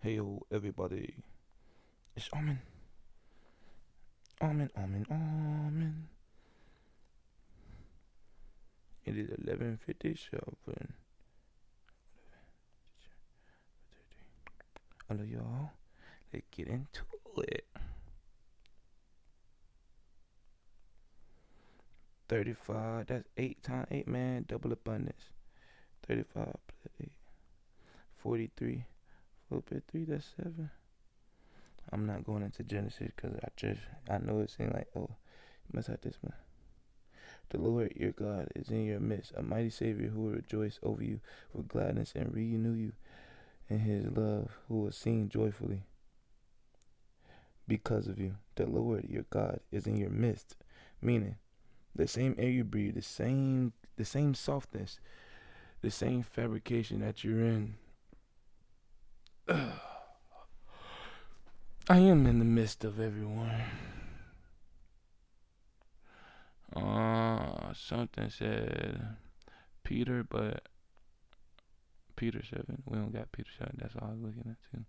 Hey yo, everybody. It's Armin. Armin. It is 11:57. Hello, y'all. Let's get into it. 35. That's 8 times 8, man. Double abundance. 35 plus 8. 43. 4 plus 3, that's 7. I'm not going into Genesis because I know it seems like, oh, you must have this one. The Lord your God is in your midst, a mighty Savior who will rejoice over you with gladness and renew you in his love, who will sing joyfully because of you. The Lord your God is in your midst, meaning the same air you breathe, the same softness, the same fabrication that you're in. I am in the midst of everyone. Something said Peter, but Peter 7. We don't got Peter 7. That's all I was looking at too.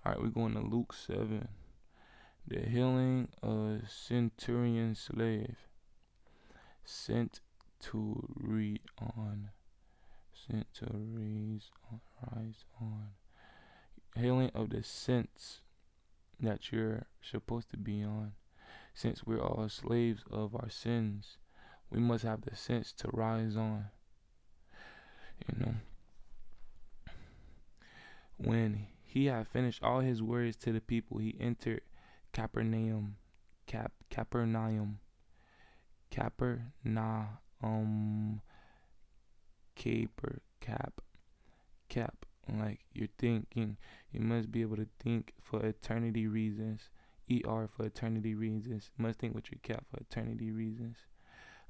Alright, we're going to Luke 7. The healing of centurion slave. Sent to read on. Sent to rise on. Healing of the sense that you're supposed to be on. Since we're all slaves of our sins, we must have the sense to rise on. You know, when he had finished all his words to the people, he entered Capernaum. Capernaum. Capernaum. Cap. Like you're thinking, you must be able to think for eternity reasons. For eternity reasons. Must think with your cap for eternity reasons.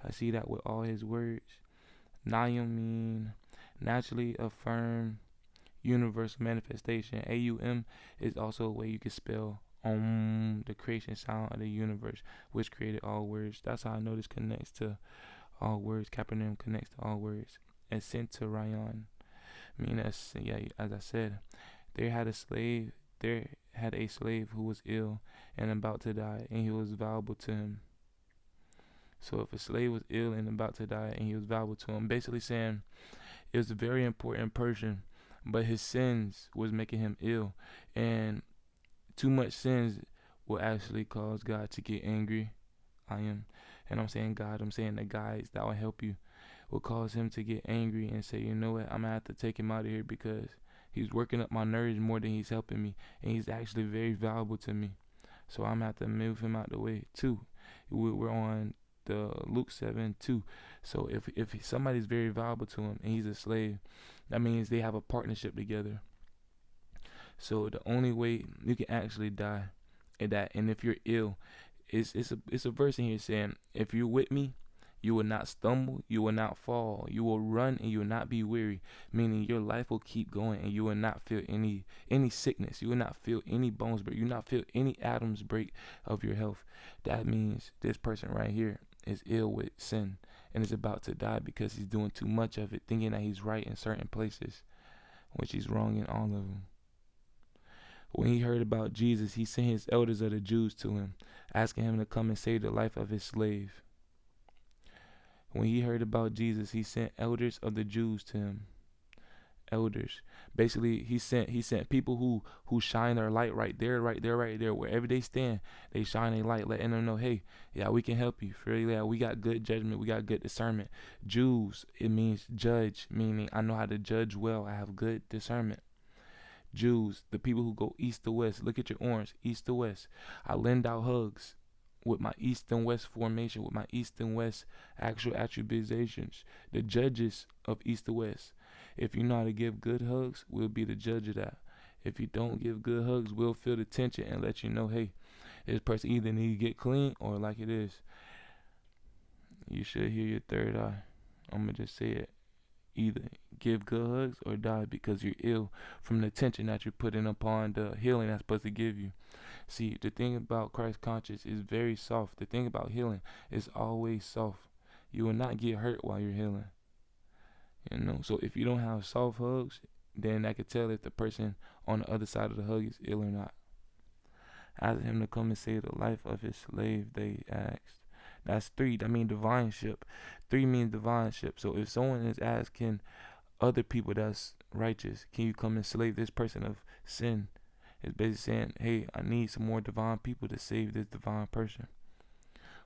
I see that with all his words. Naum mean naturally affirm universal manifestation. AUM is also a way you can spell the creation sound of the universe, which created all words. That's how I know this connects to all words. Capernaum connects to all words. And sent to Ryan. I mean, as I said, there had a slave who was ill and about to die, and he was valuable to him. So if a slave was ill and about to die and he was valuable to him, basically saying it was a very important person, but his sins was making him ill, and too much sins will actually cause God to get angry. And I'm saying God, I'm saying the guys that will help you will cause him to get angry and say, you know what, I'm gonna have to take him out of here because he's working up my nerves more than he's helping me, and he's actually very valuable to me. So I'm gonna have to move him out the way too. We're on the Luke 7:2. So if somebody's very valuable to him and he's a slave, that means they have a partnership together. So the only way you can actually die and if you're ill, it's a verse in here saying, if you're with me, you will not stumble, you will not fall, you will run and you will not be weary, meaning your life will keep going and you will not feel any sickness, you will not feel any bones break, you will not feel any atoms break of your health. That means this person right here is ill with sin and is about to die because he's doing too much of it, thinking that he's right in certain places, which he's wrong in all of them. When he heard about Jesus, he sent his elders of the Jews to him, asking him to come and save the life of his slave. When he heard about Jesus, he sent elders of the Jews to him. Elders. Basically, he sent people who shine their light right there, wherever they stand. They shine a light, letting them know, hey, yeah, we can help you. Yeah, we got good judgment, we got good discernment. Jews, it means judge, meaning I know how to judge well. I have good discernment. Jews, the people who go east to west. Look at your orange, east to west. I lend out hugs with my east and west formation, with my east and west actual attributions. The judges of east to west. If you know how to give good hugs, we'll be the judge of that. If you don't give good hugs, we'll feel the tension and let you know, hey, this person either need to get clean or like it is. You should hear your third eye. I'm going to just say it. Either give good hugs or die because you're ill from the tension that you're putting upon the healing that's supposed to give you. See, the thing about Christ conscious is very soft. The thing about healing is always soft. You will not get hurt while you're healing. So if you don't have soft hugs, then I could tell if the person on the other side of the hug is ill or not. Asked him to come and save the life of his slave, they asked. That's three. That means divineship. Three means divineship. So if someone is asking other people that's righteous, can you come and slave this person of sin? It's basically saying, hey, I need some more divine people to save this divine person.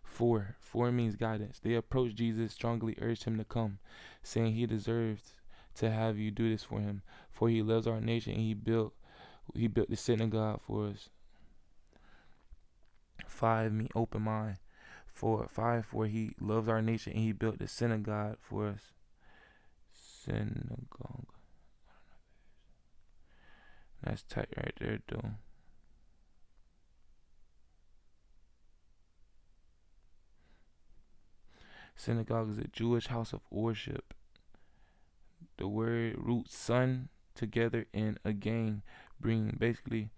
Four means guidance. They approached Jesus, strongly urged him to come, saying he deserves to have you do this for him, for he loves our nation and he built the synagogue for us. 5 mean open mind. 4 he loves our nation and he built the synagogue for us. Synagogue. That's tight right there, though. Synagogue is a Jewish house of worship. The word roots sun together and again bring, basically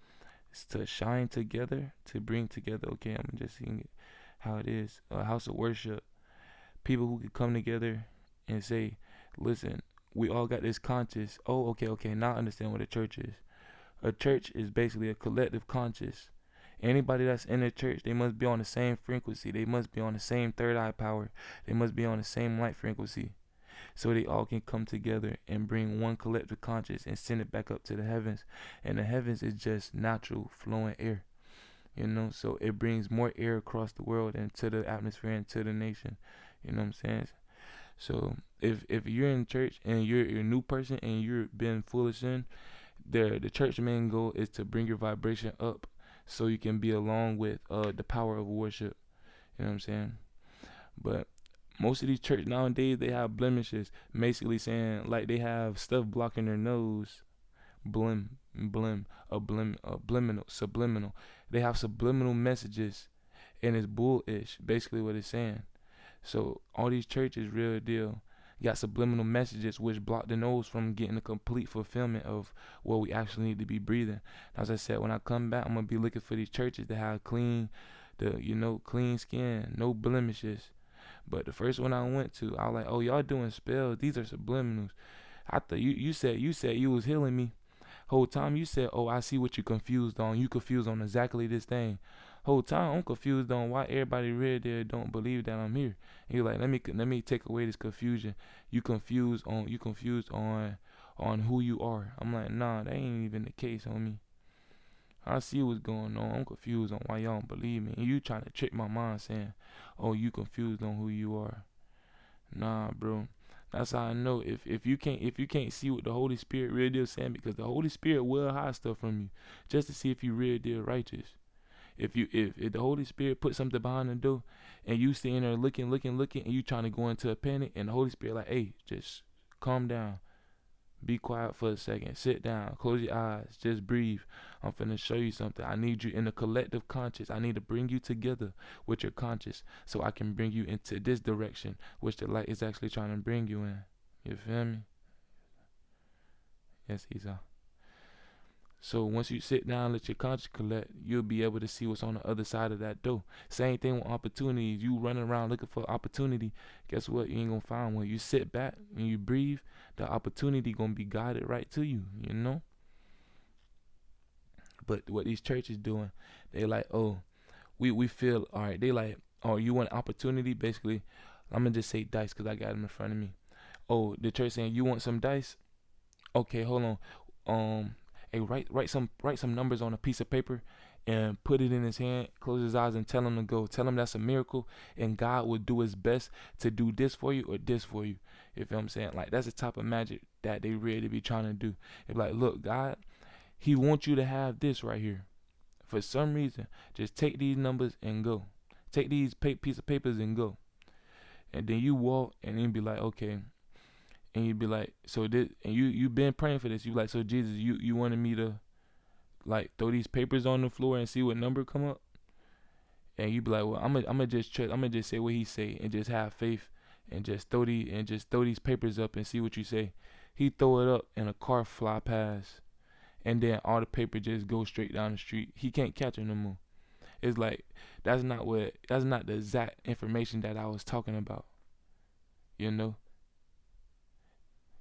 it's to shine together, to bring together. Okay, I'm just seeing it how it is. A house of worship. People who could come together and say, listen, we all got this conscience. Oh, okay, now I understand what a church is. A church is basically a collective conscience. Anybody that's in the church, they must be on the same frequency. They must be on the same third eye power. They must be on the same light frequency. So they all can come together and bring one collective conscience and send it back up to the heavens. And the heavens is just natural flowing air. So it brings more air across the world and to the atmosphere and to the nation. You know what I'm saying? So if you're in church and you're a new person and you're been full of sin, the church main goal is to bring your vibration up so you can be along with the power of worship. You know what I'm saying? But most of these church nowadays, they have blemishes, basically saying like they have stuff blocking their nose. Subliminal. They have subliminal messages, and it's bullish, basically what it's saying. So all these churches, real deal, got subliminal messages which block the nose from getting a complete fulfillment of what we actually need to be breathing. As I said, when I come back, I'm gonna be looking for these churches that have clean skin, no blemishes. But the first one I went to, I was like, oh, y'all doing spells? These are subliminals. I thought you said you was healing me. Whole time you said, oh, I see what you confused on. You confused on exactly this thing. Whole time I'm confused on why everybody read there don't believe that I'm here. And you're like, let me take away this confusion. You confused on who you are. I'm like, nah, that ain't even the case, homie. I see what's going on. I'm confused on why y'all don't believe me. And you trying to trick my mind saying, oh, you confused on who you are. Nah, bro. That's how I know if you can't see what the Holy Spirit really deal saying, because the Holy Spirit will hide stuff from you just to see if you really deal righteous. If the Holy Spirit put something behind the door and you staying there looking and you trying to go into a panic, and the Holy Spirit like, hey, just calm down. Be quiet for a second. Sit down. Close your eyes. Just breathe. I'm finna show you something. I need you in the collective conscious. I need to bring you together with your conscious so I can bring you into this direction, which the light is actually trying to bring you in. You feel me? Yes, Esau. So once you sit down, let your conscience collect, you'll be able to see what's on the other side of that door. Same thing with opportunities. You running around looking for opportunity. Guess what? You ain't gonna find one. You sit back and you breathe, the opportunity gonna be guided right to you, But what these churches doing, they like, oh, we feel, all right, they like, oh, you want opportunity? Basically, I'm gonna just say dice because I got them in front of me. Oh, the church saying, you want some dice? Okay, hold on. Hey, write some numbers on a piece of paper and put it in his hand, close his eyes and tell him to go. Tell him that's a miracle and God will do his best to do this for you or this for you. You feel what I'm saying? Like, that's the type of magic that they really be trying to do. It's like, look, God, he wants you to have this right here. For some reason, just take these numbers and go. Take these piece of papers and go. And then you walk and then be like, okay. And you'd be like, so this, and you been praying for this. You like, so Jesus, you wanted me to like throw these papers on the floor and see what number come up? And you be like, well, I'm just say what he say and just have faith and just throw these papers up and see what you say. He throw it up and a car fly past, and then all the paper just go straight down the street. He can't catch it no more. It's like that's not the exact information that I was talking about.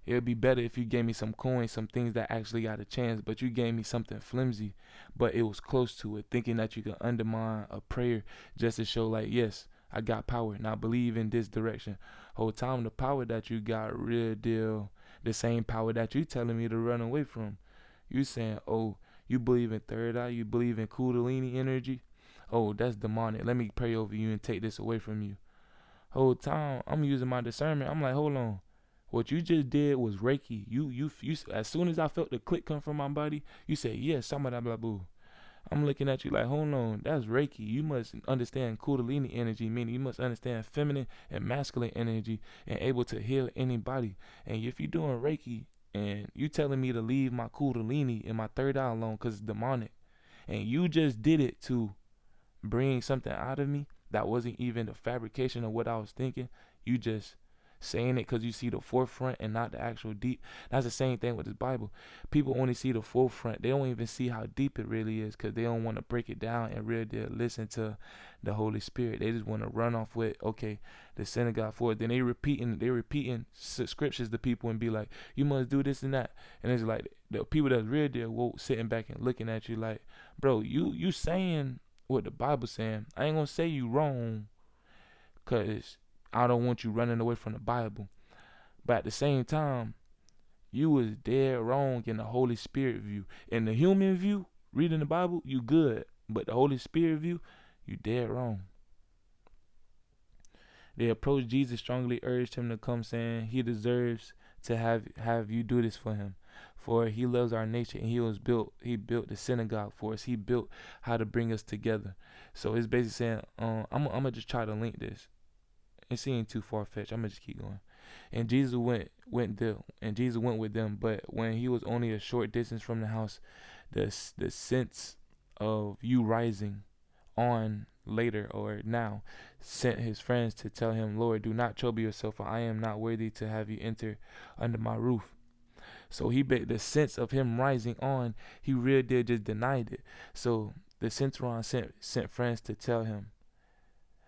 It would be better if you gave me some coins, some things that actually got a chance, but you gave me something flimsy, but it was close to it, thinking that you could undermine a prayer just to show like, yes, I got power. Now believe in this direction. Whole time the power that you got real deal, the same power that you telling me to run away from. You saying, oh, you believe in third eye, you believe in Kundalini energy. Oh, that's demonic. Let me pray over you and take this away from you. Whole time I'm using my discernment. I'm like, hold on. What you just did was Reiki. You. As soon as I felt the click come from my body, you said, yes, some of that blah blah. I'm looking at you like, hold on, that's Reiki. You must understand Kundalini energy, meaning you must understand feminine and masculine energy and able to heal anybody. And if you're doing Reiki and you telling me to leave my Kundalini and my third eye alone because it's demonic, and you just did it to bring something out of me that wasn't even the fabrication of what I was thinking, you just saying it because you see the forefront and not the actual deep. That's the same thing with this Bible. People only see the forefront. They don't even see how deep it really is because they don't want to break it down and really listen to the Holy Spirit. They just want to run off with, okay, the synagogue for it. Then they repeating scriptures to people and be like, you must do this and that. And it's like the people that's real deal woke sitting back and looking at you like, bro, you saying what the Bible saying. I ain't gonna say you wrong because I don't want you running away from the Bible. But at the same time, you was dead wrong in the Holy Spirit view. In the human view, reading the Bible, you good. But the Holy Spirit view, you dead wrong. They approached Jesus, strongly urged him to come, saying he deserves to have you do this for him. For he loves our nation, and he built the synagogue for us. He built how to bring us together. So it's basically saying, I'm gonna just try to link this. It seemed too far fetched. I'm gonna just keep going. And Jesus went with them. But when he was only a short distance from the house, the sense of you rising on later or now sent his friends to tell him, Lord, do not trouble yourself, for I am not worthy to have you enter under my roof. So the sense of him rising on, he really did just denied it. So the centurion sent friends to tell him.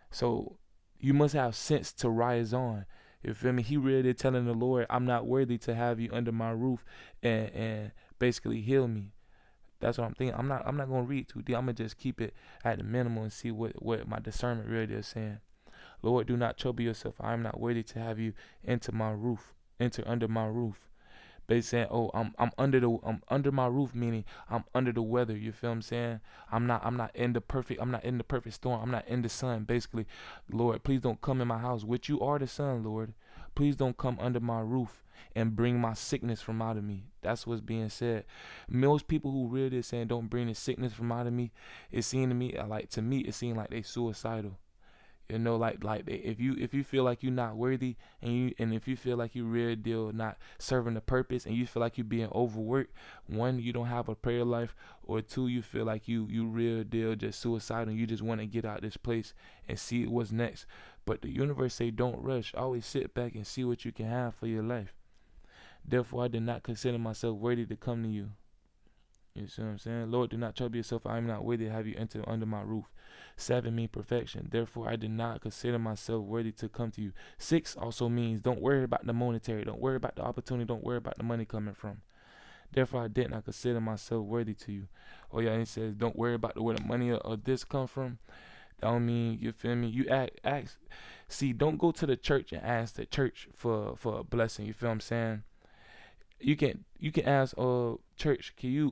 So you must have sense to rise on. You feel me? He really did telling the Lord, I'm not worthy to have you under my roof and basically heal me. That's what I'm thinking. I'm not gonna read too deep. I'm gonna just keep it at the minimum and see what my discernment really is saying. Lord, do not trouble yourself. I am not worthy to have you enter under my roof. They saying, oh, I'm under my roof, meaning I'm under the weather. You feel what I'm saying? I'm not in the perfect storm. I'm not in the sun. Basically, Lord, please don't come in my house, which you are the sun, Lord. Please don't come under my roof and bring my sickness from out of me. That's what's being said. Most people who really is saying don't bring the sickness from out of me, it seemed to me it seemed like they suicidal. You know, like if you feel like you're not worthy, and if you feel like you real deal not serving the purpose, and you feel like you're being overworked, one, you don't have a prayer life, or two, you feel like you real deal just suicidal, and you just want to get out of this place and see what's next. But the universe say don't rush. Always sit back and see what you can have for your life. Therefore, I did not consider myself worthy to come to you. You see what I'm saying? Lord, do not trouble yourself. I am not worthy to have you enter under my roof. 7 mean perfection. Therefore, I did not consider myself worthy to come to you. 6 also means don't worry about the monetary. Don't worry about the opportunity. Don't worry about the money coming from. Therefore, I did not consider myself worthy to you. Oh yeah, and it says don't worry about where the money or this come from. That don't mean, you feel me? You ask. See, don't go to the church and ask the church for a blessing. You feel what I'm saying? You can ask church, can you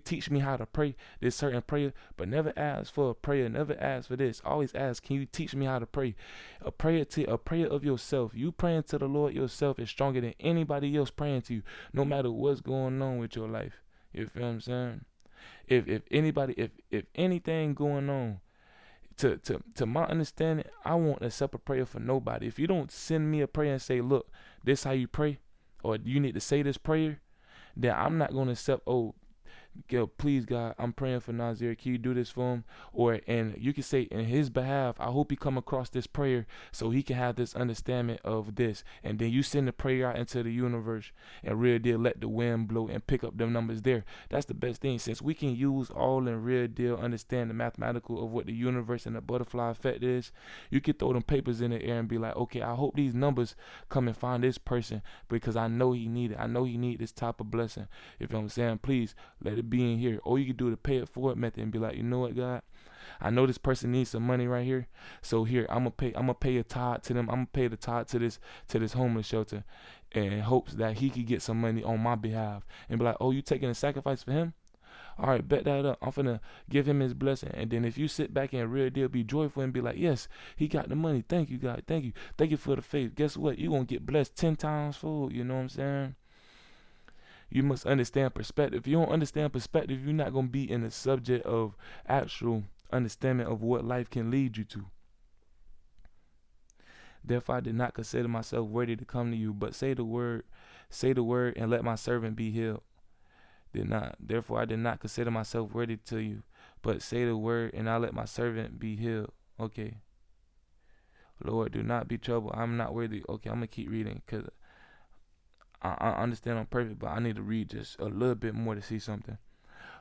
teach me how to pray this certain prayer, but never ask for a prayer, never ask for this. Always ask, can you teach me how to pray? A prayer of yourself. You praying to the Lord yourself is stronger than anybody else praying to you, no matter what's going on with your life. You feel what I'm saying? If anything going on, to my understanding, I won't accept a prayer for nobody. If you don't send me a prayer and say, look, this how you pray, or you need to say this prayer, then I'm not going to accept, Yo, please God, I'm praying for Nazir. Can you do this for him? Or and you can say in his behalf, I hope he come across this prayer so he can have this understanding of this. And then you send the prayer out into the universe and real deal let the wind blow and pick up them numbers there. That's the best thing. Since we can use all in real deal, understand the mathematical of what the universe and the butterfly effect is, you can throw them papers in the air and be like, okay, I hope these numbers come and find this person because I know he need it. I know he need this type of blessing. If you know what I'm saying, please let it be in here. Or you can do the pay it forward method and be like, you know what, God, I know this person needs some money right here. So here, I'm gonna pay a tithe to them. I'm gonna pay the tithe to this homeless shelter in hopes that he could get some money on my behalf. And be like, oh, you taking a sacrifice for him? All right, bet that up. I'm finna give him his blessing. And then if you sit back and real deal be joyful and be like, yes, he got the money. Thank you, God. Thank you. Thank you for the faith. Guess what? You're gonna get blessed 10 times fold. You know what I'm saying? You must understand perspective. If you don't understand perspective, you're not going to be in the subject of actual understanding of what life can lead you to. Therefore, I did not consider myself worthy to come to you, but say the word, and let my servant be healed. Therefore, I did not consider myself worthy to you, but say the word, and I'll let my servant be healed. Okay. Lord, do not be troubled. I'm not worthy. Okay, I'm going to keep reading because I understand I'm perfect, but I need to read just a little bit more to see something.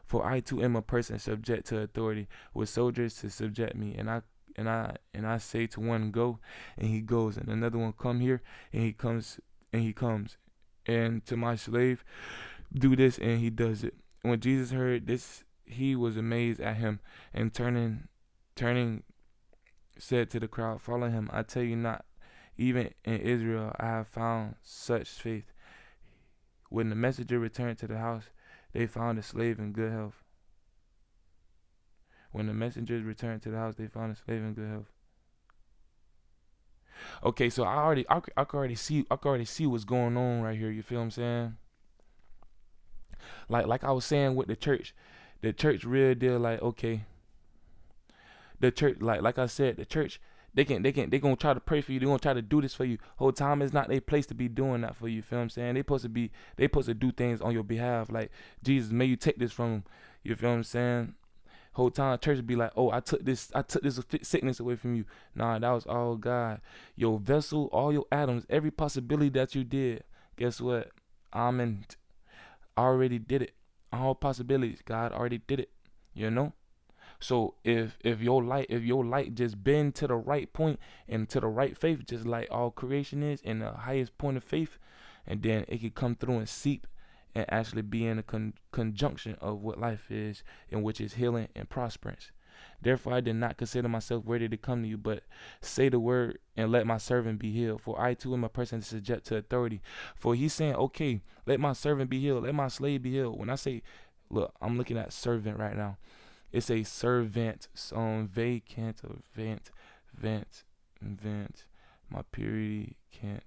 For I too am a person subject to authority, with soldiers to subject me. And I say to one, go, and he goes, and another one, come here, and he comes, and to my slave, do this, and he does it. When Jesus heard this, he was amazed at him, and turning, said to the crowd, follow him. I tell you not, even in Israel I have found such faith. When the messenger returned to the house, they found the slave in good health. When the messengers returned to the house, they found the slave in good health. Okay, so I can already see what's going on right here. You feel what I'm saying? Like I was saying with the church real deal. Like, okay, the church, like I said, the church. They gonna try to pray for you. They gonna try to do this for you. Whole time it's not their place to be doing that for you. Feel what I'm saying? They supposed to do things on your behalf. Like, Jesus, may you take this from them. You feel what I'm saying? Whole time church be like, oh, I took this sickness away from you. Nah, that was all God. Your vessel, all your atoms, every possibility that you did. Guess what? Already did it. All possibilities, God already did it. You know? So if your light just bend to the right point and to the right faith, just like all creation is in the highest point of faith, and then it can come through and seep and actually be in a conjunction of what life is, in which is healing and prosperance. Therefore, I did not consider myself worthy to come to you, but say the word and let my servant be healed. For I too am a person subject to authority. For he's saying, okay, let my servant be healed, let my slave be healed. When I say, look, I'm looking at servant right now. It's a servant, vacant, or vent, my purity can't.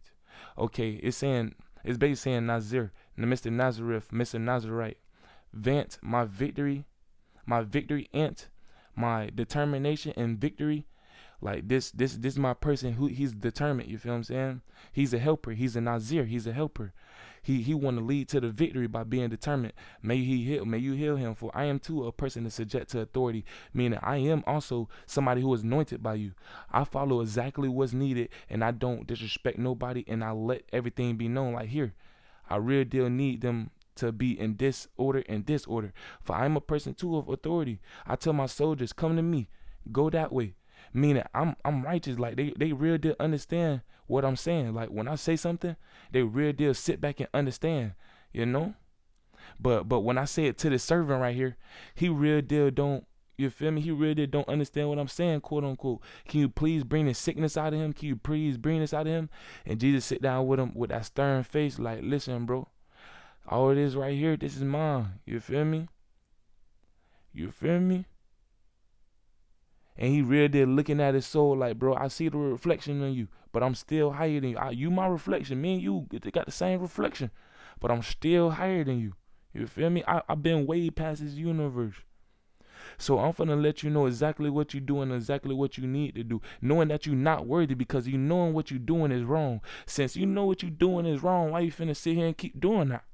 Okay, it's basically saying Nazir, Mr. Nazareth, Mr. Nazarite. Vent, my victory, Aint, my determination and victory. Like this is my person who he's determined, you feel what I'm saying? He's a helper, he's a Nazir, he's a helper. He want to lead to the victory by being determined. May you heal him, for I am too a person that's subject to authority, meaning I am also somebody who is anointed by you. I follow exactly what's needed, and I don't disrespect nobody, and I let everything be known. Like here, I real deal need them to be in this order and this order. For I am a person too of authority. I tell my soldiers, come to me, go that way. Meaning I'm righteous. Like they real deal understand what I'm saying. Like when I say something, they real deal sit back and understand, you know? But when I say it to the servant right here, he real deal don't, you feel me? He real deal don't understand what I'm saying, quote unquote. Can you please bring the sickness out of him? Can you please bring this out of him? And Jesus sit down with him with that stern face, like, listen, bro, all it is right here, this is mine. You feel me? You feel me? And he real deal looking at his soul like, bro, I see the reflection in you, but I'm still higher than you. You my reflection. Me and you got the same reflection, but I'm still higher than you. You feel me? I've been way past this universe. So I'm finna let you know exactly what you're doing, exactly what you need to do, knowing that you're not worthy because you knowing what you're doing is wrong. Since you know what you're doing is wrong, why you finna sit here and keep doing that?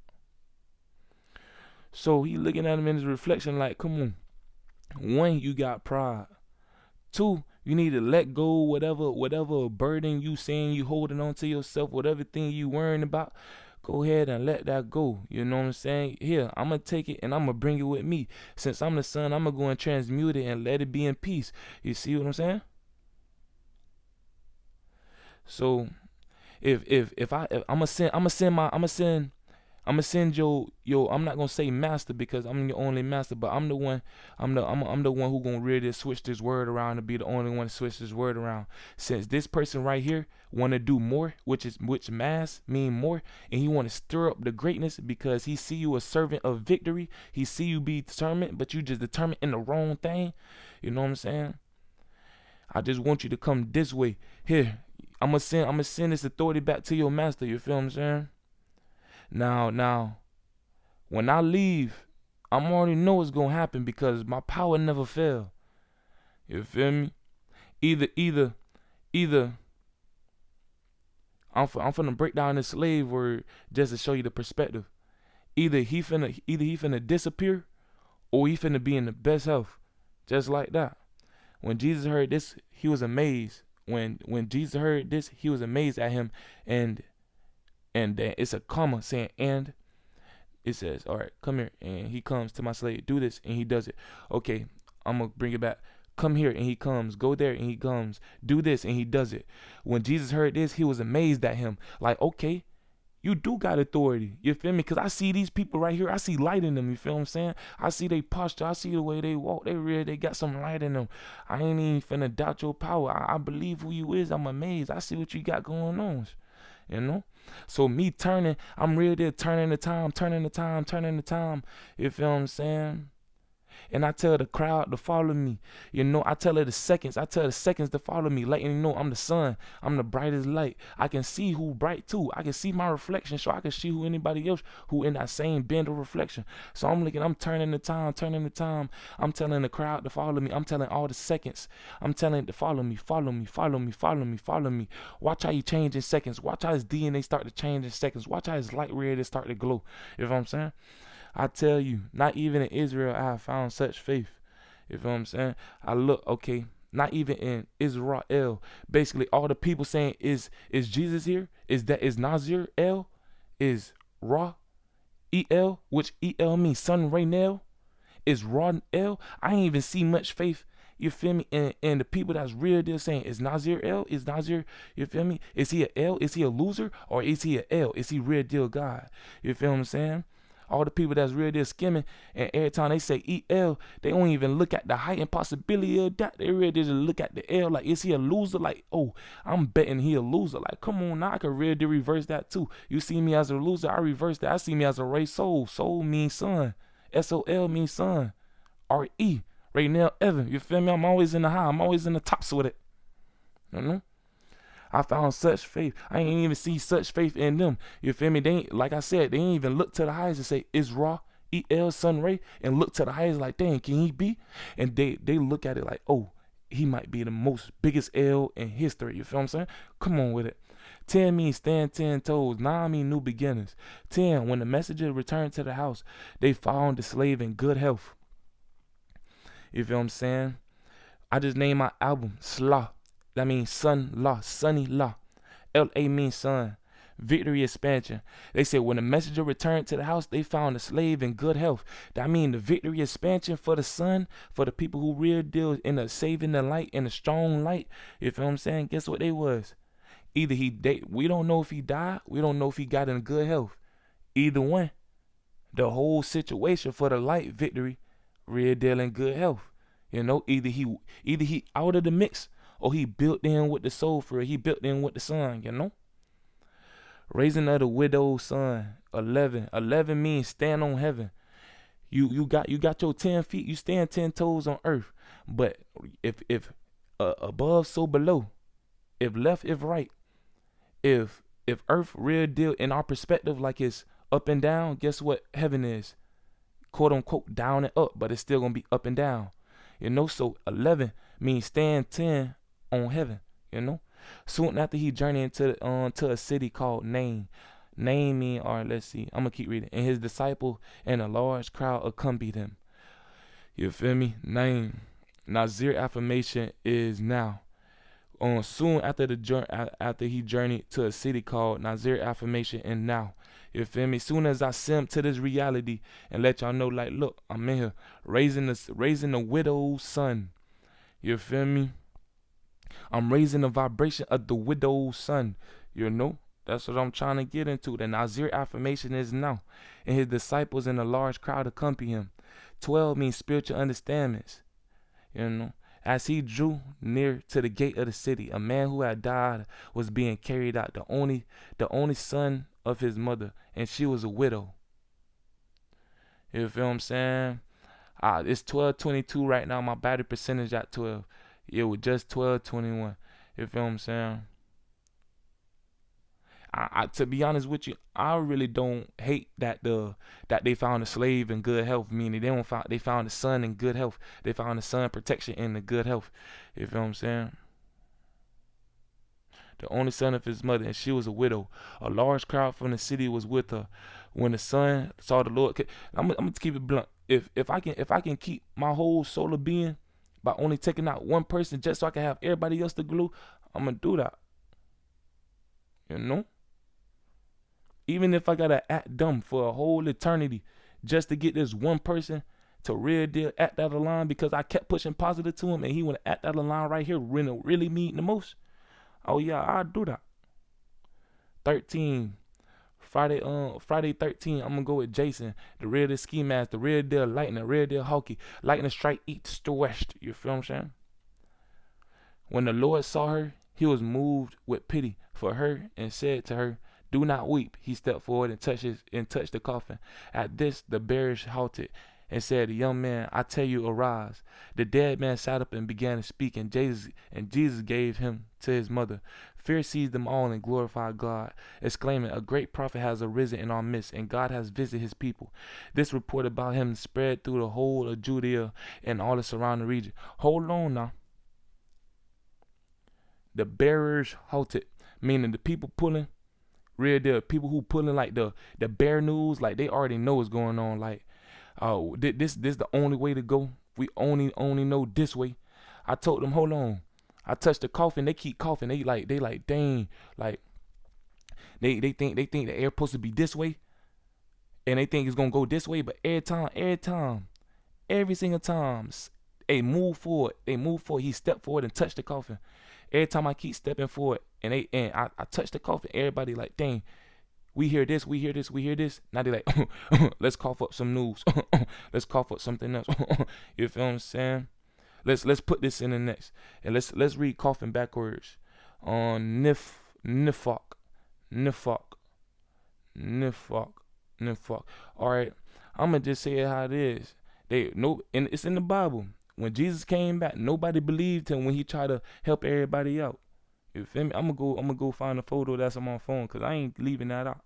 So he looking at him in his reflection like, come on. One, you got pride. Two, you need to let go whatever burden you saying you holding on to yourself, whatever thing you worrying about. Go ahead and let that go. You know what I'm saying? Here, I'm going to take it and I'm going to bring it with me. Since I'm the son, I'm going to go and transmute it and let it be in peace. You see what I'm saying? So I'm gonna send yo. I'm not gonna say master because I'm your only master, but I'm the one. I'm the one who gonna really switch this word around to be the only one to switch this word around. Since this person right here want to do more, which mass mean more, and he want to stir up the greatness because he see you a servant of victory. He see you be determined, but you just determined in the wrong thing. You know what I'm saying? I just want you to come this way. Here, I'm gonna send this authority back to your master. You feel what I'm saying? Now, when I leave, I'm already know what's gonna happen because my power never fail. You feel me? Either I'm finna break down this slave word just to show you the perspective. Either he finna disappear, or he finna be in the best health, just like that. When Jesus heard this, he was amazed. When Jesus heard this, he was amazed at him, and it's a comma saying and. It says, all right, come here, and he comes to my slave, do this, and he does it. Okay, I'm gonna bring it back. Come here, and he comes. Go there, and he comes. Do this, and he does it. When Jesus heard this, he was amazed at him. Like, okay, you do got authority. You feel me? Because I see these people right here. I see light in them. You feel what I'm saying? I see their posture. I see the way they walk. They got some light in them. I ain't even finna doubt your power. I believe who you is. I'm amazed. I see what you got going on. You know? So me turning, I'm really there turning the time. You feel what I'm saying? And I tell the crowd to follow me. You know, I tell the seconds to follow me, letting them know I'm the sun. I'm the brightest light. I can see who bright too. I can see my reflection, so I can see who anybody else who in that same bend of reflection. So I'm turning the time. I'm telling the crowd to follow me. I'm telling all the seconds. I'm telling it to follow me. Watch how you change in seconds. Watch how his DNA start to change in seconds. Watch how his light red start to glow. You know what I'm saying? I tell you, not even in Israel I have found such faith. You feel what I'm saying? I look, okay, not even in Israel. Basically, all the people saying, is Jesus here? Is Nazir El? Is Ra El? Which El means Sun Raynel? Is Ra El? I ain't even see much faith. You feel me? And the people that's real deal saying, is Nazir El? Is Nazir, you feel me? Is he a L? Is he a loser? Or is he a L? Is he real deal God? You feel what I'm saying? All the people that's real deal skimming, and every time they say EL, they don't even look at the height and possibility of that. They really just look at the L, like, is he a loser? Like, oh, I'm betting he a loser. Like, come on now, I could really reverse that too. You see me as a loser, I reverse that. I see me as a Ray Soul. Soul means son. SOL means son. RE, Raynell Evan. You feel me? I'm always in the high. I'm always in the tops with it. You know? I found such faith. I ain't even see such faith in them. You feel me? They ain't, like I said, they ain't even look to the highest and say, is Ra, EL, Sun Ray, and look to the highest like, dang, can he be? And they look at it like, oh, he might be the most biggest L in history. You feel what I'm saying? Come on with it. 10 means stand 10 toes. 9 mean new beginnings. 10, when the messenger returned to the house, they found the slave in good health. You feel what I'm saying? I just named my album Slah. That means sun law, sunny law. LA means sun. Victory expansion. They said when the messenger returned to the house, they found the slave in good health. That means the victory expansion for the sun, for the people who real deal in the saving the light and the strong light. You feel what I'm saying? Guess what they was? Either we don't know if he died, we don't know if he got in good health. Either one. The whole situation for the light victory, real deal in good health. You know, either he out of the mix, or he built in with the soul for it. He built in with the sun, you know. Raising of the widow's son. 11. 11 means stand on heaven. You got your 10 feet. You stand 10 toes on earth. But if above, so below. If left, if right. If earth real deal in our perspective, like it's up and down, guess what heaven is? Quote unquote down and up, but it's still gonna be up and down. You know, so 11 means stand 10 on heaven, you know. Soon after he journeyed to a city called Nain. Naming, or let's see, I'm gonna keep reading. And his disciple and a large crowd accompanied him. You feel me? Name. Nazir affirmation is now. Soon after after he journeyed to a city called Nazir affirmation and now. You feel me? Soon as I sim to this reality and let y'all know, like, look, I'm in here raising the widow's son. You feel me? I'm raising the vibration of the widow's son. You know? That's what I'm trying to get into. The Nazir affirmation is now. And his disciples and a large crowd accompany him. 12 means spiritual understandings. You know? As he drew near to the gate of the city, a man who had died was being carried out, the only son of his mother, and she was a widow. You feel what I'm saying? It's 12:22 right now. My battery percentage at 12. It was just 12:21. You feel what I'm saying? To be honest with you, I really don't hate that they found a slave in good health. Meaning they found the son in good health. They found the son protection in the good health. You feel what I'm saying? The only son of his mother, and she was a widow. A large crowd from the city was with her. When the son saw the Lord, I'm gonna keep it blunt. If I can keep my whole solar being by only taking out one person just so I can have everybody else to glue, I'm gonna do that. You know? Even if I gotta act dumb for a whole eternity just to get this one person to real deal act out of line because I kept pushing positive to him and he wanna act out of line right here when it really mean the most. Oh yeah, I'll do that. 13. Friday 13, I'm gonna go with Jason, the real deal ski mask, the real deal lightning, the real deal hockey. Lightning strike east to west. You feel what I'm saying? When the Lord saw her, he was moved with pity for her and said to her, "Do not weep." He stepped forward and touched the coffin. At this, the bearers halted and said, "Young man, I tell you, arise." The dead man sat up and began to speak, and Jesus gave him to his mother. Fear seized them all and glorified God, exclaiming, "A great prophet has arisen in our midst, and God has visited his people." This report about him spread through the whole of Judea and all the surrounding region. Hold on now. The bearers halted, meaning the people pulling, real deal, people who pulling like the bear news, like they already know what's going on. Like, this the only way to go. We only know this way. I told them, hold on. I touched the coffin. They keep coughing. They like dang, like they think the air supposed to be this way, and they think it's gonna go this way. But every single time, they move forward. He stepped forward and touched the coffin. Every time I keep stepping forward and I touch the coffin, everybody like, dang, we hear this. Now they like, let's cough up some news. Let's cough up something else. You feel what I'm saying? Let's put this in the next. And let's read coffin backwards. On nifak. Alright. I'm gonna just say it how it is. And it's in the Bible. When Jesus came back, nobody believed him when he tried to help everybody out. You feel me? I'm gonna go find a photo that's on my phone because I ain't leaving that out.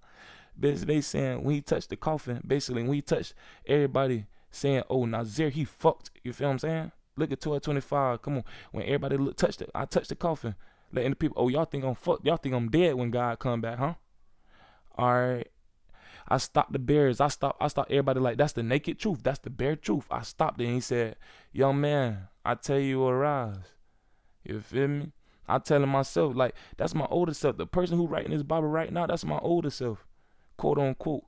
They saying when he touched the coffin, basically when he touched everybody saying, "Oh, Nazir, he fucked." You feel what I'm saying? Look at 12:25. Come on, when everybody touched it, I touched the coffin, letting the people, "Oh, y'all think I'm fucked? Y'all think I'm dead when God come back, huh?" All right. I stopped the bears. I stopped everybody like, that's the naked truth. That's the bare truth. I stopped it and he said, "Young man, I tell you, arise." You feel me? I telling myself, like, that's my older self. The person who writing this Bible right now, that's my older self, quote unquote.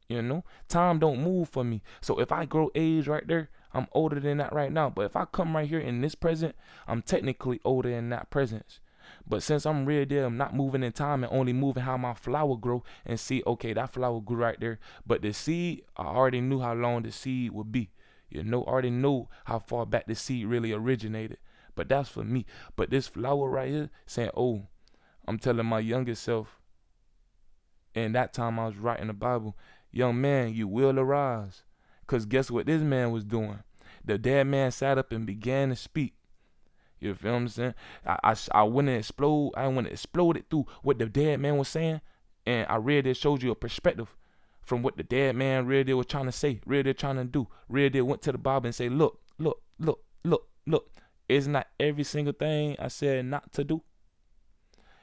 You know, time don't move for me. So if I grow age right there, I'm older than that right now. But if I come right here in this present, I'm technically older in that presence. But since I'm real deal, I'm not moving in time and only moving how my flower grow and see, okay, that flower grew right there. But the seed, I already knew how long the seed would be. You know, I already know how far back the seed really originated. But that's for me. But this flower right here saying, oh, I'm telling my younger self, and that time I was writing the Bible, young man, you will arise. Because guess what this man was doing? The dead man sat up and began to speak. You feel what I'm saying? I went and explode. I went and exploded through what the dead man was saying, and I really showed you a perspective from what the dead man really was trying to say, really trying to do. Really went to the Bible and say, look. Isn't not every single thing I said not to do?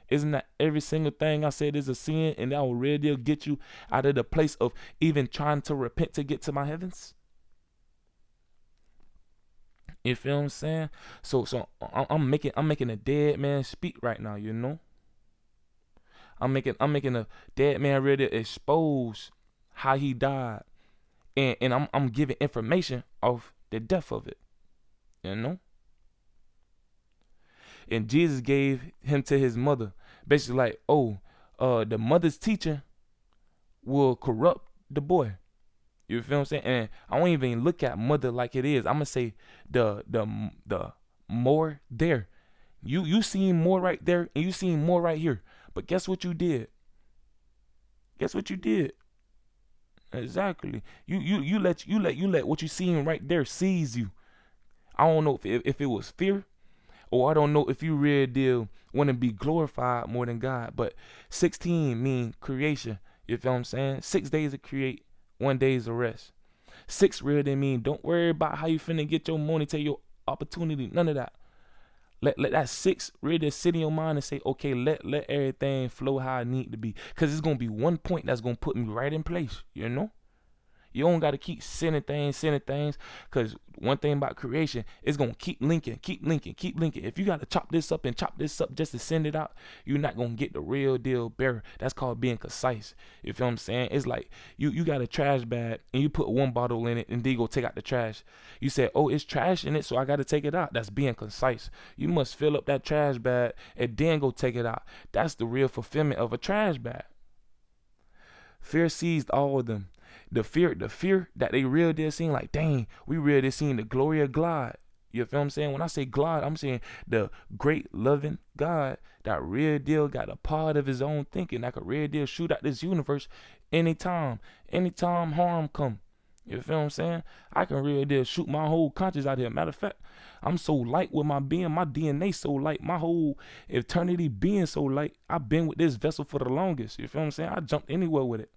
Isn't that every single thing I said is a sin, and that will really get you out of the place of even trying to repent to get to my heavens? You feel what I'm saying? So I'm making a dead man speak right now. I'm making a dead man really expose how he died, and I'm giving information of the death of it. You know. And Jesus gave him to his mother, basically like, oh, the mother's teaching will corrupt the boy. You feel what I'm saying? And I won't even look at mother like it is. I'm gonna say the more there. You seen more right there, and you seen more right here. But guess what you did? Guess what you did? Exactly. You let what you seen right there seize you. I don't know if it was fear, or I don't know if you really deal want to be glorified more than God. But 16 mean creation. You feel what I'm saying? 6 days to create, 1 day is a rest. 6 really mean don't worry about how you finna get your money, take your opportunity, none of that. Let that 6 really sit in your mind and say, okay, let everything flow how it need to be. Cause it's gonna be one point that's gonna put me right in place, you know? You don't got to keep sending things. Because one thing about creation, it's going to keep linking. If you got to chop this up just to send it out, you're not going to get the real deal bearer. That's called being concise. You feel what I'm saying? It's like you got a trash bag and you put one bottle in it and then you go take out the trash. You say, oh, it's trash in it, so I got to take it out. That's being concise. You must fill up that trash bag and then go take it out. That's the real fulfillment of a trash bag. Fear seized all of them. The fear that they real did seem like, dang, we real did seeing the glory of God. You feel what I'm saying? When I say God, I'm saying the great loving God that real deal got a part of his own thinking, that could real deal shoot out this universe anytime harm come. You feel what I'm saying? I can real deal shoot my whole conscience out here. Matter of fact, I'm so light with my being, my DNA so light, my whole eternity being so light. I've been with this vessel for the longest. You feel what I'm saying? I jumped anywhere with it.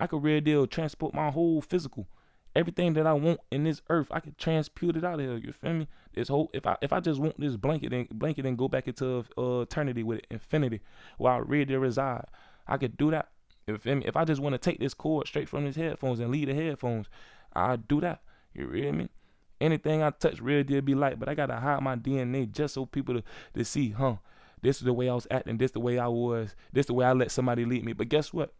I could real deal transport my whole physical, everything that I want in this earth. I could transpute it out of here. You feel me? This whole if I just want this blanket and go back into eternity with it, infinity, where I real deal reside, I could do that. You feel me? If I just want to take this cord straight from these headphones and leave the headphones, I do that. You feel me? Anything I touch real deal be light, but I gotta hide my DNA just so people to see, this is the way I was acting, this the way I was, this the way I let somebody lead me. But guess what?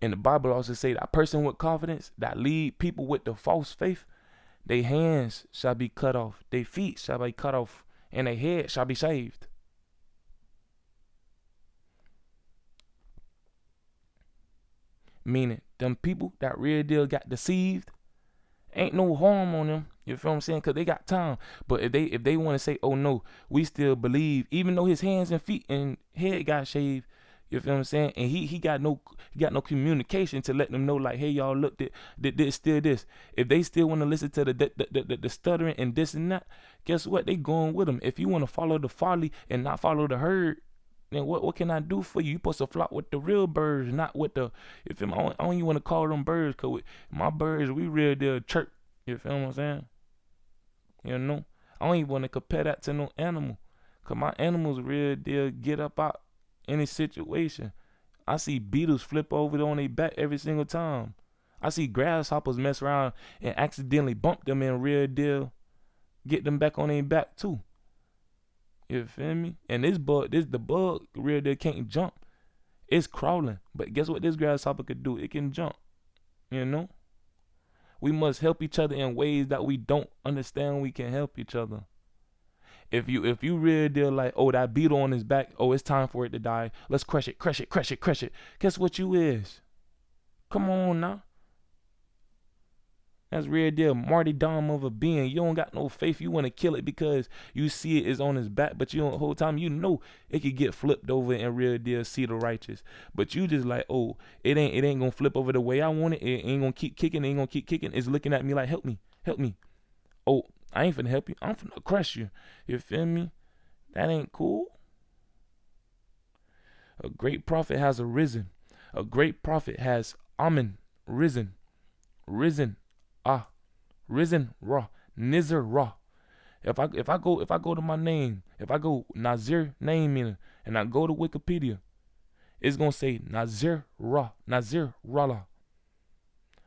And the Bible also say that a person with confidence that lead people with the false faith, their hands shall be cut off, their feet shall be cut off, and their head shall be shaved. Meaning, them people that real deal got deceived, ain't no harm on them. You feel what I'm saying? Because they got time. But if they want to say, oh no, we still believe, even though his hands and feet and head got shaved, you feel what I'm saying? And he got no communication to let them know, like, hey, y'all, look, this still this. If they still want to listen to the stuttering and this and that, guess what? They going with them. If you want to follow the folly and not follow the herd, then what can I do for you? You supposed to flock with the real birds, not with the, you feel me? I don't even want to call them birds, because my birds, we real deal chirp. You feel what I'm saying? You know? I don't even want to compare that to no animal, because my animals real deal get up out any situation. I see beetles flip over on their back every single time. I see grasshoppers mess around and accidentally bump them in real deal, get them back on their back too. You feel me? And the bug real deal can't jump. It's crawling. But guess what this grasshopper could do? It can jump. You know? We must help each other in ways that we don't understand we can help each other. If you really deal like, oh, that beetle on his back, oh, it's time for it to die. Let's crush it. Guess what you is? Come on now. That's real deal martyrdom of a being. You don't got no faith. You want to kill it because you see it is on his back, but you don't, the whole time you know it could get flipped over and real deal see the righteous. But you just like, oh, it ain't gonna flip over the way I want it. It ain't gonna keep kicking. It's looking at me like, help me. Oh, I ain't finna help you. I'm finna crush you. You feel me? That ain't cool. A great prophet has arisen. A great prophet has risen. Risen Ra. Nizar Ra. If I go to my name, if I go Nazir name meaning, and I go to Wikipedia, it's going to say Nazir Rallah.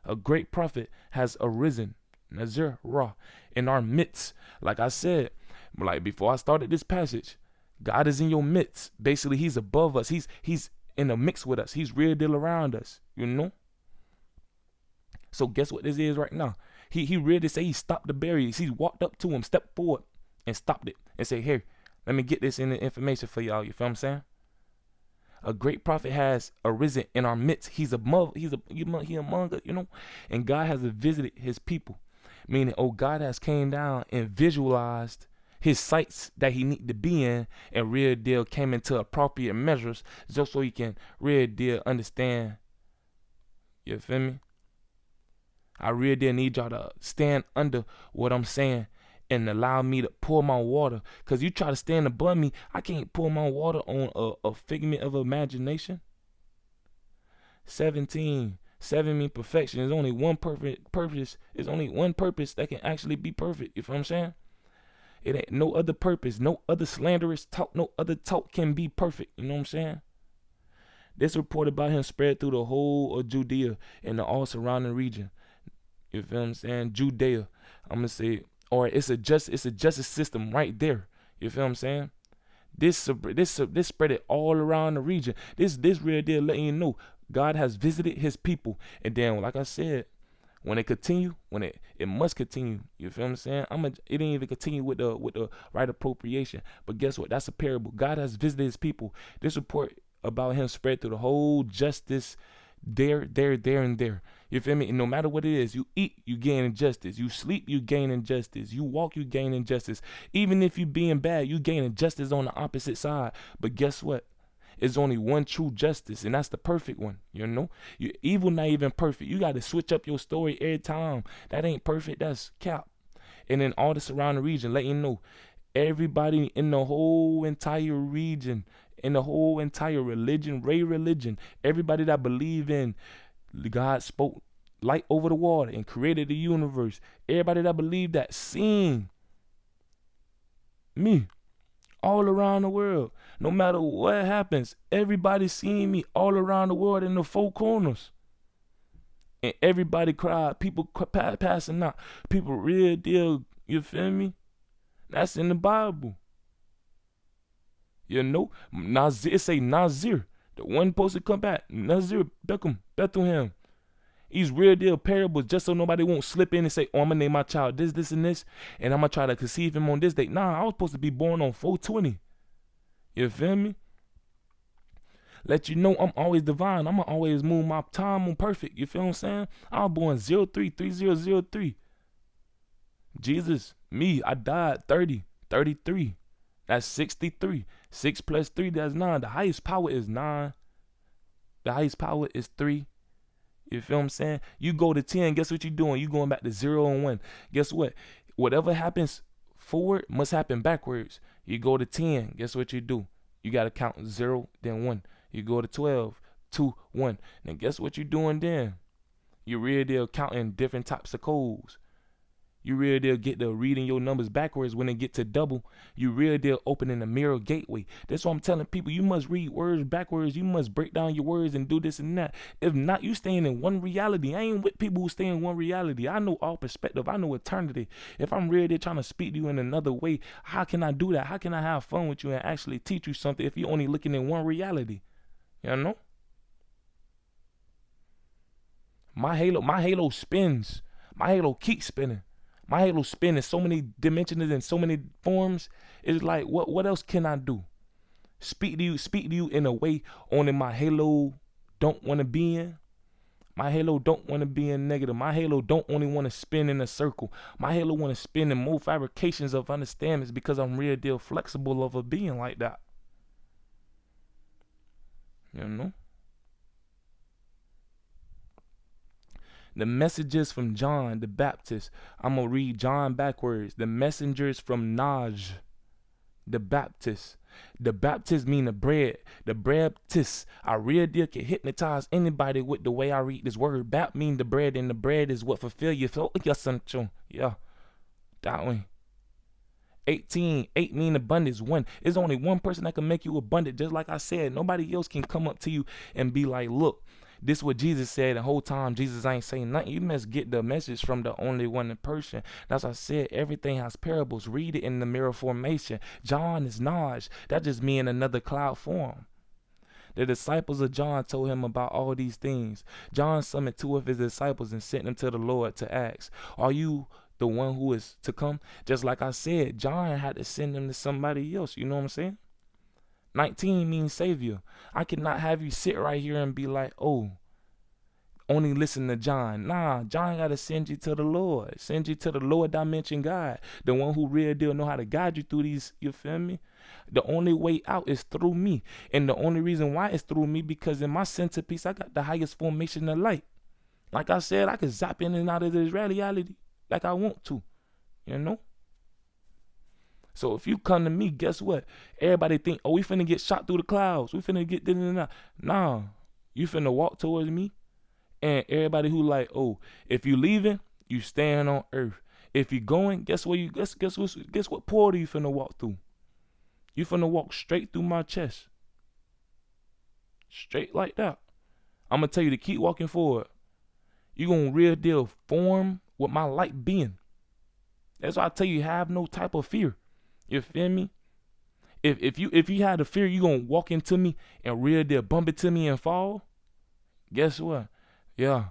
A great prophet has arisen, Nazir Ra, in our midst. Like I said, like before I started this passage, God is in your midst. Basically, he's above us. He's in the mix with us. He's real deal around us, you know? So guess what this is right now? He really say he stopped the barriers. He walked up to him, stepped forward, and stopped it and say, here, let me get this in the information for y'all. You feel what I'm saying? A great prophet has arisen in our midst. He's among us, you know, and God has visited his people, meaning, God has came down and visualized his sites that he need to be in, and real deal came into appropriate measures just so he can real deal understand. You feel me? I real deal need y'all to stand under what I'm saying and allow me to pour my water. Because you try to stand above me, I can't pour my water on a figment of imagination. 17. 7 mean perfection. There's only one perfect purpose. There's only one purpose that can actually be perfect. You feel what I'm saying? It ain't no other purpose, no other slanderous talk, no other talk can be perfect. You know what I'm saying? This report about him spread through the whole of Judea and the all surrounding region. You feel what I'm saying? Judea. I'm gonna say, or it's a justice system right there. You feel what I'm saying? This spread it all around the region. This real deal letting you know God has visited his people. And then, like I said, when it must continue. You feel what I'm saying? It didn't even continue with the right appropriation. But guess what? That's a parable. God has visited his people. This report about him spread through the whole justice there, and there. You feel me? And no matter what it is, you eat, you gain injustice. You sleep, you gain injustice. You walk, you gain injustice. Even if you being bad, you gain injustice on the opposite side. But guess what? It's only one true justice, and that's the perfect one. You know, you evil not even perfect. You got to switch up your story every time. That ain't perfect. That's cap. And then all the surrounding region, let you know, everybody in the whole entire region, in the whole entire religion, everybody that believe in God spoke light over the water and created the universe. Everybody that believed that seen me all around the world. No matter what happens, everybody seeing me all around the world in the four corners. And everybody cried. People passing out. People real deal. You feel me? That's in the Bible. You know, Nazir, it say Nazir. The one supposed to come back. Nazir, Bethlehem. These real deal parables just so nobody won't slip in and say, oh, I'm going to name my child this, and this. And I'm going to try to conceive him on this date. Nah, I was supposed to be born on 420. You feel me? Let you know I'm always divine. I'm going to always move my time on perfect. You feel what I'm saying? I was born 03/3003. Jesus, me, I died 33. That's 63. 6 plus 3, that's 9. The highest power is 9. The highest power is 3. You feel what I'm saying? You go to 10, guess what you're doing? You going back to 0 and 1. Guess what? Whatever happens forward must happen backwards. You go to 10, guess what you do? You got to count 0, then 1. You go to 12, 2, 1. Then guess what you're doing then? You real deal counting different types of codes. You real deal get to reading your numbers backwards when it get to double. You real deal opening the mirror gateway. That's why I'm telling people, you must read words backwards. You must break down your words and do this and that. If not, you staying in one reality. I ain't with people who stay in one reality. I know all perspective. I know eternity. If I'm real deal trying to speak to you in another way, how can I do that? How can I have fun with you and actually teach you something if you're only looking in one reality? You know? My halo spins. My halo keeps spinning. My halo spin in so many dimensions and so many forms. It's like, what else can I do? Speak to you in a way only my halo don't want to be in. My halo don't want to be in negative. My halo don't only want to spin in a circle. My halo want to spin in more fabrications of understandings because I'm real deal flexible of a being like that. You know? The messages from John the Baptist. I'm going to read John backwards. The messengers from Naj the Baptist. The Baptist mean the bread. The Baptist. I real deal can hypnotize anybody with the way I read this word. Bap mean the bread, and the bread is what fulfill you. So, yeah, that way. 18, 8 mean abundance. One, it's only one person that can make you abundant. Just like I said, nobody else can come up to you and be like, look, this is what Jesus said. The whole time Jesus ain't saying nothing. You must get the message from the only one in person. That's what I said. Everything has parables. Read it in the mirror formation. John is Naj. That just mean another cloud form. The disciples of John told him about all these things. John summoned two of his disciples and sent them to the Lord to ask, are you the one who is to come? Just like I said, John had to send them to somebody else. You know what I'm saying? 19 means savior. I cannot have you sit right here and be like, oh, only listen to John. Nah, John got to send you to the Lord. Send you to the lower dimension God. The one who real deal know how to guide you through these, you feel me? The only way out is through me. And the only reason why it's through me, because in my centerpiece, I got the highest formation of light. Like I said, I can zap in and out of this reality like I want to, you know? So if you come to me, guess what? Everybody think, oh, we finna get shot through the clouds. We finna get this and that. Nah, you finna walk towards me. And everybody who like, oh, if you leaving, you staying on earth. If you going, guess what portal you finna walk through? You finna walk straight through my chest. Straight like that. I'm gonna tell you to keep walking forward. You gonna real deal form with my light being. That's why I tell you, have no type of fear. You feel me? If you had a fear, you gonna walk into me and real deal bump into me and fall. Guess what? Yeah.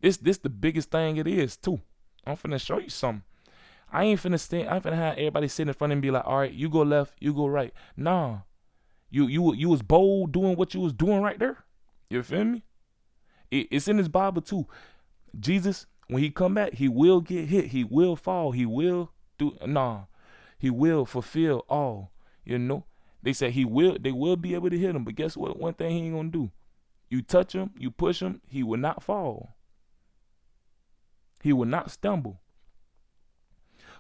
This the biggest thing it is too. I'm finna show you something. I ain't finna have everybody sit in front and be like, all right, you go left, you go right. Nah. You was bold doing what you was doing right there. You feel me? It's in his Bible too. Jesus, when he come back, he will get hit. He will fall. He will he will fulfill all. You know? They say they will be able to hit him. But guess what? One thing he ain't gonna do. You touch him, you push him, he will not fall. He will not stumble.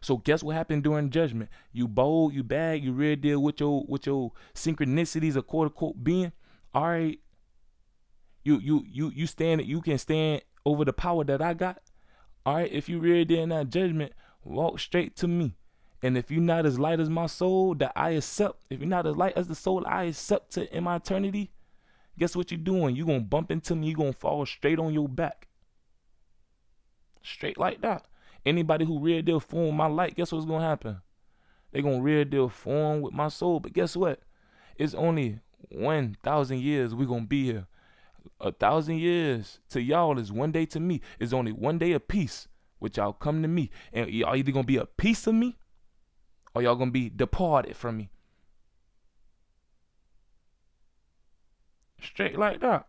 So guess what happened during judgment? You bold, you bad, you real deal with your synchronicities of quote unquote being. All right. You can stand over the power that I got. All right, if you real deal in that judgment, walk straight to me. And if you're not as light as my soul that I accept, if you're not as light as the soul I accept in my eternity, guess what you're doing? You're going to bump into me. You're going to fall straight on your back. Straight like that. Anybody who real deal form my light, guess what's going to happen? They're going to real deal form with my soul. But guess what? It's only 1,000 years we're going to be here. 1,000 years to y'all is one day to me. It's only one day of peace, which y'all come to me. And y'all either going to be a piece of me or y'all going to be departed from me. Straight like that.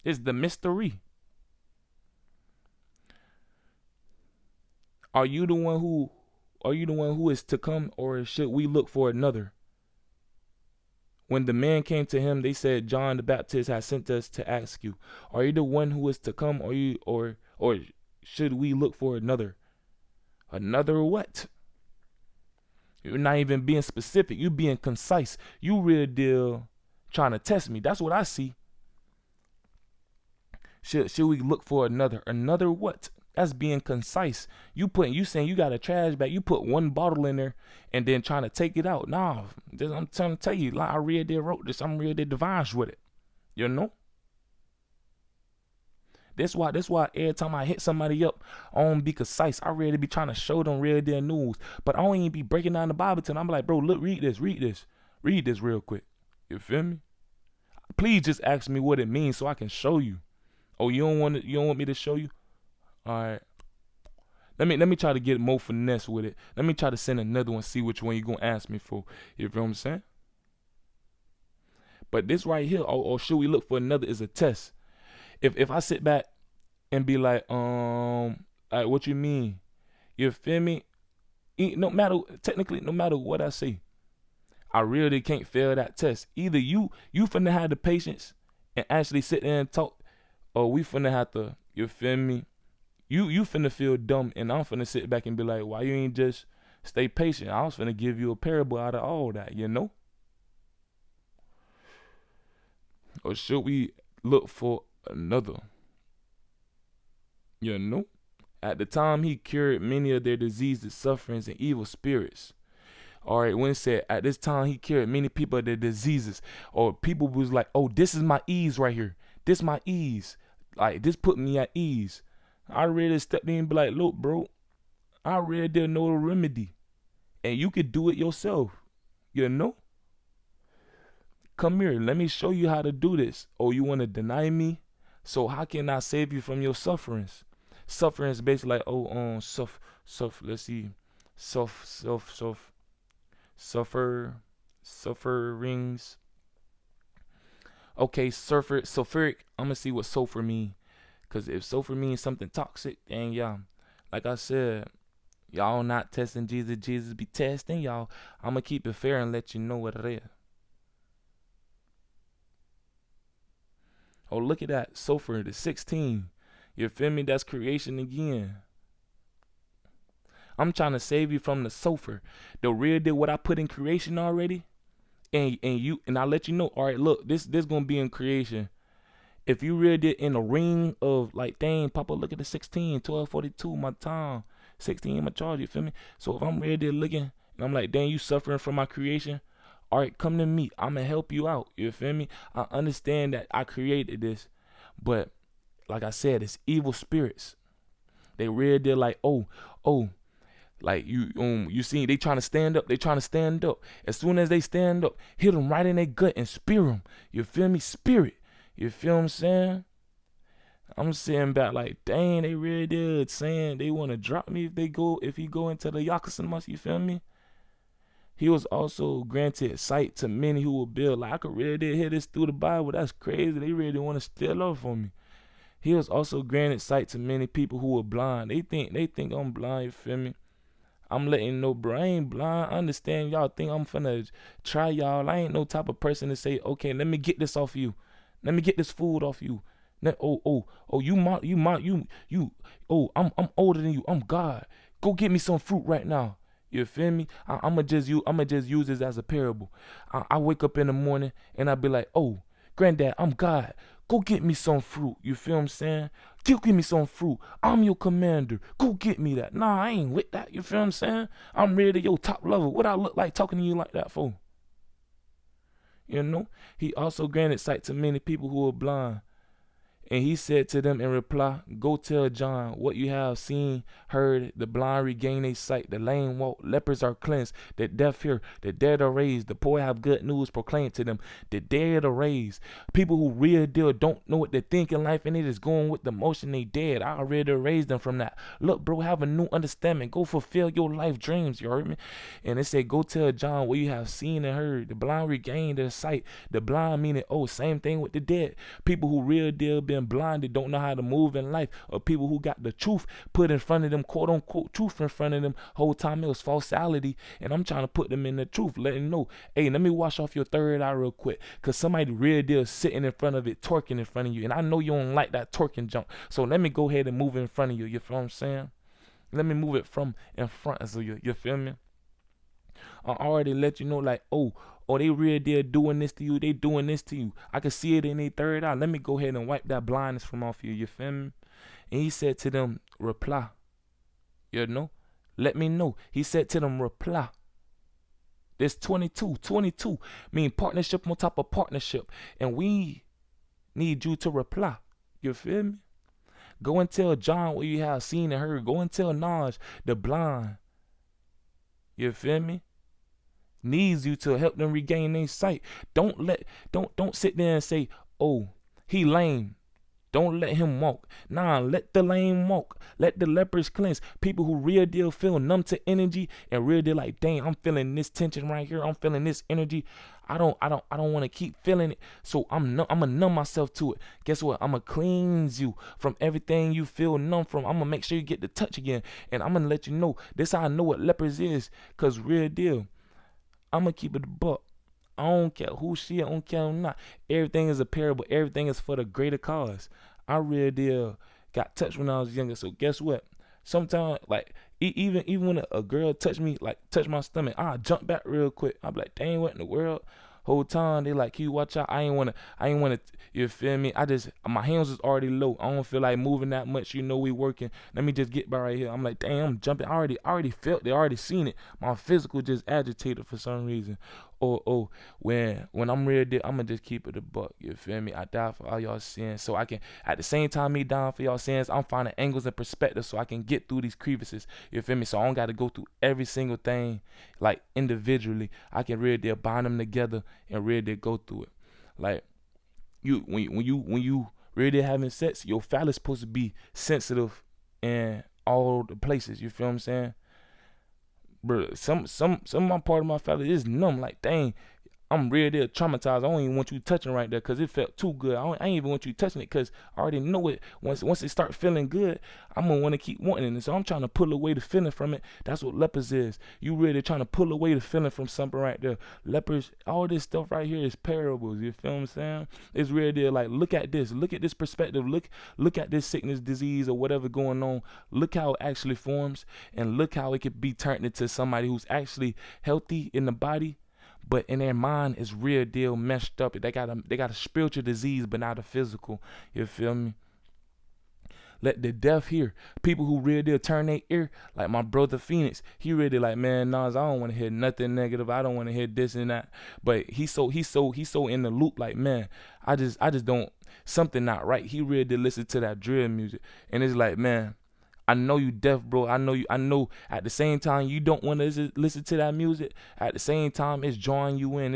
It's the mystery. Are you the one who is to come, or should we look for another? When the man came to him, they said, John the Baptist has sent us to ask you, are you the one who is to come, or should we look for another? Another what? You're not even being specific. You're being concise. You real deal trying to test me. That's what I see. Should we look for another? Another what? That's being concise. You saying you got a trash bag. You put one bottle in there and then trying to take it out. Nah, I'm trying to tell you, like I real deal wrote this. I'm real deal divine with it. You know? That's why every time I hit somebody up, I don't be concise. I really be trying to show them real deal news. But I don't even be breaking down the Bible to them. I'm like, bro, look, read this real quick. You feel me? Please just ask me what it means so I can show you. Oh, you don't want me to show you? All right. Let me try to get more finesse with it. Let me try to send another one, see which one you gonna ask me for. You feel what I'm saying? But this right here, or should we look for another, is a test. If I sit back and be like what you mean? You feel me? No matter what I say, I really can't fail that test. Either you finna have the patience and actually sit there and talk, or we finna have to, you feel me? You finna feel dumb, and I'm finna sit back and be like, why you ain't just stay patient? I was finna give you a parable out of all that, you know? Or should we look for another? You know? At the time, he cured many of their diseases, sufferings, and evil spirits. All right, when it said at this time he cured many people of their diseases, or people was like, oh, this is my ease right here. This my ease. Like, this put me at ease. I really stepped in and be like, look, bro, I really didn't know the remedy. And you could do it yourself. You know? Come here, let me show you how to do this. Oh, you want to deny me? So how can I save you from your sufferings? Suffering is basically like, oh, let's see, sufferings. Okay, sulfuric. I'm gonna see what sulfur mean, cause if sulfur means something toxic, then yeah, like I said, y'all not testing Jesus. Jesus be testing y'all. I'm gonna keep it fair and let you know what it is. Oh, look at that sulfur. The 16. You feel me? That's creation again. I'm trying to save you from the sulfur. The real deal, what I put in creation already, and I let you know. All right, look, this gonna be in creation. If you read it in a ring of like, dang, Papa, look at the 16, 1242, my time, 16, my charge. You feel me? So if I'm ready looking, and I'm like, dang, you suffering from my creation. All right, come to me. I'm gonna help you out. You feel me? I understand that I created this, but like I said, it's evil spirits. They real deal like, oh, like you see, they trying to stand up. They trying to stand up. As soon as they stand up, hit them right in their gut and spear them. You feel me? Spirit. You feel what I'm saying? I'm saying back like, dang, they really did saying they want to drop me if he go into the Yakuza. You feel me? He was also granted sight to many who will build. Like, I could really did hear this through the Bible. That's crazy. They really want to steal off on me. He was also granted sight to many people who were blind. They think I'm blind. You feel me? I'm letting you know, bro, I ain't blind. I understand y'all think I'm finna try y'all. I ain't no type of person to say, okay, let me get this off you. Let me get this food off you. I'm older than you. I'm God. Go get me some fruit right now. You feel me? I'ma just use this as a parable. I wake up in the morning and I be like, oh, granddad, I'm God. Go get me some fruit. You feel what I'm saying? Give me some fruit. I'm your commander. Go get me that. Nah, I ain't with that. You feel what I'm saying? I'm ready to your top level. What I look like talking to you like that for? You know? He also granted sight to many people who were blind. And he said to them in reply, go tell John what you have seen, heard, the blind regain their sight, the lame walk, lepers are cleansed, the deaf hear, the dead are raised, the poor have good news proclaimed to them, the dead are raised. People who real deal don't know what they think in life and they just going with the motion, they dead. I already raised them from that. Look, bro, have a new understanding. Go fulfill your life dreams, you heard me? And it said, go tell John what you have seen and heard, the blind regain their sight, the blind meaning, oh, same thing with the dead. People who real deal been blinded, don't know how to move in life, or people who got the truth put in front of them, quote unquote truth in front of them, whole time it was falsality, and I'm trying to put them in the truth, letting them know, hey, let me wash off your third eye real quick, cause somebody real deal sitting in front of it, twerking in front of you, and I know you don't like that twerking junk, so let me go ahead and move it in front of you. You feel what I'm saying? Let me move it from in front of you feel me? I already let you know, like, oh, they real deal doing this to you. They doing this to you. I can see it in their third eye. Let me go ahead and wipe that blindness from off you. You feel me? And he said to them, reply. You know? Let me know. He said to them, reply. There's 22 mean partnership on top of partnership. And we need you to reply. You feel me? Go and tell John what you have seen and heard. Go and tell Naj, the blind. You feel me? Needs you to help them regain their sight. Don't sit there and say, oh, he lame. Don't let him walk. Nah, let the lame walk. Let the lepers cleanse. People who real deal feel numb to energy and real deal like, dang, I'm feeling this tension right here. I'm feeling this energy. I don't want to keep feeling it. So I'm gonna numb myself to it. Guess what? I'm gonna cleanse you from everything you feel numb from. I'm gonna make sure you get the touch again. And I'm gonna let you know. This how I know what lepers is. Cause real deal, I'm gonna keep it a buck. I don't care who she, I don't care who not. Everything is a parable. Everything is for the greater cause. I really did got touched when I was younger. So guess what? Sometimes, like, even when a girl touch me, like touch my stomach, I jump back real quick. I be like, dang, what in the world? Whole time they like, you watch out. I ain't wanna, you feel me? My hands was already low. I don't feel like moving that much. We working. Let me just get by right here. I'm like, damn, I'm jumping. I already felt it, already seen it. My physical just agitated for some reason. When I'm ready, I'ma just keep it a buck. You feel me? I die for all y'all sins, so I can. At the same time, me dying for y'all sins, I'm finding angles and perspectives so I can get through these crevices. You feel me? So I don't got to go through every single thing like individually. I can really bind them together and really go through it. Like when you really having sex, your phallus supposed to be sensitive in all the places. You feel what I'm saying? Bro, some of my part of my phallus is numb. Like, dang, I'm really traumatized. I don't even want you touching right there because it felt too good. I ain't even want you touching it because I already know it. Once it start feeling good, I'm going to want to keep wanting it. And so I'm trying to pull away the feeling from it. That's what lepers is. You really trying to pull away the feeling from something right there. Lepers, all this stuff right here is parables. You feel what I'm saying? It's really like, look at this. Look at this perspective. Look at this sickness, disease, or whatever going on. Look how it actually forms. And look how it could be turned into somebody who's actually healthy in the body, but in their mind is real deal messed up. They got a spiritual disease, but not a physical. You feel me? Let the deaf hear. People who real deal turn their ear, like my brother Phoenix. He really like, man, Nas, I don't want to hear nothing negative. I don't want to hear this and that. But he's so in the loop. Like, man, I just don't, something not right. He really did listen to that drill music, and it's like, man, I know you deaf, bro. I know at the same time you don't want to listen to that music. At the same time, it's drawing you in.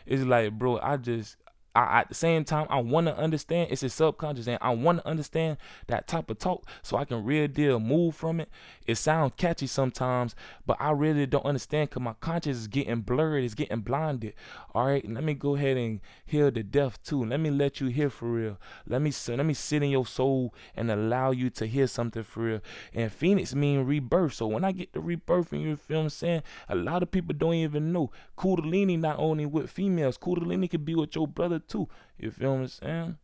It's like, bro, at the same time, I want to understand. It's a subconscious, and I want to understand that type of talk so I can real deal move from it. It sounds catchy sometimes, but I really don't understand because my conscience is getting blurred. It's getting blinded. All right, let me go ahead and heal the deaf too. Let me let you hear for real. Let me sit in your soul and allow you to hear something for real. And Phoenix mean rebirth. So when I get the rebirth, and you feel what I'm saying, a lot of people don't even know. Kundalini not only with females. Kundalini could be with your brother too. You feel what I'm saying?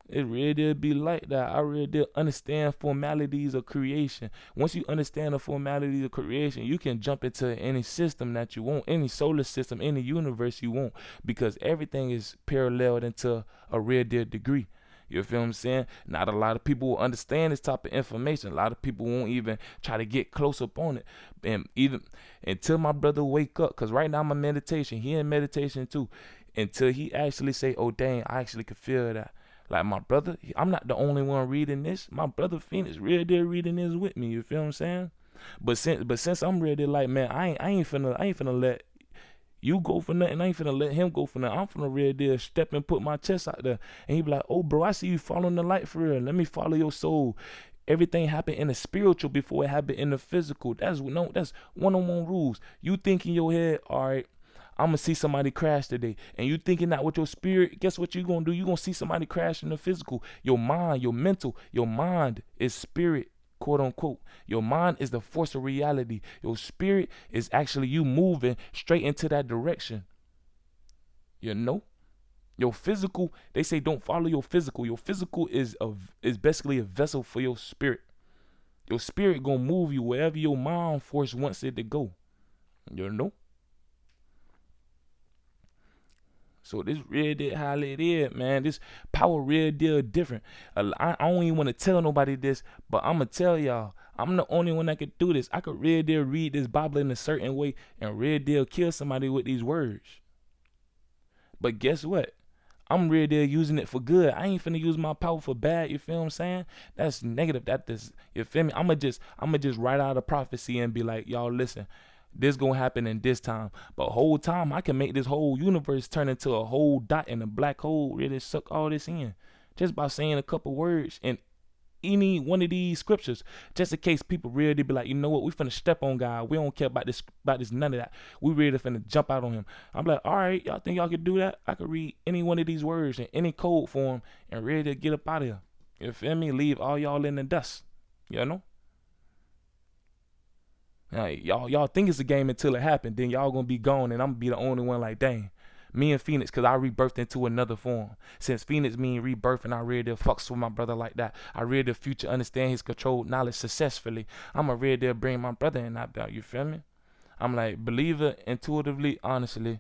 It really did be like that. I really did understand formalities of creation. Once you understand the formalities of creation, you can jump into any system that you want, any solar system, any universe you want, because everything is paralleled into a real deal degree. You feel what I'm saying? Not a lot of people will understand this type of information. A lot of people won't even try to get close up on it. And even until my brother wake up, because right now I'm in meditation. He in meditation too. Until he actually say, oh, dang, I actually could feel that. Like my brother, I'm not the only one reading this. My brother Phoenix really did reading this with me. You feel what I'm saying? But since I'm really like, man, I ain't finna let you go for nothing. I ain't finna let him go for nothing. I'm finna really deal step and put my chest out there. And he be like, oh, bro, I see you following the light for real. Let me follow your soul. Everything happened in the spiritual before it happened in the physical. That's one-on-one rules. You think in your head, all right, I'm going to see somebody crash today. And you thinking that with your spirit, guess what you're going to do? You're going to see somebody crash in the physical. Your mind, your mental, your mind is spirit, quote unquote. Your mind is the force of reality. Your spirit is actually you moving straight into that direction. You know? Your physical, they say don't follow your physical. Your physical is basically a vessel for your spirit. Your spirit going to move you wherever your mind force wants it to go. You know? So this real deal how it is, man. This power real deal different. I don't even want to tell nobody this, but I'm going to tell y'all. I'm the only one that could do this. I could real deal read this Bible in a certain way and real deal kill somebody with these words. But guess what? I'm real deal using it for good. I ain't finna use my power for bad. You feel what I'm saying? That's negative. You feel me? I'ma just write out a prophecy and be like, y'all listen. This gonna happen in this time, but whole time I can make this whole universe turn into a whole dot in a black hole. Really suck all this in, just by saying a couple words in any one of these scriptures. Just in case people really be like, you know what, we finna step on God. We don't care about this, none of that. We really finna jump out on him. I'm like, all right, y'all think y'all could do that? I could read any one of these words in any code form and ready to get up out of here. You feel me? Leave all y'all in the dust. You know? Y'all think it's a game until it happened. Then y'all gonna be gone, and I'm gonna be the only one like, dang. Me and Phoenix, cause I rebirthed into another form. Since Phoenix mean rebirth, and I really fucks with my brother like that. I really the future understand his controlled knowledge successfully. I'm a really bring my brother in that belt. You feel me? I'm like believer intuitively, honestly.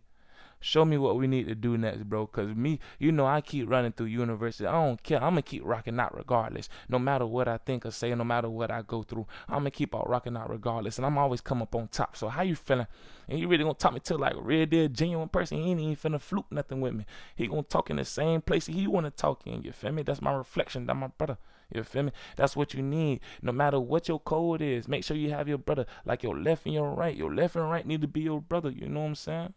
Show me what we need to do next, bro. Cause me, I keep running through university. I don't care. I'ma keep rocking out regardless. No matter what I think or say, no matter what I go through, I'ma keep on rocking out regardless. And I'm always come up on top. So how you feeling? And you really gonna talk me to like a real deal genuine person? He ain't even finna fluke nothing with me. He gonna talk in the same place he wanna talk in. You feel me? That's my reflection. That's my brother. You feel me? That's what you need. No matter what your code is, make sure you have your brother. Like your left and your right. Your left and right need to be your brother. You know what I'm saying?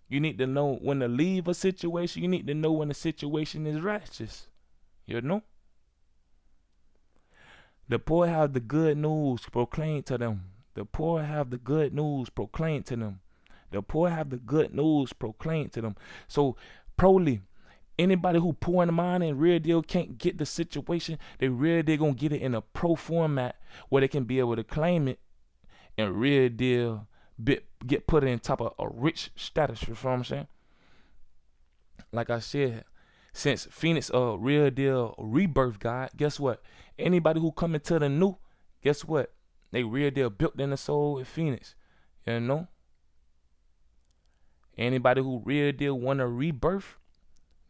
You need to know when to leave a situation. You need to know when the situation is righteous. You know? The poor have the good news proclaimed to them. The poor have the good news proclaimed to them. The poor have the good news proclaimed to them. So, probably, anybody who poor in the mind and real deal can't get the situation, they real deal gonna get it in a pro format where they can be able to claim it and real deal get put in top of a rich status. You know what I'm saying? Like I said, since Phoenix real deal rebirth God, guess what? Anybody who come into the new, guess what? They real deal built in the soul with Phoenix. You know? Anybody who real deal want to rebirth,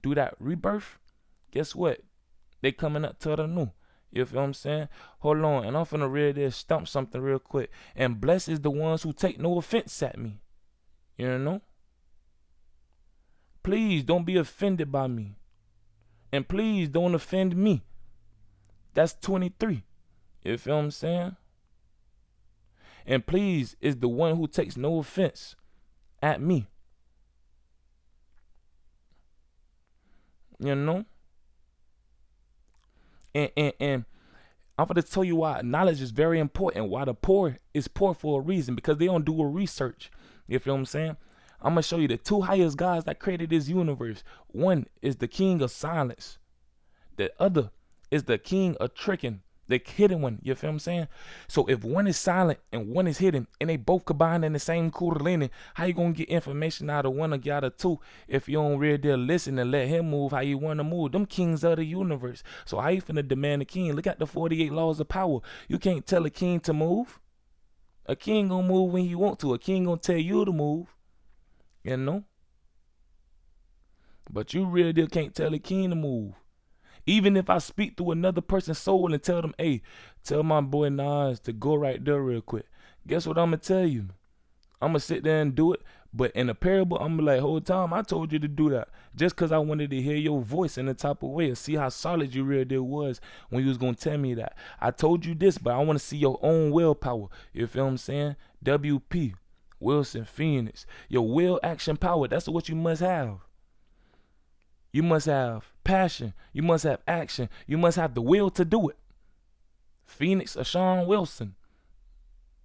do that rebirth, guess what? They coming up to the new. You feel what I'm saying? Hold on, and I'm finna real deal stump something real quick. And blessed is the ones who take no offense at me. You know? Please don't be offended by me. And please don't offend me. That's 23. You feel what I'm saying? And please is the one who takes no offense at me. You know? And I'm going to tell you why knowledge is very important. Why the poor is poor for a reason. Because they don't do a research. You feel what I'm saying? I'm going to show you the two highest gods that created this universe. One is the king of silence. The other is the king of tricking. The hidden one. You feel what I'm saying? So if one is silent and one is hidden and they both combined in the same kundalini, how you going to get information out of one or out of two if you don't real deal listen and let him move how you want to move? Them kings of the universe. So how you finna demand a king? Look at the 48 laws of power. You can't tell a king to move. A king gonna move when he want to. A king gonna tell you to move. You know? But you real deal can't tell a king to move. Even if I speak through another person's soul and tell them, hey, tell my boy Nas to go right there real quick. Guess what I'm going to tell you? I'm going to sit there and do it. But in a parable, I'm going to be like, whole time, I told you to do that. Just because I wanted to hear your voice in the type of way and see how solid you real deal was when you was going to tell me that. I told you this, but I want to see your own willpower. You feel what I'm saying? WP, Wilson, Phoenix. Your will, action, power. That's what you must have. You must have passion. You must have action. You must have the will to do it. Phoenix or Sean Wilson.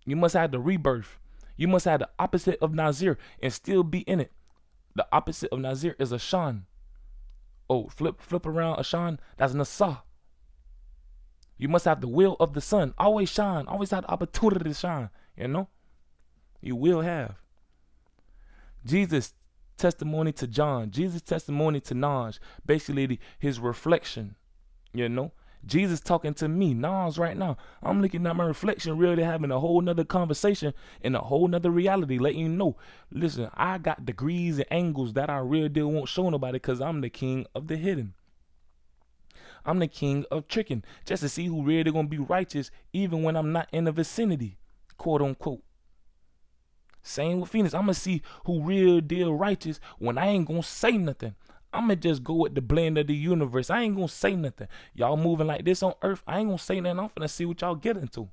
You must have the rebirth. You must have the opposite of Nazir and still be in it. The opposite of Nazir is a Sean. Oh, flip around a Sean. That's Nasa. You must have the will of the sun. Always shine. Always have the opportunity to shine. You know? You will have. Jesus' testimony to John, Jesus' testimony to Nas, basically his reflection, you know. Jesus talking to me, Nas, right now. I'm looking at my reflection, really having a whole nother conversation in a whole nother reality, letting you know, listen, I got degrees and angles that I really deal won't show nobody because I'm the king of the hidden. I'm the king of tricking, just to see who really gonna be righteous even when I'm not in the vicinity, quote unquote. Same with Phoenix. I'm going to see who real deal righteous when I ain't going to say nothing. I'm going to just go with the blend of the universe. I ain't going to say nothing. Y'all moving like this on earth. I ain't going to say nothing. I'm going to see what y'all get into.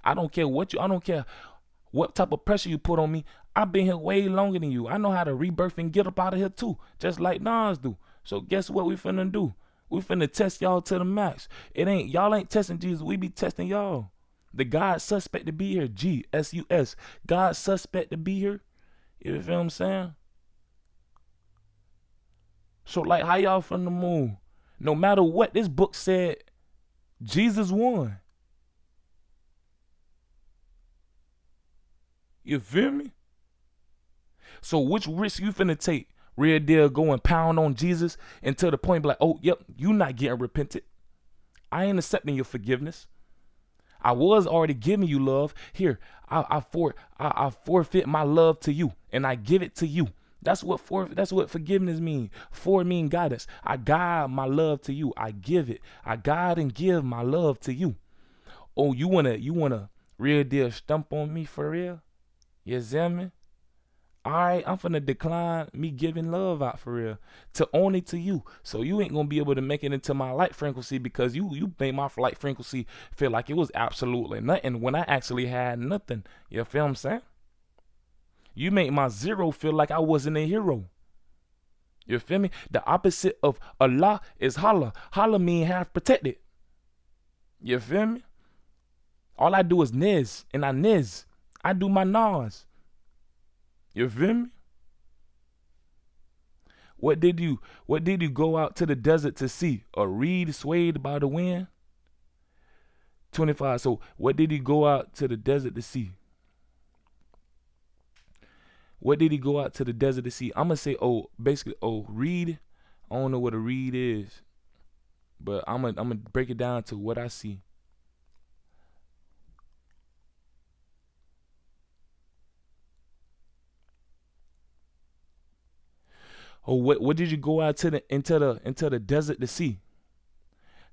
I don't care what type of pressure you put on me. I've been here way longer than you. I know how to rebirth and get up out of here too. Just like Nas do. So guess what we finna do? We finna test y'all to the max. Y'all ain't testing Jesus. We be testing y'all. The God suspect to be here. G-S-U-S. God suspect to be here. You feel what I'm saying? So like how y'all from the moon? No matter what this book said, Jesus won. You feel me? So which risk you finna take? Real deal go and pound on Jesus until the point be like, oh, yep, you not getting repented. I ain't accepting your forgiveness. I was already giving you love. Here, I forfeit my love to you, and I give it to you. That's what forgiveness means. For mean guidance. I guide my love to you. I give it. I guide and give my love to you. Oh, you wanna real deal stump on me for real? You see me? Alright, I'm finna decline me giving love out for real. To only to you. So you ain't gonna be able to make it into my light frequency because you made my light frequency feel like it was absolutely nothing when I actually had nothing. You feel what I'm saying? You made my zero feel like I wasn't a hero. You feel me? The opposite of Allah is holla. Holla mean half protected. You feel me? All I do is niz, and I niz. I do my nas. You feel me? What did you go out to the desert to see? A reed swayed by the wind? 25. So what did he go out to the desert to see? What did he go out to the desert to see? I'm gonna say, reed. I don't know what a reed is, but I'm gonna break it down to what I see. Oh, what did you go out to into the desert to see?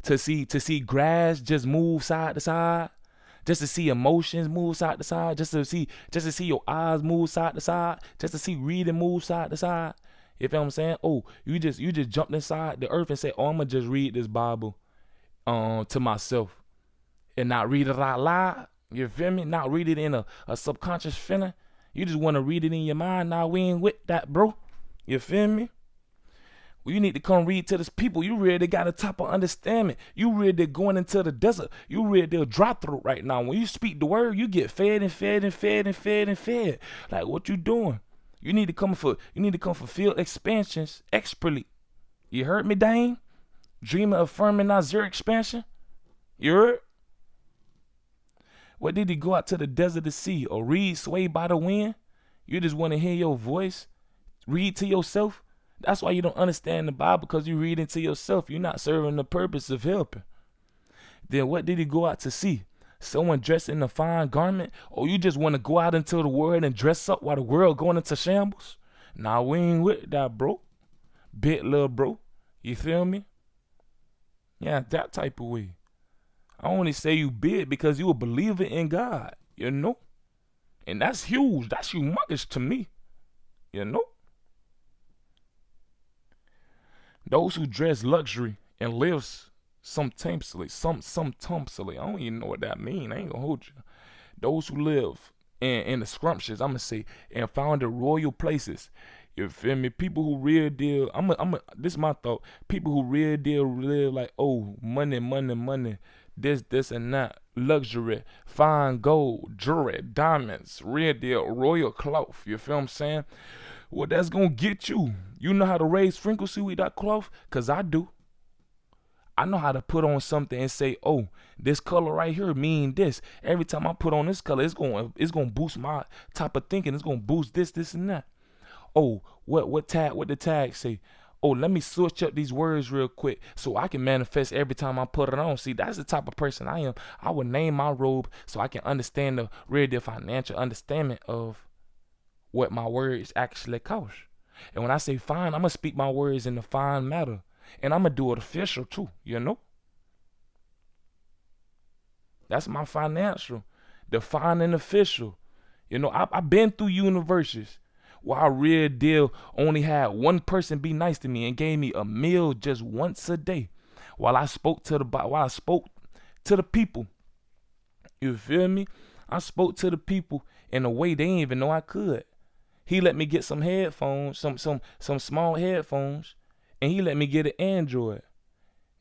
To see grass just move side to side, just to see emotions move side to side, just to see your eyes move side to side, just to see reading move side to side. You feel what I'm saying? Oh, you just jumped inside the earth and said, oh, I'm gonna just read this Bible to myself and not read it out loud. You feel me? Not read it in a subconscious feeling. You just want to read it in your mind. Now we ain't with that, bro. You feel me? Well, you need to come read to this people. You really got a type of understanding. You really going into the desert. You really dry throat right now. When you speak the word, you get fed and fed and fed and fed and fed. Like what you doing? You need to come for field expansions expertly. You heard me, Dane? Dreaming of affirming our zero expansion. You heard? What did he go out to the desert to see? Or reed swayed by the wind? You just want to hear your voice? Read to yourself. That's why you don't understand the Bible, because you read it to yourself. You're not serving the purpose of helping. Then what did he go out to see? Someone dressed in a fine garment? Or you just want to go out into the world and dress up while the world going into shambles? Nah, we ain't with that, bro. Big little bro. You feel me? Yeah, that type of way. I only say you big because you a believer in God, you know? And that's huge. That's humongous to me, you know? Those who dress luxury and live sumptuously, I don't even know what that means. I ain't gonna hold you. Those who live in the scrumptious, I'm gonna say, and found the royal places. You feel me? People who real deal, this is my thought. People who real deal live like, oh, money, this and that. Luxury, fine gold, jewelry, diamonds, real deal, royal cloth. You feel what I'm saying? Well, that's gonna get you. You know how to raise frequency with that cloth? Cause I do. I know how to put on something and say, oh, this color right here mean this. Every time I put on this color, it's gonna boost my type of thinking. It's gonna boost this, and that. Oh, what the tag say? Oh, let me switch up these words real quick so I can manifest every time I put it on. See, that's the type of person I am. I would name my robe so I can understand the real financial understanding of what my words actually cost. And when I say fine, I'm going to speak my words in the fine matter. And I'm going to do it official too, you know? That's my financial. The fine and official. You know, I've been through universities where I real deal only had one person be nice to me and gave me a meal just once a day while I spoke to the people. You feel me? I spoke to the people in a way they didn't even know I could. He let me get some headphones, some small headphones, and he let me get an Android.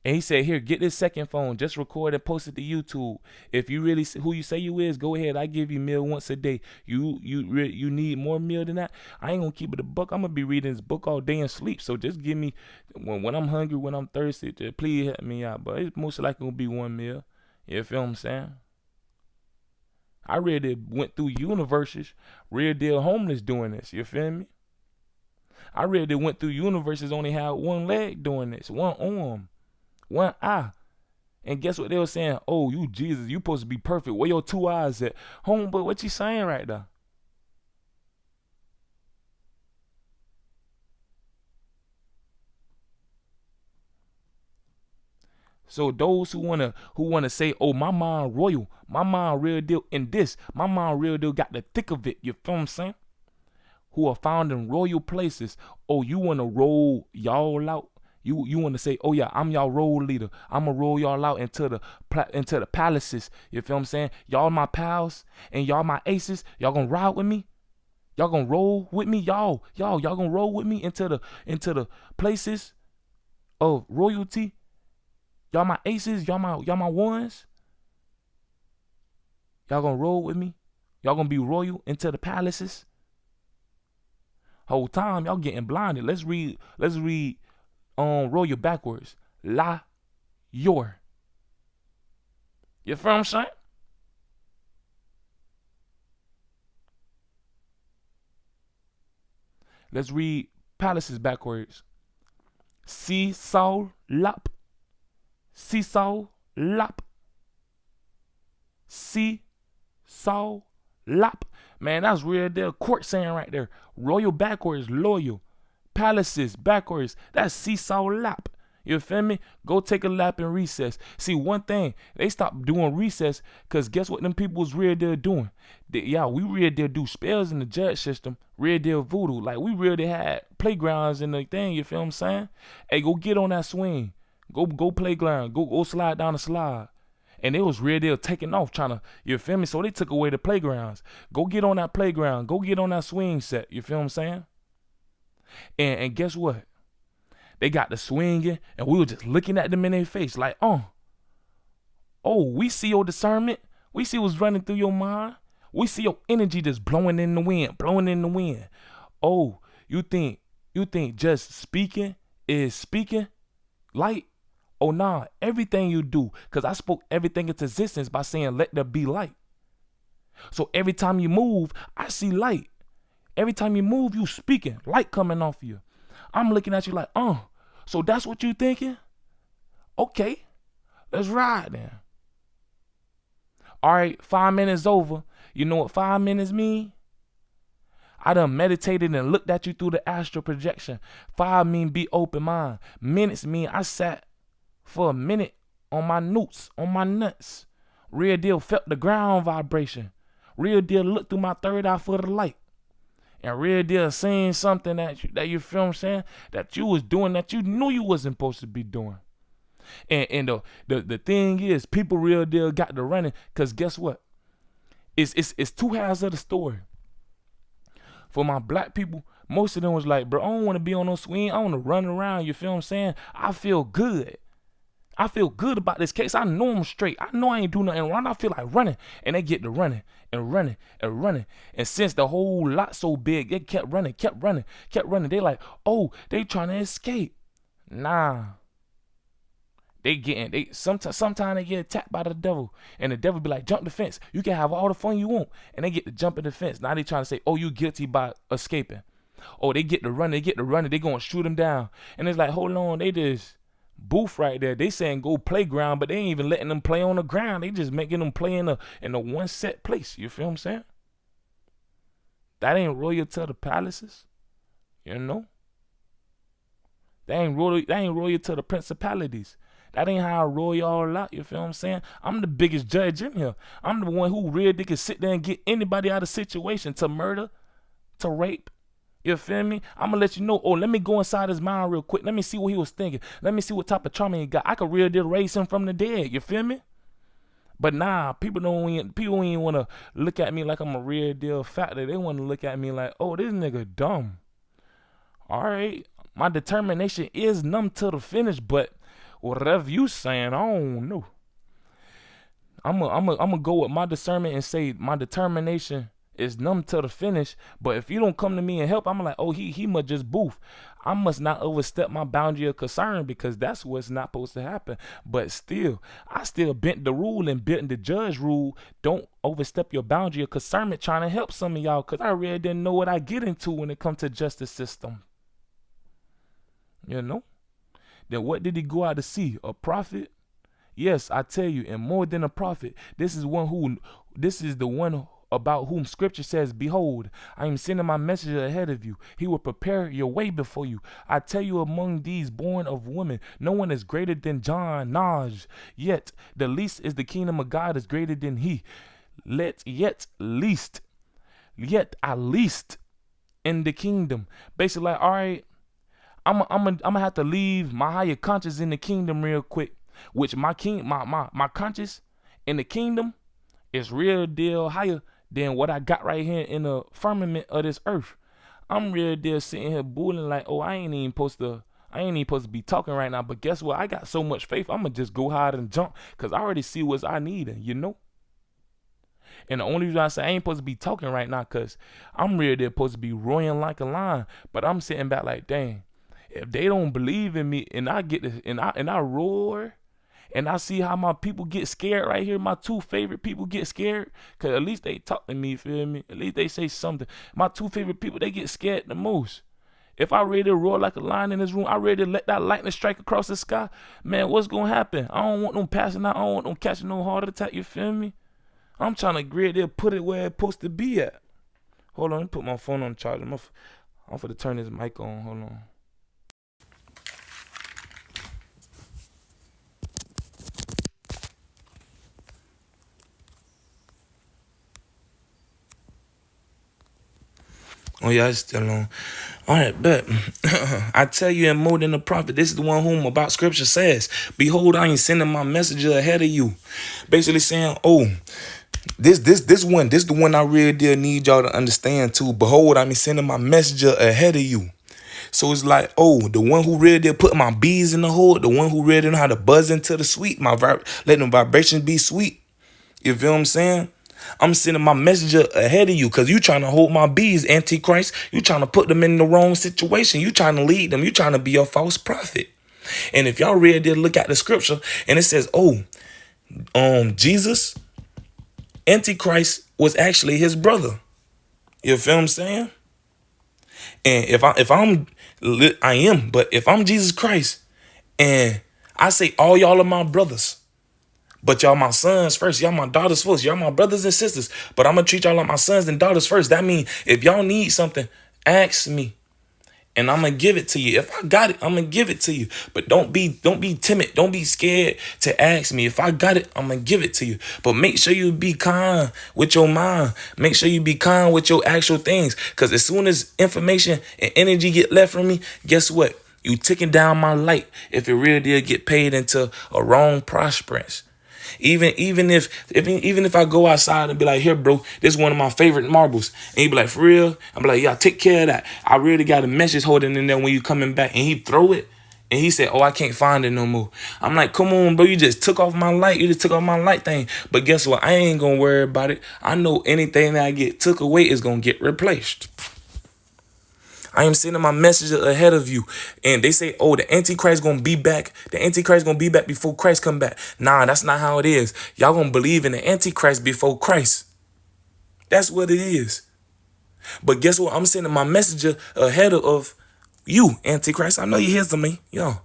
And he said, here, get this second phone, just record and post it to YouTube. If you really who you say you is, go ahead. I give you meal once a day. You need more meal than that? I ain't gonna keep it a buck. I'm gonna be reading this book all day and sleep. So just give me when I'm hungry, when I'm thirsty, just please help me out. But it's most likely gonna be one meal. You feel what I'm saying? I really went through universes, real deal homeless doing this. You feel me? I really went through universes only had one leg doing this, one arm, one eye, And guess what they were saying? Oh, you Jesus, you supposed to be perfect. Where your two eyes at? Homeboy, what you saying right there? So those who wanna say, oh, my mind royal, my mind real deal in this, my mind real deal got the thick of it, you feel what I'm saying? Who are found in royal places. Oh, you wanna roll y'all out? You wanna say, oh yeah, I'm y'all roll leader. I'ma roll y'all out into the palaces. You feel what I'm saying? Y'all my pals and y'all my aces. Y'all gonna ride with me? Y'all gonna roll with me? Y'all gonna roll with me into the places of royalty? Y'all my aces, y'all my ones. Y'all gonna roll with me? Y'all gonna be royal into the palaces? Whole time y'all getting blinded. Let's read royal backwards. La your. You feel what I'm saying? Let's read palaces backwards. Seesaw lap. Seesaw lap. Seesaw lap. Man, that's real deal court saying right there. Royal backwards, loyal. Palaces backwards. That's seesaw lap. You feel me? Go take a lap in recess. See, one thing, they stopped doing recess because guess what them people was real deal doing? We real deal do spells in the judge system. Real deal voodoo. Like, we really had playgrounds in the thing, you feel what I'm saying? Hey, go get on that swing. Go playground. Go slide down the slide. And it was real deal taking off trying to, you feel me? So they took away the playgrounds. Go get on that playground. Go get on that swing set. You feel what I'm saying? And guess what? They got the swinging, and we were just looking at them in their face like, we see your discernment. We see what's running through your mind. We see your energy just blowing in the wind. Oh, you think just speaking is speaking light? Oh, nah, everything you do, because I spoke everything into existence by saying, let there be light. So every time you move, I see light. Every time you move, you speaking, light coming off you. I'm looking at you like, so that's what you thinking? Okay, let's ride then. All right, 5 minutes over. You know what 5 minutes mean? I done meditated and looked at you through the astral projection. 5 mean be open mind. Minutes mean I sat for a minute on my newts, on my nuts. Real deal felt the ground vibration. Real deal looked through my third eye for the light. And real deal saying something that you feel what I'm saying, that you was doing that you knew you wasn't supposed to be doing. And the thing is, people real deal got to running, because guess what? It's two halves of the story. For my black people, most of them was like, bro, I don't want to be on no swing. I want to run around. You feel what I'm saying? I feel good. I feel good about this case. I know I'm straight. I know I ain't do nothing wrong. I feel like running. And they get to running and running and running. And since the whole lot so big, they kept running. They like, oh, they trying to escape. Nah. Sometimes they get attacked by the devil. And the devil be like, jump the fence. You can have all the fun you want. And they get to jump in the fence. Now they trying to say, oh, you guilty by escaping. Oh, they get to run. They going to shoot them down. And it's like, hold on, they just booth right there. They saying go playground, but they ain't even letting them play on the ground. They just making them play in a one set place. You feel what I'm saying? That ain't royal to the palaces. You know? That ain't royal to the principalities. That ain't how I roll y'all out. You feel what I'm saying? I'm the biggest judge in here. I'm the one who really can sit there and get anybody out of situation, to murder, to rape. You feel me? I'm going to let you know, let me go inside his mind real quick. Let me see what he was thinking. Let me see what type of trauma he got. I could real deal raise him from the dead. You feel me? But nah, people ain't want to look at me like I'm a real deal factor. They want to look at me like, oh, this nigga dumb. All right. My determination is numb to the finish, but whatever you saying, I don't know. I'm gonna go with my discernment and say my determination is numb to the finish. But if you don't come to me and help, I'm like, oh, he must just boof. I must not overstep my boundary of concern, because that's what's not supposed to happen. But still, I still bent the rule and bent the judge rule. Don't overstep your boundary of concernment trying to help some of y'all, because I really didn't know what I get into when it comes to justice system. You know? Then what did he go out to see? A prophet? Yes, I tell you, and more than a prophet. This is the one about whom scripture says, behold, I am sending my messenger ahead of you. He will prepare your way before you. I tell you, among these born of women, no one is greater than John Naj. Yet the least is the kingdom of God is greater than he. Yet at least in the kingdom. Basically, like, all right, I'm have to leave my higher conscience in the kingdom real quick. Which my conscience in the kingdom is real deal higher than what I got right here in the firmament of this earth. I'm real deal sitting here booling like, oh, I ain't even supposed to be talking right now. But guess what? I got so much faith. I'ma just go hide and jump because I already see what I need, you know. And the only reason I say I ain't supposed to be talking right now because I'm real deal supposed to be roaring like a lion. But I'm sitting back like, dang, if they don't believe in me and I get this and I roar. And I see how my people get scared right here. My two favorite people get scared. Because at least they talk to me, feel me? At least they say something. My two favorite people, they get scared the most. If I ready to roar like a lion in this room, I ready to let that lightning strike across the sky, man, what's going to happen? I don't want them passing out. I don't want them catching no heart attack, you feel me? I'm trying to grid there, put it where it's supposed to be at. Hold on, let me put my phone on charger. I'm going to turn this mic on. Hold on. Oh, yeah, it's still on. All right, bet. I tell you, and more than a prophet, this is the one whom about scripture says, behold, I ain't sending my messenger ahead of you. Basically saying, oh, this the one I really did need y'all to understand too. Behold, I'm sending my messenger ahead of you. So it's like, oh, the one who really did put my bees in the hole, the one who really know how to buzz into the sweet, let them vibrations be sweet. You feel what I'm saying? I'm sending my messenger ahead of you because you trying to hold my bees, Antichrist. You trying to put them in the wrong situation. You trying to lead them. You trying to be a false prophet. And if y'all really did look at the scripture and it says, oh, Jesus, Antichrist was actually his brother. You feel what I'm saying? And but if I'm Jesus Christ and I say all y'all are my brothers, but y'all my sons first. Y'all my daughters first. Y'all my brothers and sisters. But I'm going to treat y'all like my sons and daughters first. That means if y'all need something, ask me. And I'm going to give it to you. If I got it, I'm going to give it to you. But don't be timid. Don't be scared to ask me. If I got it, I'm going to give it to you. But make sure you be kind with your mind. Make sure you be kind with your actual things. Because as soon as information and energy get left from me, guess what? You ticking down my light if it really did get paid into a wrong prosperance. Even if I go outside and be like, here, bro, this is one of my favorite marbles. And he be like, for real? I'm like, yeah, take care of that. I really got a message holding in there when you coming back. And he throw it. And he said, oh, I can't find it no more. I'm like, come on, bro, you just took off my light. You just took off my light thing. But guess what? I ain't going to worry about it. I know anything that I get took away is going to get replaced. I am sending my messenger ahead of you. And they say, oh, the Antichrist going to be back. The Antichrist going to be back before Christ come back. Nah, that's not how it is. Y'all going to believe in the Antichrist before Christ. That's what it is. But guess what? I'm sending my messenger ahead of you, Antichrist. I know you hear to me. Yo,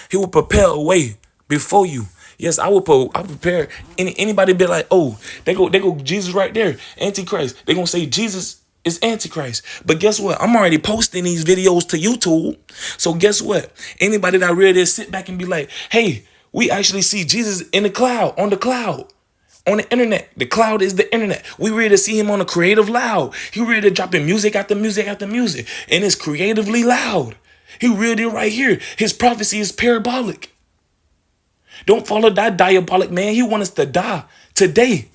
he will prepare a way before you. Yes, I prepare. Anybody be like, oh, they go Jesus right there. Antichrist. They going to say Jesus is Antichrist. But guess what? I'm already posting these videos to YouTube. So guess what? Anybody that really sit back and be like, hey, we actually see Jesus in the cloud, on the internet. The cloud is the internet. We ready to see him on a creative loud. He ready to dropping music after music after music. And it's creatively loud. He really right here. His prophecy is parabolic. Don't follow that diabolic man. He wants us to die today.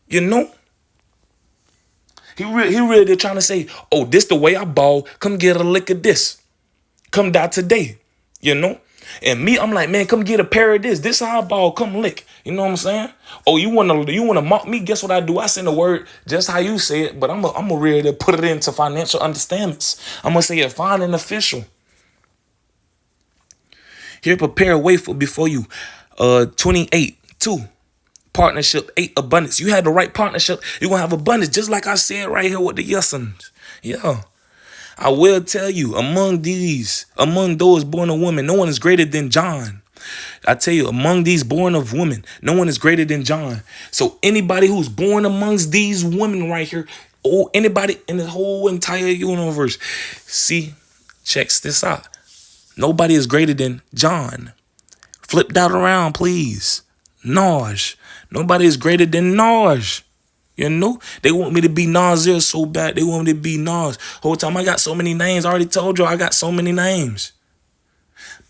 You know? He really trying to say, oh, this the way I ball. Come get a lick of this. Come die today. You know? And me, I'm like, man, come get a pair of this. This how I ball. Come lick. You know what I'm saying? Oh, you wanna mock me? Guess what I do? I send a word just how you say it, but I'm a really put it into financial understandings. I'm gonna say it fine and official. Here, prepare a way before you. 28:2. Partnership, 8, abundance. You had the right partnership, you're going to have abundance, just like I said right here with the yesons. Yeah. I will tell you, among those born of women, no one is greater than John. I tell you, among these born of women, no one is greater than John. So anybody who's born amongst these women right here, or anybody in the whole entire universe, see, checks this out. Nobody is greater than John. Flip that around, please. Naj. Nobody is greater than Naj. You know? They want me to be Nasir so bad. They want me to be Nas. Whole time I got so many names. I already told you I got so many names.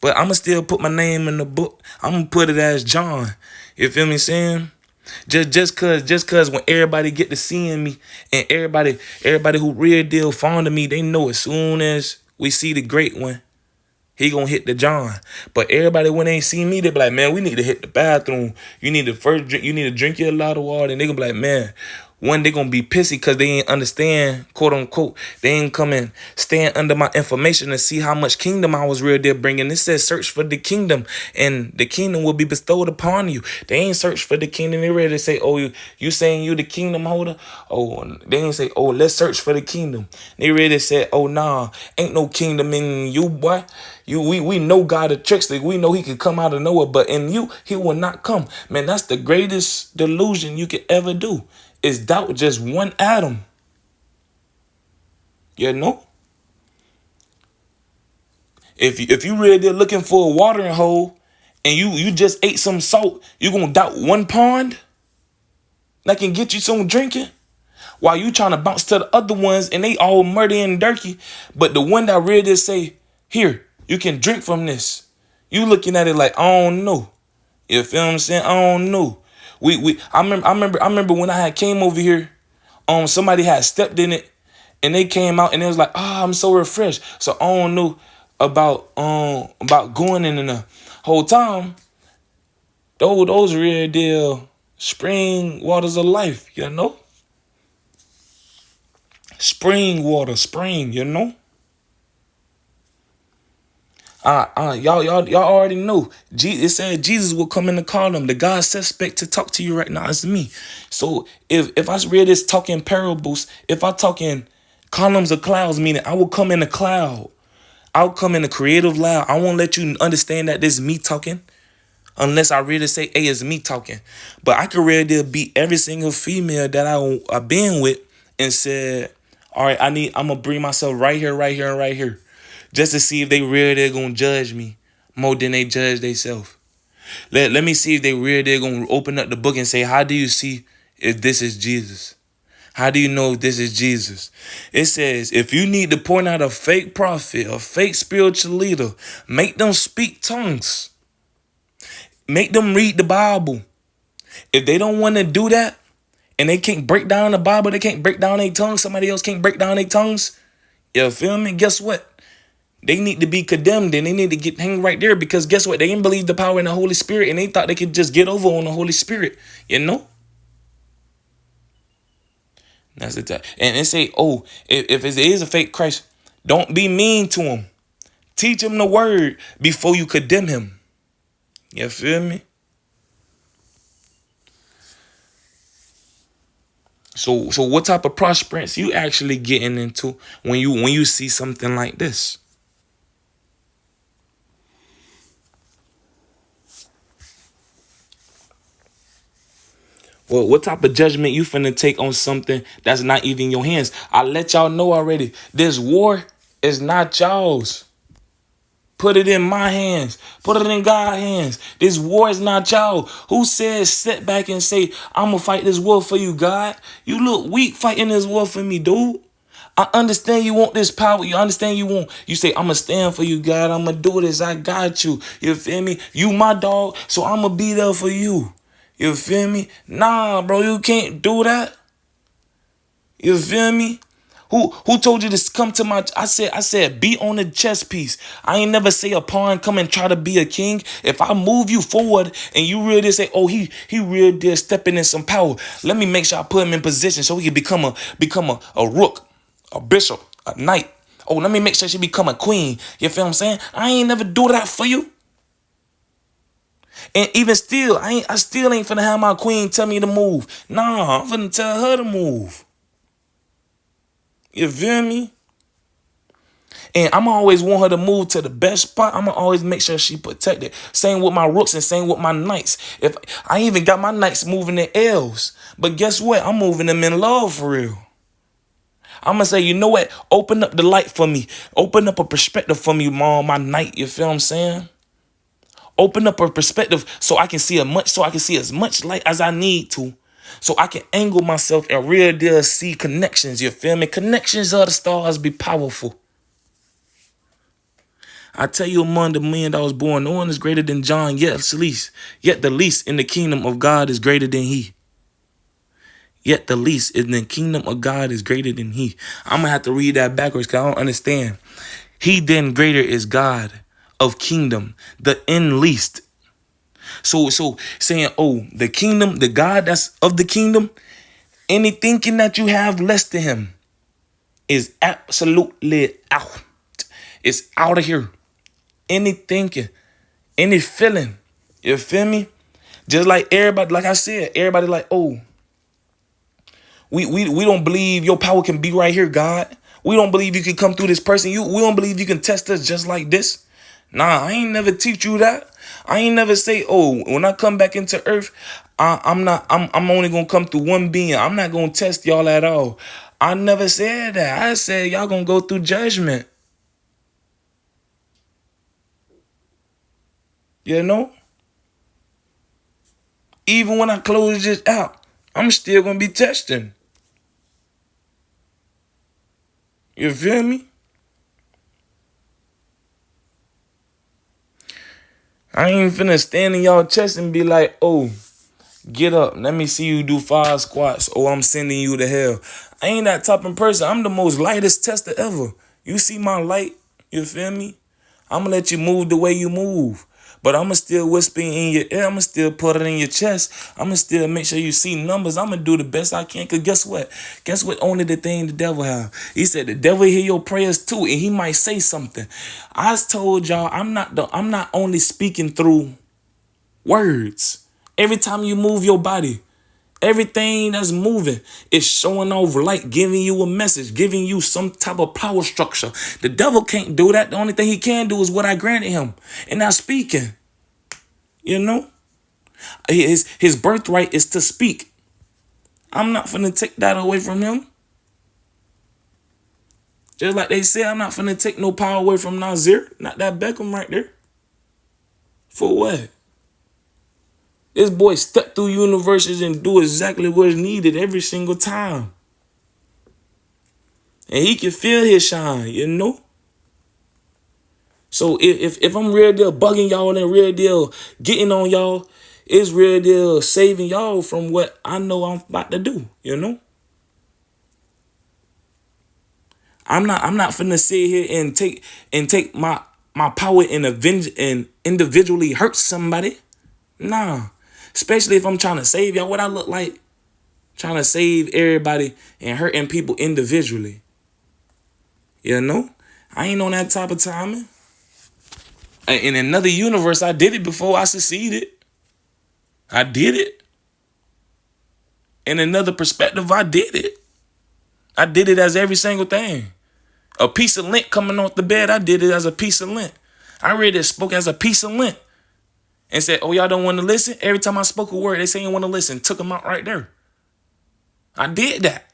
But I'ma still put my name in the book. I'm gonna put it as John. You feel me saying? Just cause when everybody get to seeing me and everybody who real deal fond of me, they know as soon as we see the great one, he gonna hit the John. But everybody when they see me, they be like, man, we need to hit the bathroom. You need to drink your lot of water. And they gonna be like, man, one, they gonna be pissy because they ain't understand, quote unquote. They ain't come and stand under my information and see how much kingdom I was real there bringing. It says search for the kingdom and the kingdom will be bestowed upon you. They ain't search for the kingdom. They ready to say, oh, you saying you the kingdom holder? Oh, they ain't say, oh, let's search for the kingdom. They ready to say, oh, nah, ain't no kingdom in you, boy. We know God a trickster. We know he can come out of nowhere, but in you, he will not come. Man, that's the greatest delusion you could ever do. Is doubt just one atom. You know? If you really there looking for a watering hole and you just ate some salt, you gonna doubt one pond that can get you some drinking? While you trying to bounce to the other ones and they all murder and dirty. But the one that really say, here, you can drink from this. You looking at it like, I don't know. You feel what I'm saying? I don't know. I remember when I had came over here, somebody had stepped in it and they came out and it was like, I'm so refreshed. So I don't know about going in the whole time. Those real deal spring waters of life, you know? Spring water, you know? Y'all already know. It said Jesus will come in the column. The God suspect to talk to you right now is me. So if I read this talking parables, if I talk in columns of clouds, meaning I will come in a cloud. I'll come in a creative loud. I won't let you understand that this is me talking. Unless I really say, hey, it's me talking. But I could really beat every single female that I've been with and said, all right, I'm going to bring myself right here, and right here. Just to see if they really going to judge me more than they judge themselves. Let me see if they really going to open up the book and say, how do you see if this is Jesus? How do you know if this is Jesus? It says, if you need to point out a fake prophet, a fake spiritual leader, make them speak tongues. Make them read the Bible. If they don't want to do that and they can't break down the Bible, they can't break down their tongues, somebody else can't break down their tongues, you feel me? Guess what? They need to be condemned and they need to get hanged right there because guess what? They didn't believe the power in the Holy Spirit and they thought they could just get over on the Holy Spirit, you know? That's the time. And they say, oh, if it is a fake Christ, don't be mean to him. Teach him the word before you condemn him. You feel me? So what type of prosperance you actually getting into when you see something like this? Well, what type of judgment you finna take on something that's not even in your hands? I let y'all know already. This war is not y'all's. Put it in my hands. Put it in God's hands. This war is not y'all. Who says sit back and say, I'm going to fight this war for you, God? You look weak fighting this war for me, dude. I understand you want this power. You understand you say, I'm going to stand for you, God. I'm going to do this. I got you. You feel me? You my dog, so I'm going to be there for you. You feel me? Nah, bro, you can't do that. You feel me? Who told you to come to my... I said, be on the chess piece. I ain't never say a pawn come and try to be a king. If I move you forward and you really say, oh, he really did stepping in some power. Let me make sure I put him in position so he can become a rook, a bishop, a knight. Oh, let me make sure she become a queen. You feel what I'm saying? I ain't never do that for you. And even still, I still ain't finna have my queen tell me to move. Nah, I'm finna tell her to move. You feel me? And I'm always want her to move to the best spot. I'm gonna always make sure she protected. Same with my rooks and same with my knights. If I even got my knights moving in L's, but guess what? I'm moving them in love for real. I'm gonna say, you know what? Open up the light for me. Open up a perspective for me, mom, my knight. You feel what I'm saying? Open up a perspective so I can see as much light as I need to. So I can angle myself and real deal see connections. You feel me? Connections of the stars be powerful. I tell you, among the men that was born, no one is greater than John, yet the least in the kingdom of God is greater than he. Yet the least in the kingdom of God is greater than he. I'm going to have to read that backwards because I don't understand. He then greater is God of kingdom, the in least. So saying, oh, the kingdom, the God that's of the kingdom, any thinking that you have less than him is absolutely out. It's out of here. Any thinking, any feeling, you feel me? Just like everybody, like I said, everybody like, oh, we don't believe your power can be right here, God. We don't believe you can come through this person. We don't believe you can test us just like this. Nah, I ain't never teach you that. I ain't never say, oh, when I come back into earth, I'm only gonna come through one being. I'm not gonna test y'all at all. I never said that. I said y'all gonna go through judgment. You know? Even when I close this out, I'm still gonna be testing. You feel me? I ain't finna stand in y'all chest and be like, oh, get up. Let me see you do 5 squats. Oh, I'm sending you to hell. I ain't that type of person. I'm the most lightest tester ever. You see my light? You feel me? I'm going to let you move the way you move. But I'm going to still whisper in your ear. I'm going to still put it in your chest. I'm going to still make sure you see numbers. I'm going to do the best I can. Because guess what? Guess what? Only the thing the devil have. He said the devil hear your prayers too. And he might say something. I told y'all I'm not only speaking through words. Every time you move your body, everything that's moving is showing off light, giving you a message, giving you some type of power structure. The devil can't do that. The only thing he can do is what I granted him. And now speaking, you know, his birthright is to speak. I'm not finna take that away from him. Just like they say, I'm not finna take no power away from Nazir. Not that Beckham right there. For what? This boy step through universes and do exactly what's needed every single time. And he can feel his shine, you know? So if I'm real deal bugging y'all and real deal getting on y'all, it's real deal saving y'all from what I know I'm about to do, you know? I'm not finna sit here and take my power and avenge and individually hurt somebody. Nah. Especially if I'm trying to save y'all. What I look like? Trying to save everybody and hurting people individually. You know? I ain't on that type of timing. In another universe, I did it before I succeeded. I did it. In another perspective, I did it. I did it as every single thing. A piece of lint coming off the bed, I did it as a piece of lint. I read it spoke as a piece of lint. And said, oh, y'all don't want to listen? Every time I spoke a word, they say you want to listen. Took them out right there. I did that.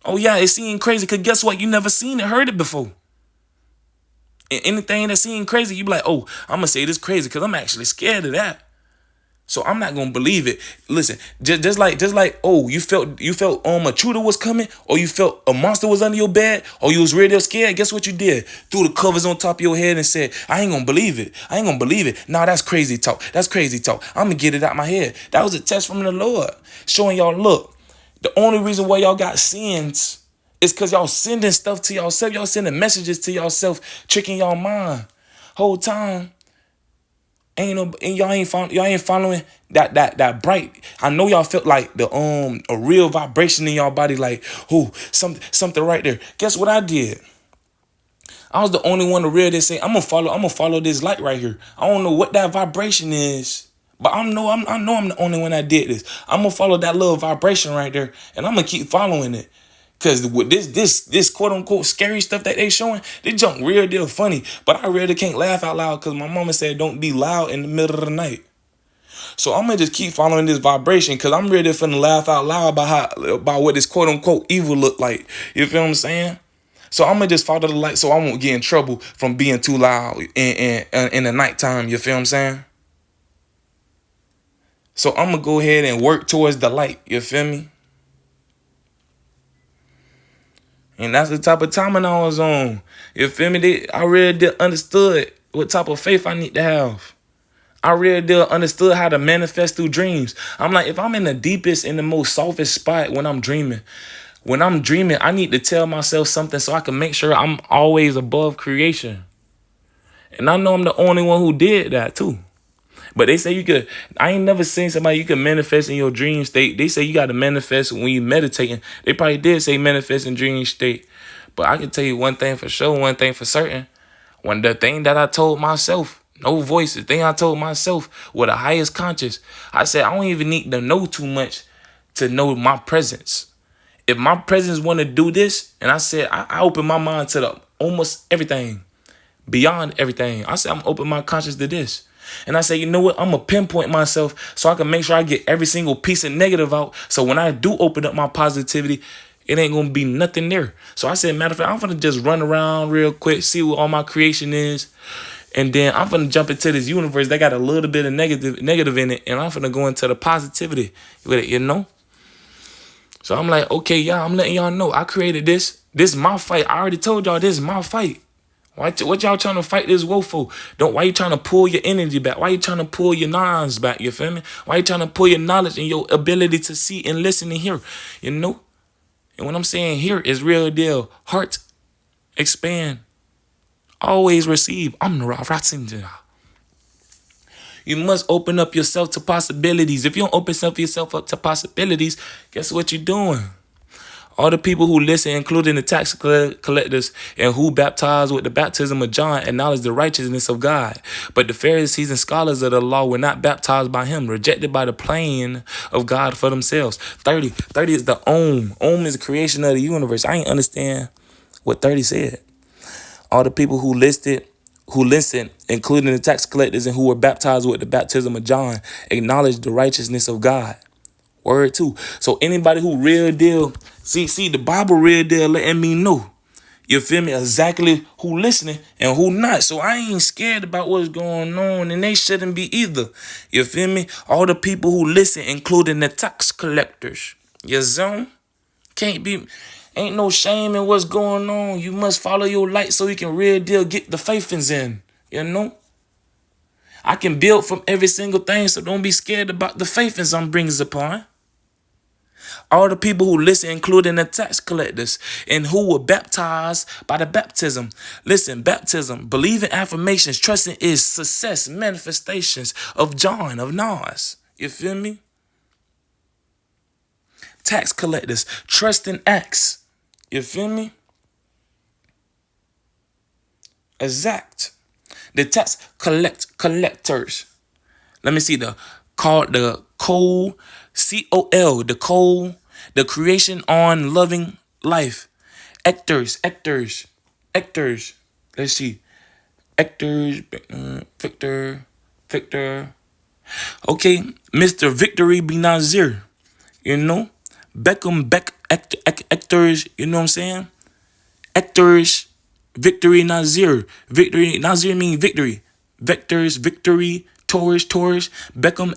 Oh, yeah, it seemed crazy because guess what? You never seen it, heard it before. And anything that seemed crazy, you be like, oh, I'm going to say this crazy because I'm actually scared of that. So I'm not going to believe it. Listen, just like, oh, you felt a intruder was coming, or you felt a monster was under your bed, or you was really scared. Guess what you did? Threw the covers on top of your head and said, I ain't going to believe it. I ain't going to believe it. Nah, that's crazy talk. That's crazy talk. I'm going to get it out my head. That was a test from the Lord showing y'all, look, the only reason why y'all got sins is because y'all sending stuff to yourself. Y'all sending messages to yourself, tricking y'all mind. Whole time. Y'all ain't following that bright. I know y'all felt like the a real vibration in y'all body, like, oh, something right there. Guess what I did? I was the only one to really say, I'm gonna follow this light right here. I don't know what that vibration is, but I know I'm the only one that did this. I'm gonna follow that little vibration right there, and I'm gonna keep following it. Cause with this quote unquote scary stuff that they showing, they junk real deal funny. But I really can't laugh out loud because my mama said don't be loud in the middle of the night. So I'm gonna just keep following this vibration because I'm ready finna laugh out loud about what this quote unquote evil look like. You feel what I'm saying? So I'm gonna just follow the light so I won't get in trouble from being too loud in the nighttime. You feel what I'm saying? So I'm gonna go ahead and work towards the light. You feel me? And that's the type of timing I was on. You feel me? I really did understood what type of faith I need to have. I really did understood how to manifest through dreams. I'm like, if I'm in the deepest and the most softest spot when I'm dreaming, I need to tell myself something so I can make sure I'm always above creation. And I know I'm the only one who did that too. But they say you could, I ain't never seen somebody you can manifest in your dream state. They say you got to manifest when you meditating. They probably did say manifest in dream state. But I can tell you one thing for sure, one thing for certain. When the thing that I told myself, no voice, the thing I told myself with the highest conscious, I said I don't even need to know too much to know my presence. If my presence want to do this, and I said I open my mind to the almost everything, beyond everything. I said I'm open my conscious to this. And I say, you know what? I'm going to pinpoint myself so I can make sure I get every single piece of negative out. So when I do open up my positivity, it ain't going to be nothing there. So I said, matter of fact, I'm going to just run around real quick, see what all my creation is. And then I'm going to jump into this universe that got a little bit of negative in it. And I'm going to go into the positivity with it, you know? So I'm like, okay, y'all, I'm letting y'all know I created this. This is my fight. I already told y'all this is my fight. What y'all trying to fight this war for? Why you trying to pull your energy back? Why you trying to pull your nines back? You feel me? Why you trying to pull your knowledge and your ability to see and listen and hear? You know? And when I'm saying hear is real deal. Heart, expand, always receive. You must open up yourself to possibilities. If you don't open yourself up to possibilities, guess what you're doing? All the people who listen, including the tax collectors and who baptized with the baptism of John, acknowledge the righteousness of God. But the Pharisees and scholars of the law were not baptized by him, rejected by the plan of God for themselves. 30 is the Om. Om is the creation of the universe. I ain't understand what 30 said. All the people who listened, including the tax collectors and who were baptized with the baptism of John, acknowledge the righteousness of God. Word too. So anybody who real deal, see the Bible real deal letting me know, you feel me, exactly who listening and who not. So I ain't scared about what's going on, and they shouldn't be either. You feel me? All the people who listen, including the tax collectors. You zone? Ain't no shame in what's going on. You must follow your light so you can real deal get the faithings in. You know? I can build from every single thing, so don't be scared about the faithings I'm bringing upon. All the people who listen, including the tax collectors, and who were baptized by the baptism. Listen, baptism, believing affirmations, trusting is success, manifestations of John, of Nas. You feel me? Tax collectors, trusting acts. You feel me? Exact. The tax collectors. Let me see the Kool, Kool, the Kool, the creation on loving life. Actors. Let's see. Actors, Victor. Okay, Mr. Victory be Nazir. You know? Beckham, actors, you know what I'm saying? Actors, Victory Nazir. Victory, Nazir mean victory. Vectors, victory, Taurus, Beckham,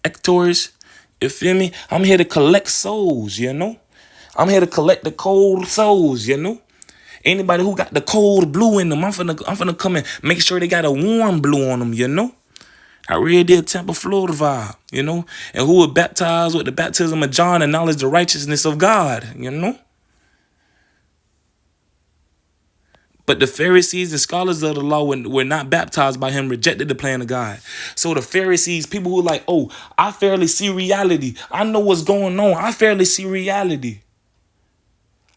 actors. You feel me? I'm here to collect souls, you know? I'm here to collect the cold souls, you know? Anybody who got the cold blue in them, I'm finna come and make sure they got a warm blue on them, you know? I really did Temple, Florida vibe, you know? And who were baptized with the baptism of John, acknowledge the righteousness of God, you know? But the Pharisees and scholars of the law were not baptized by him, rejected the plan of God. So the Pharisees, people who are like, oh, I fairly see reality. I know what's going on. I fairly see reality.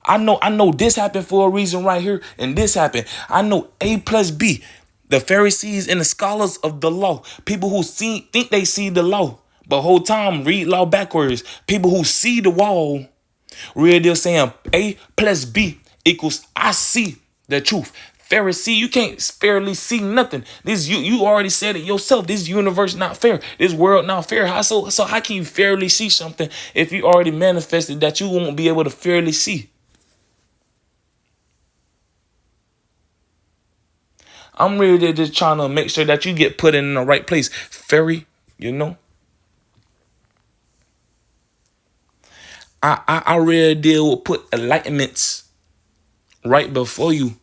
I know this happened for a reason right here, and this happened. I know A plus B. The Pharisees and the scholars of the law, people who think they see the law, but whole time read law backwards. People who see the wall Real deal saying A plus B equals I see the truth. Pharisee, you can't fairly see nothing. This you already said it yourself. This universe not fair. This world not fair. So how can you fairly see something if you already manifested that you won't be able to fairly see? I'm really just trying to make sure that you get put in the right place. Fairy, you know. I really deal with put enlightenments right before you,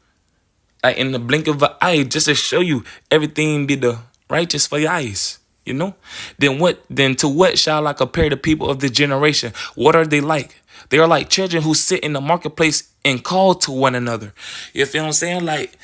like in the blink of an eye, just to show you everything be the righteous for your eyes. You know? Then to what shall I compare the people of this generation? What are they like? They are like children who sit in the marketplace and call to one another. You feel what I'm saying? Like,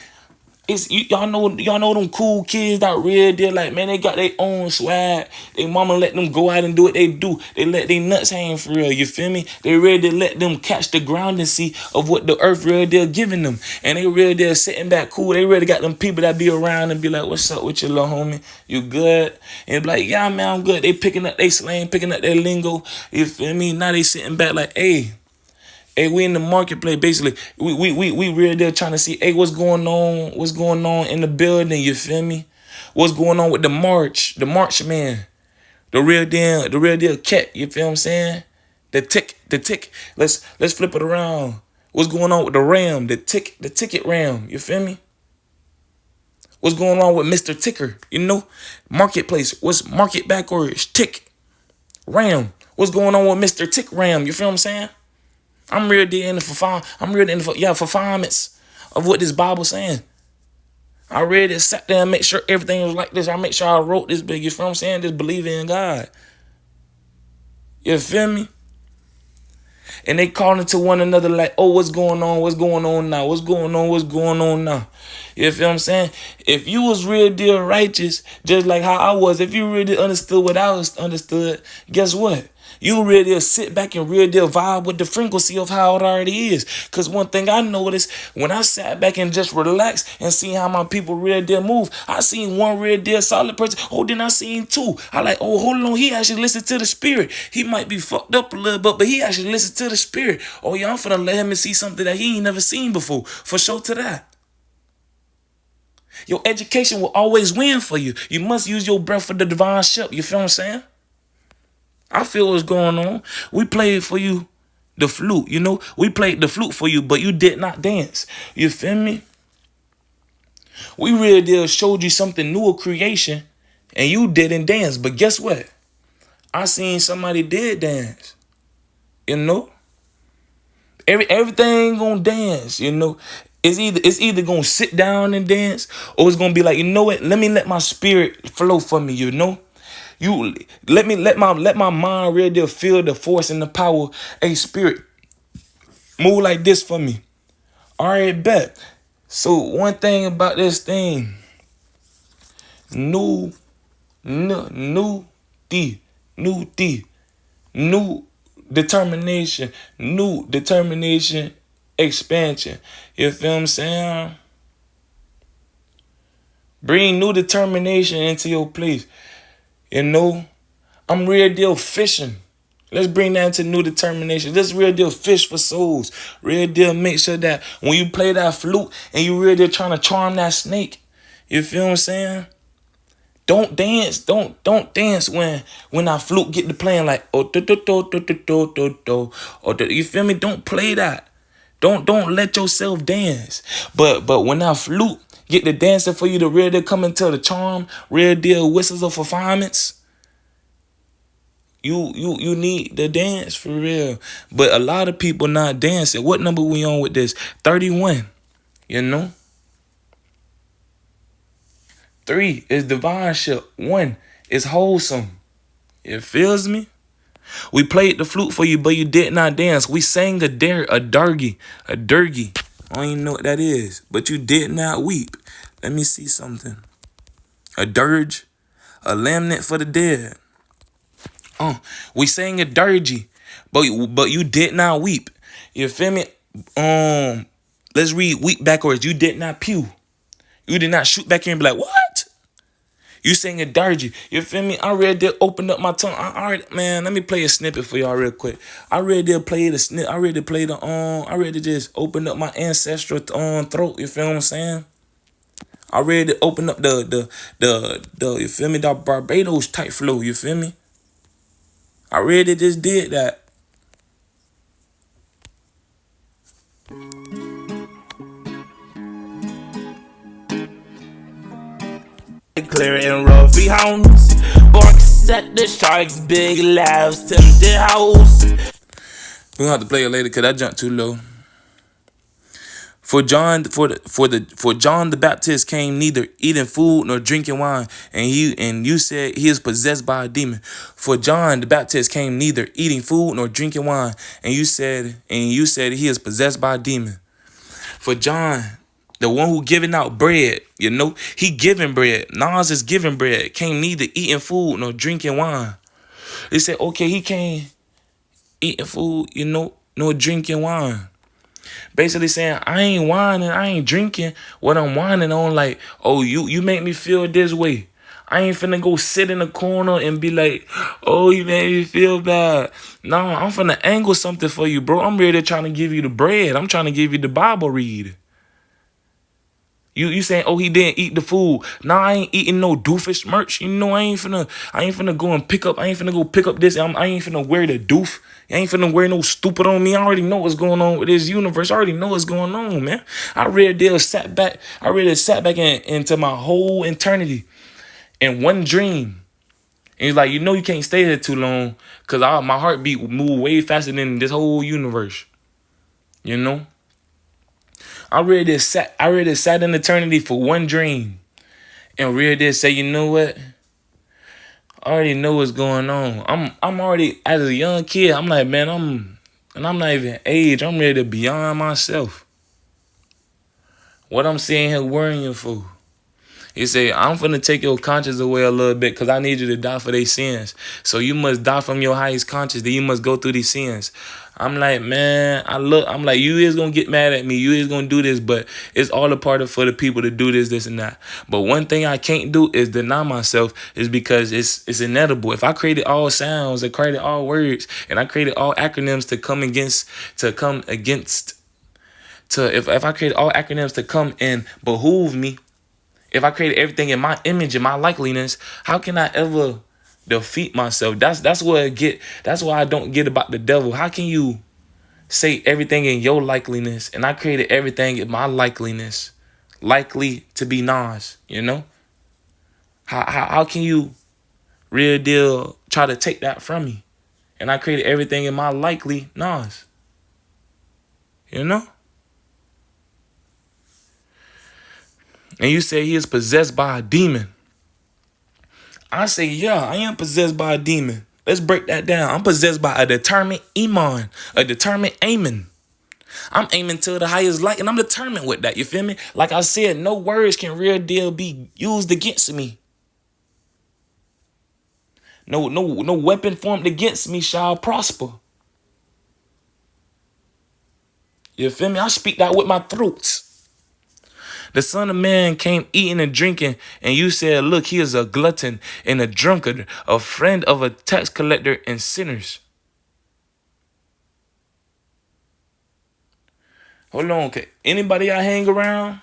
y'all know them cool kids that real deal, like, man, they got their own swag. They mama let them go out and do what they do. They let their nuts hang for real, you feel me? They ready to let them catch the ground and see of what the earth real deal giving them. And they real deal sitting back cool. They really got them people that be around and be like, what's up with your little homie? You good? And be like, yeah, man, I'm good. They picking up their slang, picking up their lingo. You feel me? Now they sitting back like, hey, we in the marketplace, basically. We really there trying to see, hey, what's going on in the building, you feel me? What's going on with the march man, the real deal cat, you feel what I'm saying? The tick. Let's flip it around. What's going on with the ram, the ticket ram, you feel me? What's going on with Mr. Ticker, you know? Marketplace, what's market backwards, tick, ram. What's going on with Mr. Tick Ram, you feel what I'm saying? I'm really in the performance of what this Bible saying. I really sat there and make sure everything was like this. I make sure I wrote this big. You feel what I'm saying? Just believe in God. You feel me? And they calling to one another like, oh, what's going on? What's going on now? What's going on? What's going on now? You feel what I'm saying? If you was real deal righteous, just like how I was, if you really understood what I was understood, guess what? You really sit back and real deal vibe with the frequency of how it already is. Because one thing I noticed, when I sat back and just relaxed and see how my people real deal move, I seen one real deal solid person. Oh, then I seen two. I like, oh, hold on. He actually listened to the spirit. He might be fucked up a little bit, but he actually listened to the spirit. Oh, yeah, I'm finna let him see something that he ain't never seen before. For sure to that. Your education will always win for you. You must use your breath for the divine ship. You feel what I'm saying? I feel what's going on. We played for you the flute, you know. We played the flute for you, but you did not dance. You feel me? We really did showed you something new of creation, and you didn't dance. But guess what? I seen somebody did dance. You know? Everything gonna dance, you know. It's either gonna sit down and dance, or it's gonna be like, you know what? Let me let my spirit flow for me, you know. You let my mind really deal feel the force and the power. Hey, spirit, move like this for me. All right, bet. So one thing about this thing, new determination, expansion. You feel what I'm saying? Bring new determination into your place. You know, I'm real deal fishing. Let's bring that into new determination. Let's real deal fish for souls. Real deal make sure that when you play that flute and you real deal trying to charm that snake, you feel what I'm saying? Don't dance. Don't dance when that flute get to playing like, oh, do, do, do, do, do, do, do, do. Or you feel me? Don't play that. Don't let yourself dance. But when that flute get the dancing for you to real deal come into the charm, real deal whistles of performance, you need the dance for real. But a lot of people not dancing. What number we on with this? 31. You know? 3 is divineship. 1 is wholesome. It feels me? We played the flute for you, but you did not dance. We sang a dirgy. I don't even know what that is, but you did not weep. Let me see something. A dirge, a lamnet for the dead. We sang a dirgy, but you did not weep. You feel me? Let's read weep backwards. You did not pew. You did not shoot back here and be like, what? You singing dirty. You feel me? I ready to open up my tongue. All right, man, let me play a snippet for y'all real quick. I ready to play the snip. I ready to play the I ready to just open up my ancestral throat. You feel what I'm saying? I ready to open up the you feel me, the Barbados type flow. You feel me? I ready to just did that. Clear and roughy hounds, barks at the sharks, big laughs, tempted house. We gonna have to play it later because that jumped too low. For John the Baptist came neither eating food nor drinking wine, and you said he is possessed by a demon. For John the Baptist came neither eating food nor drinking wine, and you said he is possessed by a demon. For John, the one who giving out bread, he giving bread. Nas is giving bread. Came neither eating food nor drinking wine. They said, okay, he can't eating food, nor drinking wine. Basically saying, I ain't whining, I ain't drinking. What I'm whining on, like, oh, you make me feel this way. I ain't finna go sit in the corner and be like, oh, you made me feel bad. No, I'm finna angle something for you, bro. I'm ready trying to give you the bread. I'm trying to give you the Bible read. You saying, oh, he didn't eat the food. Nah, I ain't eating no doofus merch. I ain't finna go and pick up. I ain't finna go pick up this. I ain't finna wear the doof. I ain't finna wear no stupid on me. I already know what's going on with this universe. I already know what's going on, man. I really sat back into my whole eternity in one dream. And he's like, you can't stay here too long because my heartbeat will move way faster than this whole universe. I really sat in eternity for one dream. And really did say, you know what? I already know what's going on. I'm already, as a young kid, I'm like, man, I'm not even age. I'm ready to beyond myself. What I'm sitting here worrying you for? He said, I'm finna take your conscience away a little bit because I need you to die for their sins. So you must die from your highest conscience. Then you must go through these sins. I'm like, man, I'm like, you is going to get mad at me. You is going to do this, but it's all a part of for the people to do this, and that. But one thing I can't do is deny myself is because it's inedible. If I created all sounds, I created all words, and I created all acronyms if I created all acronyms to come and behoove me, if I created everything in my image and my likeliness, how can I ever defeat myself? That's what that's why I don't get about the devil. How can you say everything in your likeliness and I created everything in my likeliness, likely to be Nas, How can you real deal try to take that from me? And I created everything in my likely Nas. And you say he is possessed by a demon. I say, yeah, I am possessed by a demon. Let's break that down. I'm possessed by a determined iman, a determined aiming. I'm aiming to the highest light, and I'm determined with that. You feel me? Like I said, no words can real deal be used against me. No weapon formed against me shall prosper. You feel me? I speak that with my throats. The Son of Man came eating and drinking, and you said, look, he is a glutton and a drunkard, a friend of a tax collector and sinners. Hold on, okay. Anybody I hang around,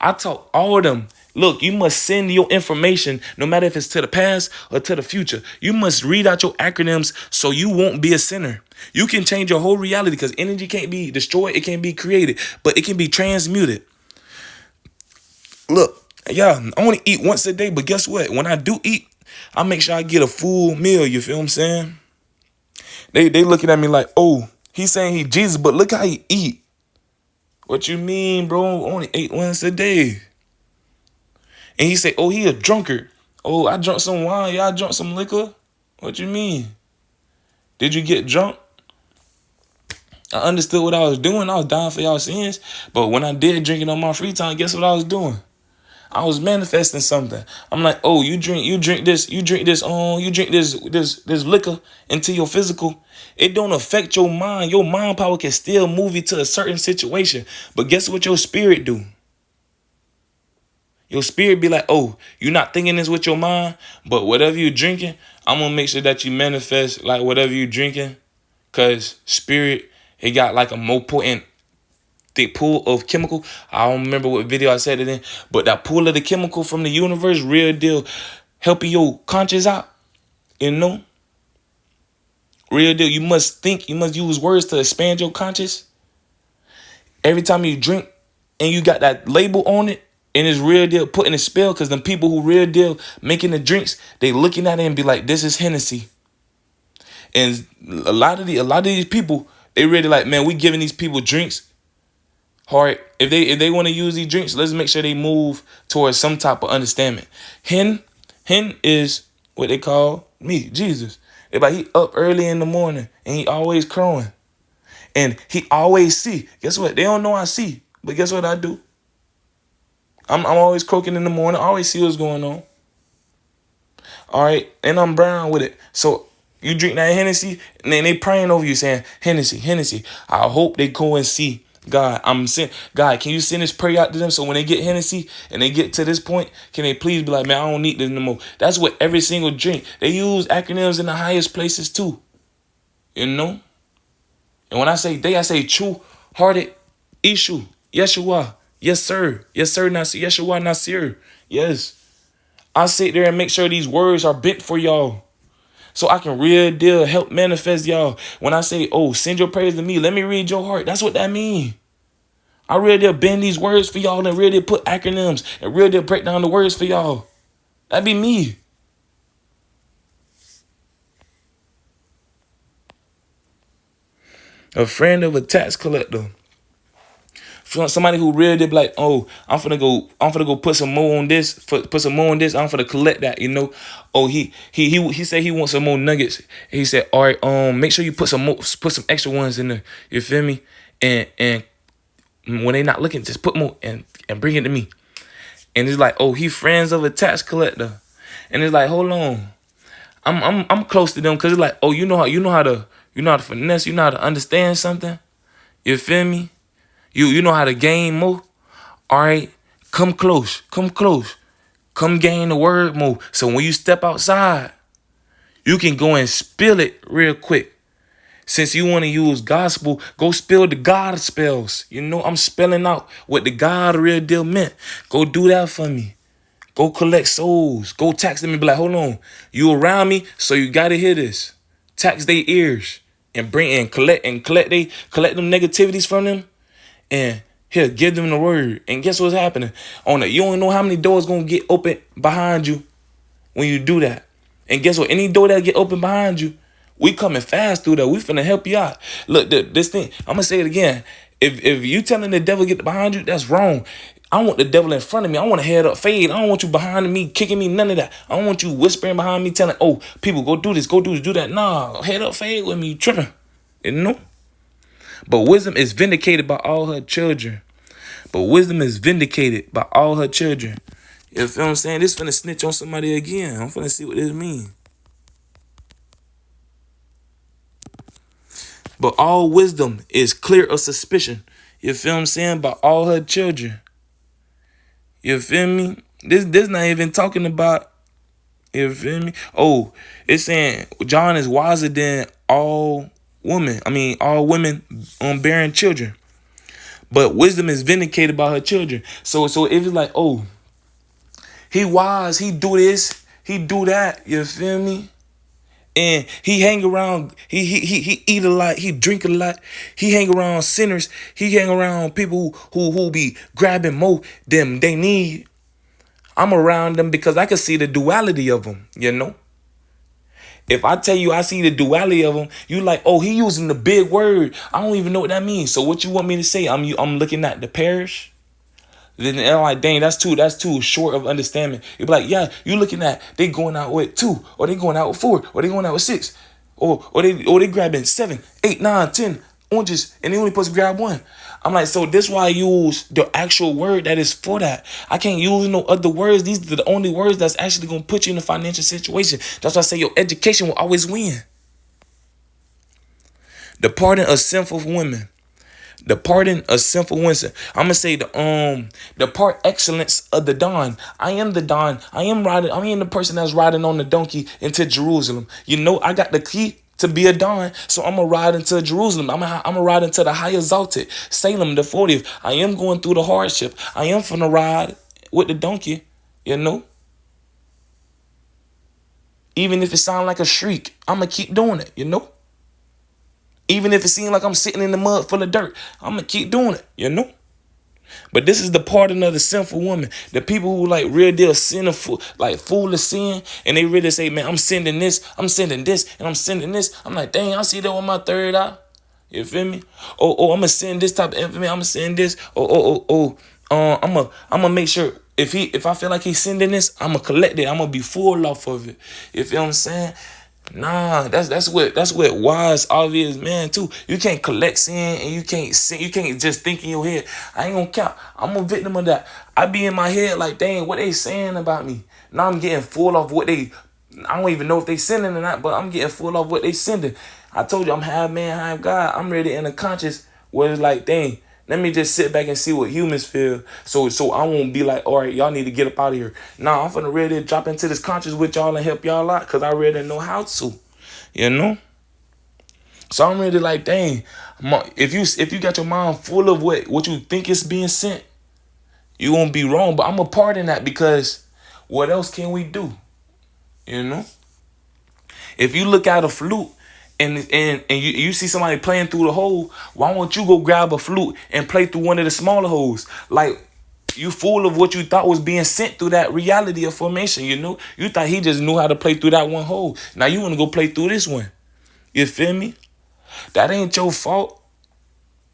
I talk all of them. Look, you must send your information, no matter if it's to the past or to the future. You must read out your acronyms so you won't be a sinner. You can change your whole reality because energy can't be destroyed. It can't be created, but it can be transmuted. Look, yeah, I want to eat once a day, but guess what? When I do eat, I make sure I get a full meal. You feel what I'm saying? They looking at me like, oh, he's saying he Jesus, but look how he eat. What you mean, bro? Only ate once a day. And he said, oh, he a drunkard. Oh, I drunk some wine. Y'all drunk some liquor. What you mean? Did you get drunk? I understood what I was doing. I was dying for y'all sins. But when I did drink it on my free time, guess what I was doing? I was manifesting something. I'm like, oh, you drink this liquor into your physical. It don't affect your mind. Your mind power can still move you to a certain situation. But guess what your spirit do? Your spirit be like, oh, you're not thinking this with your mind, but whatever you're drinking, I'm going to make sure that you manifest like whatever you're drinking. Because spirit, it got like a more potent thick pool of chemical. I don't remember what video I said it in, but that pool of the chemical from the universe, real deal, helping your conscience out, you know? Real deal. You must think, you must use words to expand your conscience. Every time you drink and you got that label on it, and it's real deal putting a spell, because the people who real deal making the drinks, they looking at it and be like, this is Hennessy. And a lot of these people, they really like, man, we giving these people drinks. All right, if they want to use these drinks, let's make sure they move towards some type of understanding. Hen is what they call me, Jesus. It's like he up early in the morning and he always crowing. And he always see. Guess what? They don't know I see. But guess what I do? I'm always croaking in the morning. I always see what's going on. All right. And I'm brown with it. So you drink that Hennessy and then they praying over you saying, Hennessy, Hennessy. I hope they go and see God. God, can you send this prayer out to them so when they get Hennessy and they get to this point, can they please be like, man, I don't need this no more. That's what every single drink. They use acronyms in the highest places too. You know? And when I say they, I say true-hearted issue. Yeshua. Yes, sir. Yes, sir. Nasir. Yeshua Nasir. Yes. I sit there and make sure these words are bent for y'all, so I can real deal help manifest y'all. When I say, oh, send your prayers to me, let me read your heart. That's what that mean. I real deal bend these words for y'all and real deal put acronyms and real deal break down the words for y'all. That'd be me. A friend of a tax collector. Somebody who really did be like, oh, I'm finna go put some more on this, put some more on this. I'm finna collect that, you know. Oh, he said he wants some more nuggets. He said, all right, make sure you put some extra ones in there. You feel me? And when they not looking, just put more and bring it to me. And it's like, oh, he friends of a tax collector, and it's like, hold on, I'm close to them, because it's like, oh, you know how to finesse, you know how to understand something. You feel me? You know how to gain more. All right, come close. Come gain the word more. So when you step outside, you can go and spill it real quick. Since you want to use gospel, go spill the God spells. You know, I'm spelling out what the God real deal meant. Go do that for me. Go collect souls. Go tax them and be like, hold on, you around me, so you gotta hear this. Tax their ears and bring and collect them negativities from them. And here, give them the word. And guess what's happening? You don't know how many doors gonna get open behind you when you do that. And guess what? Any door that get open behind you, we coming fast through that. We finna help you out. Look, this thing, I'm gonna say it again. If you telling the devil get behind you, that's wrong. I want the devil in front of me. I want to head up fade. I don't want you behind me, kicking me, none of that. I don't want you whispering behind me, telling, oh, people, go do this, do that. Nah, head up fade with me, you tripping. You know? But wisdom is vindicated by all her children. You feel what I'm saying? This finna snitch on somebody again. I'm finna see what this means. But all wisdom is clear of suspicion. You feel what I'm saying? By all her children. You feel me? This not even talking about, you feel me? Oh, it's saying John is wiser than all women bearing children. But wisdom is vindicated by her children. So if it's like, oh, he wise, he do this, he do that, you feel me? And he hang around, he eat a lot, he drink a lot, he hang around sinners, he hang around people who be grabbing more than they need. I'm around them because I can see the duality of them, you know? If I tell you I see the duality of them, you like, oh, he using the big word. I don't even know what that means. So what you want me to say? I'm looking at the parish. Then I'm like, dang, that's too short of understanding. You be like, yeah, you looking at they going out with 2, or they going out with 4, or they going out with 6, or they grabbing 7, 8, 9, 10 oranges, and they only supposed to grab 1. I'm like, so this why I use the actual word that is for that. I can't use no other words. These are the only words that's actually going to put you in a financial situation. That's why I say your education will always win. The pardon of sinful women. The pardon of sinful wisdom. I'm gonna say the part excellence of the Don. I am the Don. I am the person that's riding on the donkey into Jerusalem. You know, I got the key to be a Don, so I'm gonna ride into Jerusalem. I'm gonna ride into the high exalted Salem, the 40th. I am going through the hardship. I am finna ride with the donkey. You know, even if it sound like a shriek, I'm gonna keep doing it. You know. Even if it seems like I'm sitting in the mud full of dirt, I'm going to keep doing it, you know? But this is the pardon of the sinful woman. The people who like real deal sinful, like full of sin. And they really say, man, I'm sending this, I'm sending this, and I'm sending this. I'm like, dang, I see that with my third eye. You feel me? Oh, I'm going to send this type of information. I'm going to send this. I'm going to make sure if I feel like he's sending this, I'm going to collect it. I'm going to be full off of it. You feel what I'm saying? Nah, that's what wise obvious man too. You can't collect sin and you can't sin. You can't just think in your head. I ain't gonna count. I'm a victim of that. I be in my head like, dang, what they saying about me? Now I'm getting full of what they. I don't even know if they sending or not, but I'm getting full of what they sending. I told you I'm half man, half God. I'm really in a conscious where it's like, dang. Let me just sit back and see what humans feel. So I won't be like, all right, y'all need to get up out of here. Nah, I'm finna really drop into this conscious with y'all and help y'all out because I really know how to. You know? So I'm really like, dang, if you got your mind full of what you think is being sent, you won't be wrong. But I'm a part in that because what else can we do? You know? If you look at a flute, and you see somebody playing through the hole, why won't you go grab a flute and play through one of the smaller holes? Like, you full of what you thought was being sent through that reality of formation, you know? You thought he just knew how to play through that one hole. Now you want to go play through this one. You feel me? That ain't your fault.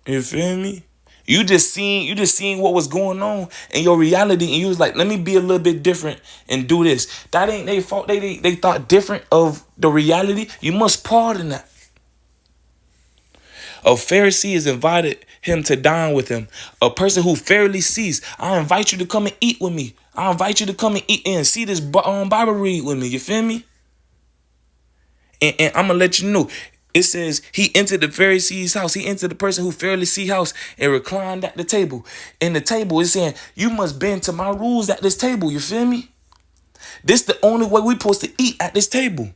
You feel me? You just seen what was going on in your reality, and you was like, let me be a little bit different and do this. That ain't their fault. They thought different of the reality. You must pardon that. A Pharisee has invited him to dine with him. A person who fairly sees, I invite you to come and eat with me. I invite you to come and eat and see this Bible read with me. You feel me? And I'm going to let you know. It says he entered the Pharisee's house. He entered the person who fairly see house and reclined at the table. And the table is saying, you must bend to my rules at this table. You feel me? This the only way we supposed to eat at this table.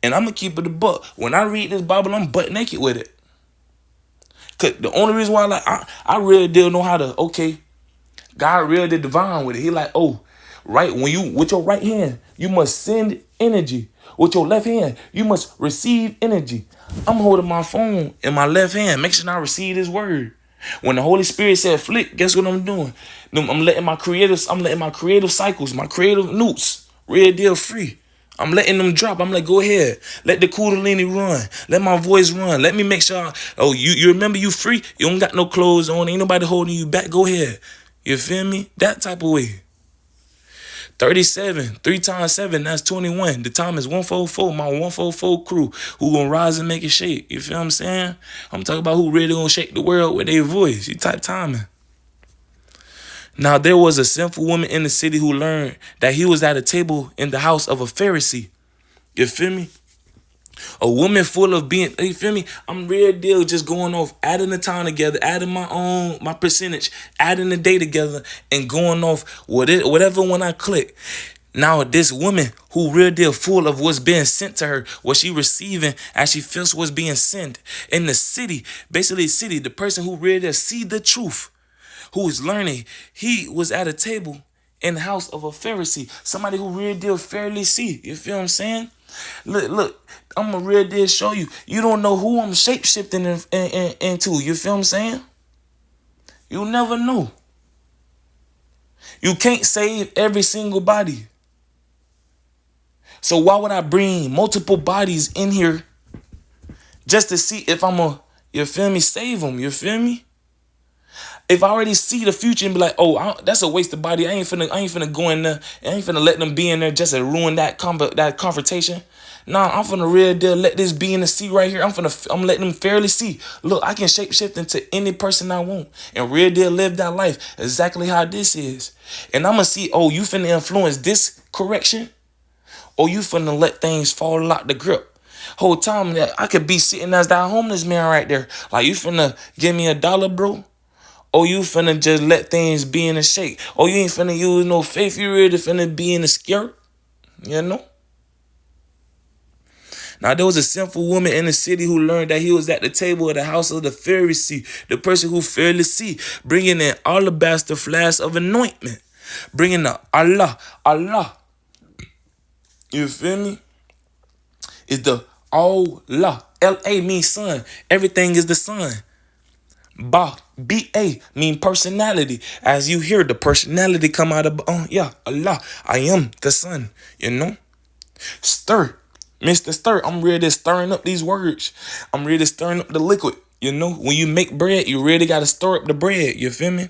And I'm going to keep it a buck. When I read this Bible, I'm butt naked with it. Cause the only reason why I really didn't know how to, okay, God really did divine with it. He like, oh, right, when you, with your right hand, you must send energy. With your left hand, you must receive energy. I'm holding my phone in my left hand. Make sure I receive this word. When the Holy Spirit said flick, guess what I'm doing? I'm letting my creative cycles, my creative newts, real deal free. I'm letting them drop. I'm like, go ahead. Let the Kundalini run. Let my voice run. Let me make sure. Oh, you remember you free? You don't got no clothes on. Ain't nobody holding you back. Go ahead. You feel me? That type of way. 37, 3 times 7, that's 21. The time is 144, my 144 crew who gonna rise and make it shake. You feel what I'm saying? I'm talking about who really gonna shake the world with their voice. You type timing. Now there was a sinful woman in the city who learned that he was at a table in the house of a Pharisee. You feel me? A woman full of being, you feel me? I'm real deal just going off, adding the time together, adding my percentage, adding the day together, and going off whatever when I click. Now this woman who real deal full of what's being sent to her, what she receiving as she feels what's being sent in the city, basically the city, the person who real deal see the truth, who is learning, he was at a table in the house of a Pharisee, somebody who real deal fairly see. You feel what I'm saying? Look, I'm gonna real deal show you. You don't know who I'm shape-shifting into. You feel what I'm saying? You never know. You can't save every single body. So why would I bring multiple bodies in here just to see if I'm a, you feel me, save them? You feel me? If I already see the future and be like, oh, that's a waste of body. I ain't finna go in there. I ain't finna let them be in there just to ruin that confrontation. Nah, I'm finna real deal let this be in the sea right here. I'm letting them fairly see. Look, I can shape shift into any person I want and real deal live that life exactly how this is. And I'm gonna see, oh, you finna influence this correction, or you finna let things fall out the grip. Whole time that I could be sitting as that homeless man right there. Like, you finna give me $1, bro? Or you finna just let things be in a shake? Or you ain't finna use no faith? You really finna be in a skirt? You know? Now, there was a sinful woman in the city who learned that he was at the table of the house of the Pharisee, the person who failed to see, bringing an alabaster flask of anointment, bringing the Allah. You feel me? It's the Allah. L-A means son. Everything is the son. B-A mean personality. As you hear the personality come out of, Allah. I am the son, you know? Stir. Mr. Stir. I'm ready to stirring up these words. I'm ready to stirring up the liquid. You know, when you make bread, you really got to stir up the bread. You feel me?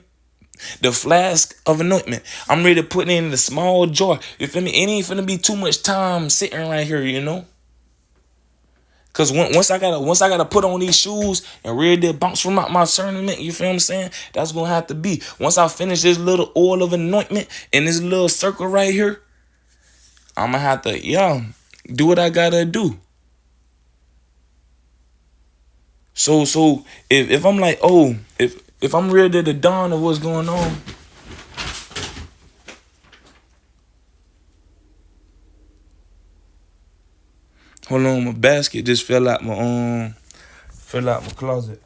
The flask of anointment. I'm ready to put it in the small jar. You feel me? It ain't finna be too much time sitting right here, you know? Cause once I gotta put on these shoes and really bounce from my tournament, you feel what I'm saying? That's gonna have to be. Once I finish this little oil of anointment in this little circle right here, I'ma have to, do what I gotta do. So if I'm like, if I'm ready to dawn of what's going on, hold on, my basket just fell out my closet.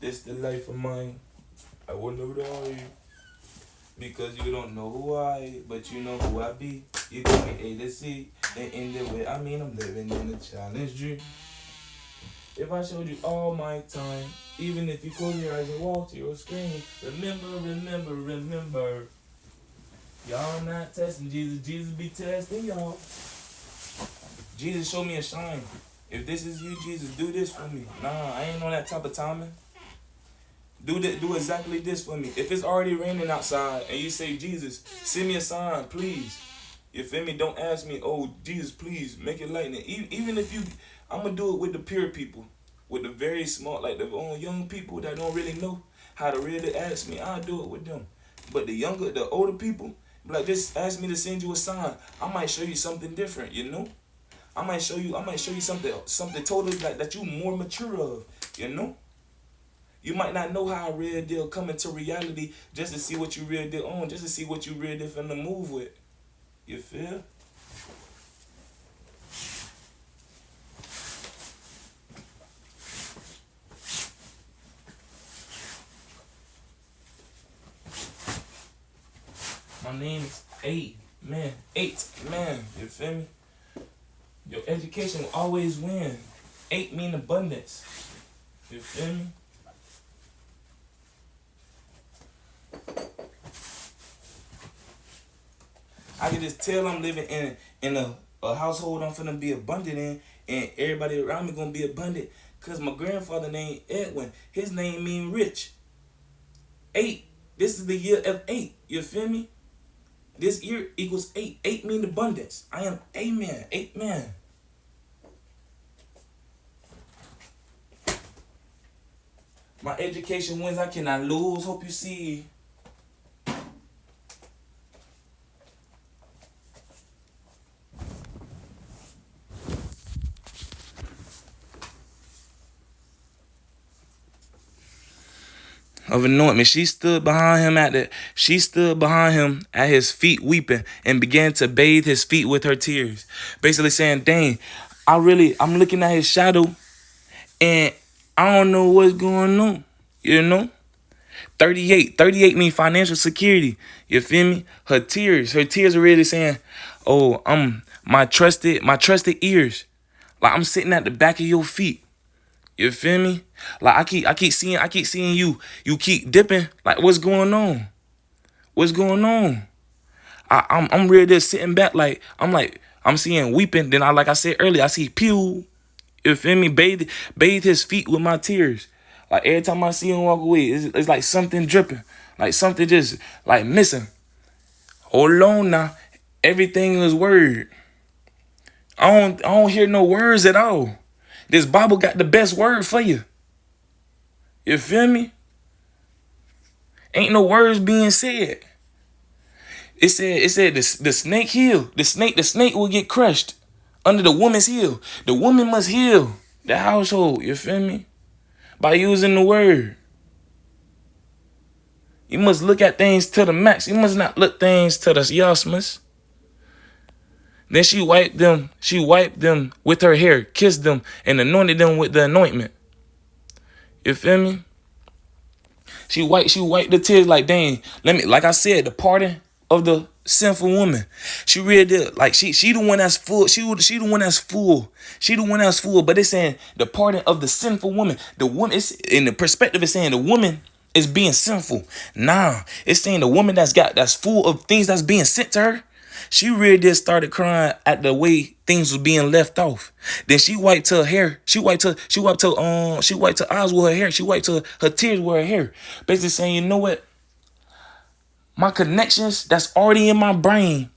This the life of mine. I wonder who are you. Because you don't know who I am, but you know who I be. You tell me A to C, and in the way, I'm living in a challenge dream. If I showed you all my time, even if you close your eyes and walk to your screen, remember. Y'all not testing Jesus, Jesus be testing y'all. Jesus, show me a sign. If this is you, Jesus, do this for me. Nah, I ain't on that type of timing. Do exactly this for me. If it's already raining outside and you say, Jesus, send me a sign, please. You feel me? Don't ask me, oh, Jesus, please, make it lightning. Even if you, I'm going to do it with the pure people. With the very small, like the young people that don't really know how to really ask me, I'll do it with them. But the older people, like, just ask me to send you a sign. I might show you something different, you know? I might show you something totally like that you more mature of, you know? You might not know how a real deal come into reality just to see what you real deal on, just to see what you real deal finna move with. You feel? My name is Aint, man. You feel me? Your education will always win. Aint mean abundance. You feel me? I can just tell I'm living in a household I'm finna be abundant in, and everybody around me gonna be abundant. Cause my grandfather named Edwin. His name mean rich. Aint. This is the year of 8. You feel me? This year equals 8. 8 mean abundance. I am amen. 8 man. My education wins. I cannot lose. Hope you see. Of anointment. She stood behind him at his feet weeping and began to bathe his feet with her tears. Basically saying, dang, I'm looking at his shadow and I don't know what's going on. You know? 38 means financial security. You feel me? Her tears are really saying, oh, my trusted ears. Like, I'm sitting at the back of your feet. You feel me? Like, I keep seeing you. You keep dipping. Like, what's going on? What's going on? I'm really just sitting back. Like, I'm seeing weeping. Then like I said earlier, I see pew. You feel me? Bathe his feet with my tears. Like, every time I see him walk away, it's like something dripping. Like something just like missing. Hold on now. Everything is word. I don't hear no words at all. This Bible got the best word for you. You feel me? Ain't no words being said. It said the snake healed. The snake will get crushed. under the woman's heel. The woman must heal the household, you feel me? By using the word. You must look at things to the max. You must not look things to the yasmas. Then she wiped them with her hair, kissed them, and anointed them with the anointment. You feel me? She wiped the tears like, dang, like I said, the pardon of the sinful woman. She really did. Like she the one that's full. She the one that's full. She the one that's full. But it's saying the pardon of the sinful woman. The woman, it's in the perspective, it's saying the woman is being sinful. Nah, it's saying the woman that's full of things that's being sent to her. She really did started crying at the way things was being left off. Then she wiped her hair. She wiped her eyes with her hair. She wiped her tears with her hair. Basically saying, you know what? My connections that's already in my brain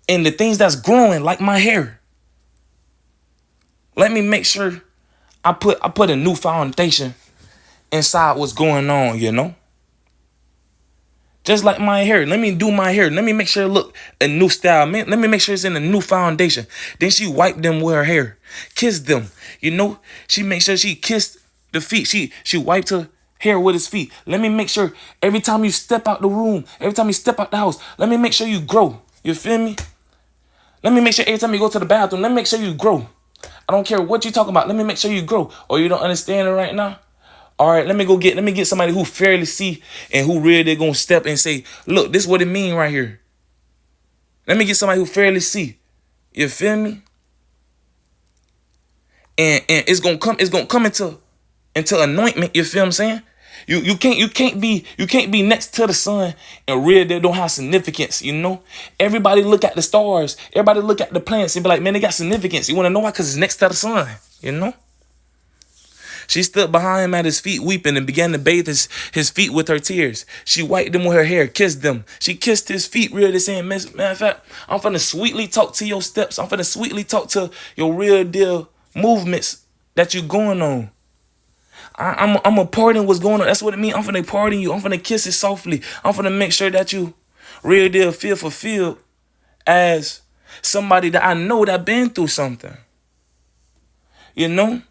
and the things that's growing like my hair. Let me make sure I put a new foundation inside what's going on, you know? Just like my hair. Let me do my hair. Let me make sure it look a new style. Man, let me make sure it's in a new foundation. Then she wiped them with her hair. Kissed them. You know, she made sure she kissed the feet. She wiped her hair with his feet. Let me make sure every time you step out the room, every time you step out the house, let me make sure you grow. You feel me? Let me make sure every time you go to the bathroom, let me make sure you grow. I don't care what you talking about. Let me make sure you grow. Or you don't understand it right now? All right, let me get somebody who fairly see and who really gonna step and say, look, this is what it mean right here. Let me get somebody who fairly see. You feel me? And it's gonna come into anointment. You feel what I'm saying? You can't be next to the sun and really don't have significance. You know, everybody look at the stars, everybody look at the planets and be like, man, they got significance. You want to know why? Because it's next to the sun. You know. She stood behind him at his feet weeping and began to bathe his feet with her tears. She wiped them with her hair, kissed them. She kissed his feet, really saying, matter of fact, I'm finna sweetly talk to your steps. I'm finna sweetly talk to your real deal movements that you going on. I'm a pardon what's going on. That's what it means. I'm finna pardon you. I'm finna kiss it softly. I'm finna make sure that you real deal feel fulfilled as somebody that I know that been through something. You know?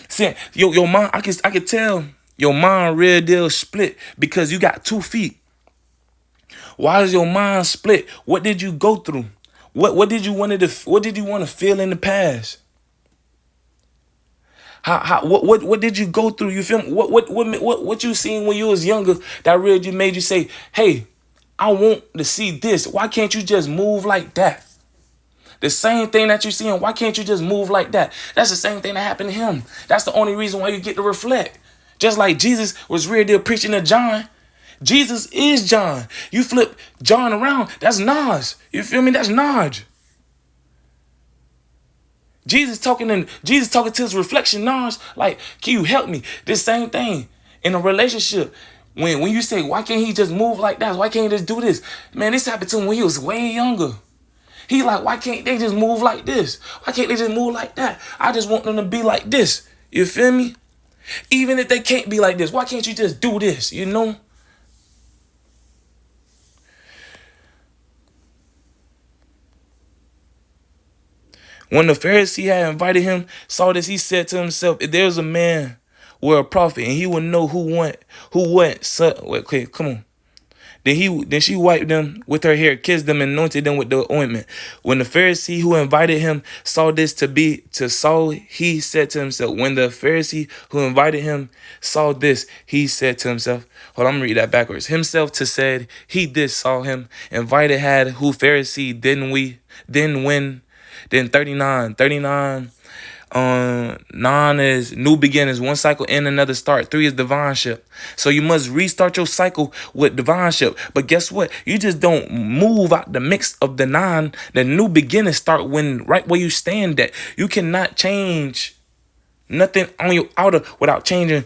See, your mind, I could tell your mind real deal split because you got 2 feet. Why is your mind split? What did you go through? What did you want to feel in the past? What did you go through? You feel me? What you seen when you was younger that really made you say, hey, I want to see this. Why can't you just move like that? The same thing that you're seeing, why can't you just move like that? That's the same thing that happened to him. That's the only reason why you get to reflect. Just like Jesus was real deal preaching to John. Jesus is John. You flip John around, that's Nas. You feel me? That's Naj. Jesus talking to his reflection, Nas, like, can you help me? This same thing in a relationship. When you say, why can't he just move like that? Why can't he just do this? Man, this happened to him when he was way younger. He like, why can't they just move like this? Why can't they just move like that? I just want them to be like this. You feel me? Even if they can't be like this, why can't you just do this? You know? When the Pharisee had invited him, saw this, he said to himself, if there's a man or a prophet, and he would know who went. So, okay, come on. Then she wiped them with her hair, kissed them, and anointed them with the ointment. When the Pharisee who invited him saw this he said to himself, when the Pharisee who invited him saw this, he said to himself, hold on, I'm gonna read that backwards. Himself to said, he this saw him, invited had who Pharisee, then 39. 9 is new beginnings, 1 cycle and another start. 3 is divineship. So you must restart your cycle with divineship. But guess what? You just don't move out the mix of the 9. The new beginnings start right where you stand at. You cannot change nothing on your outer without changing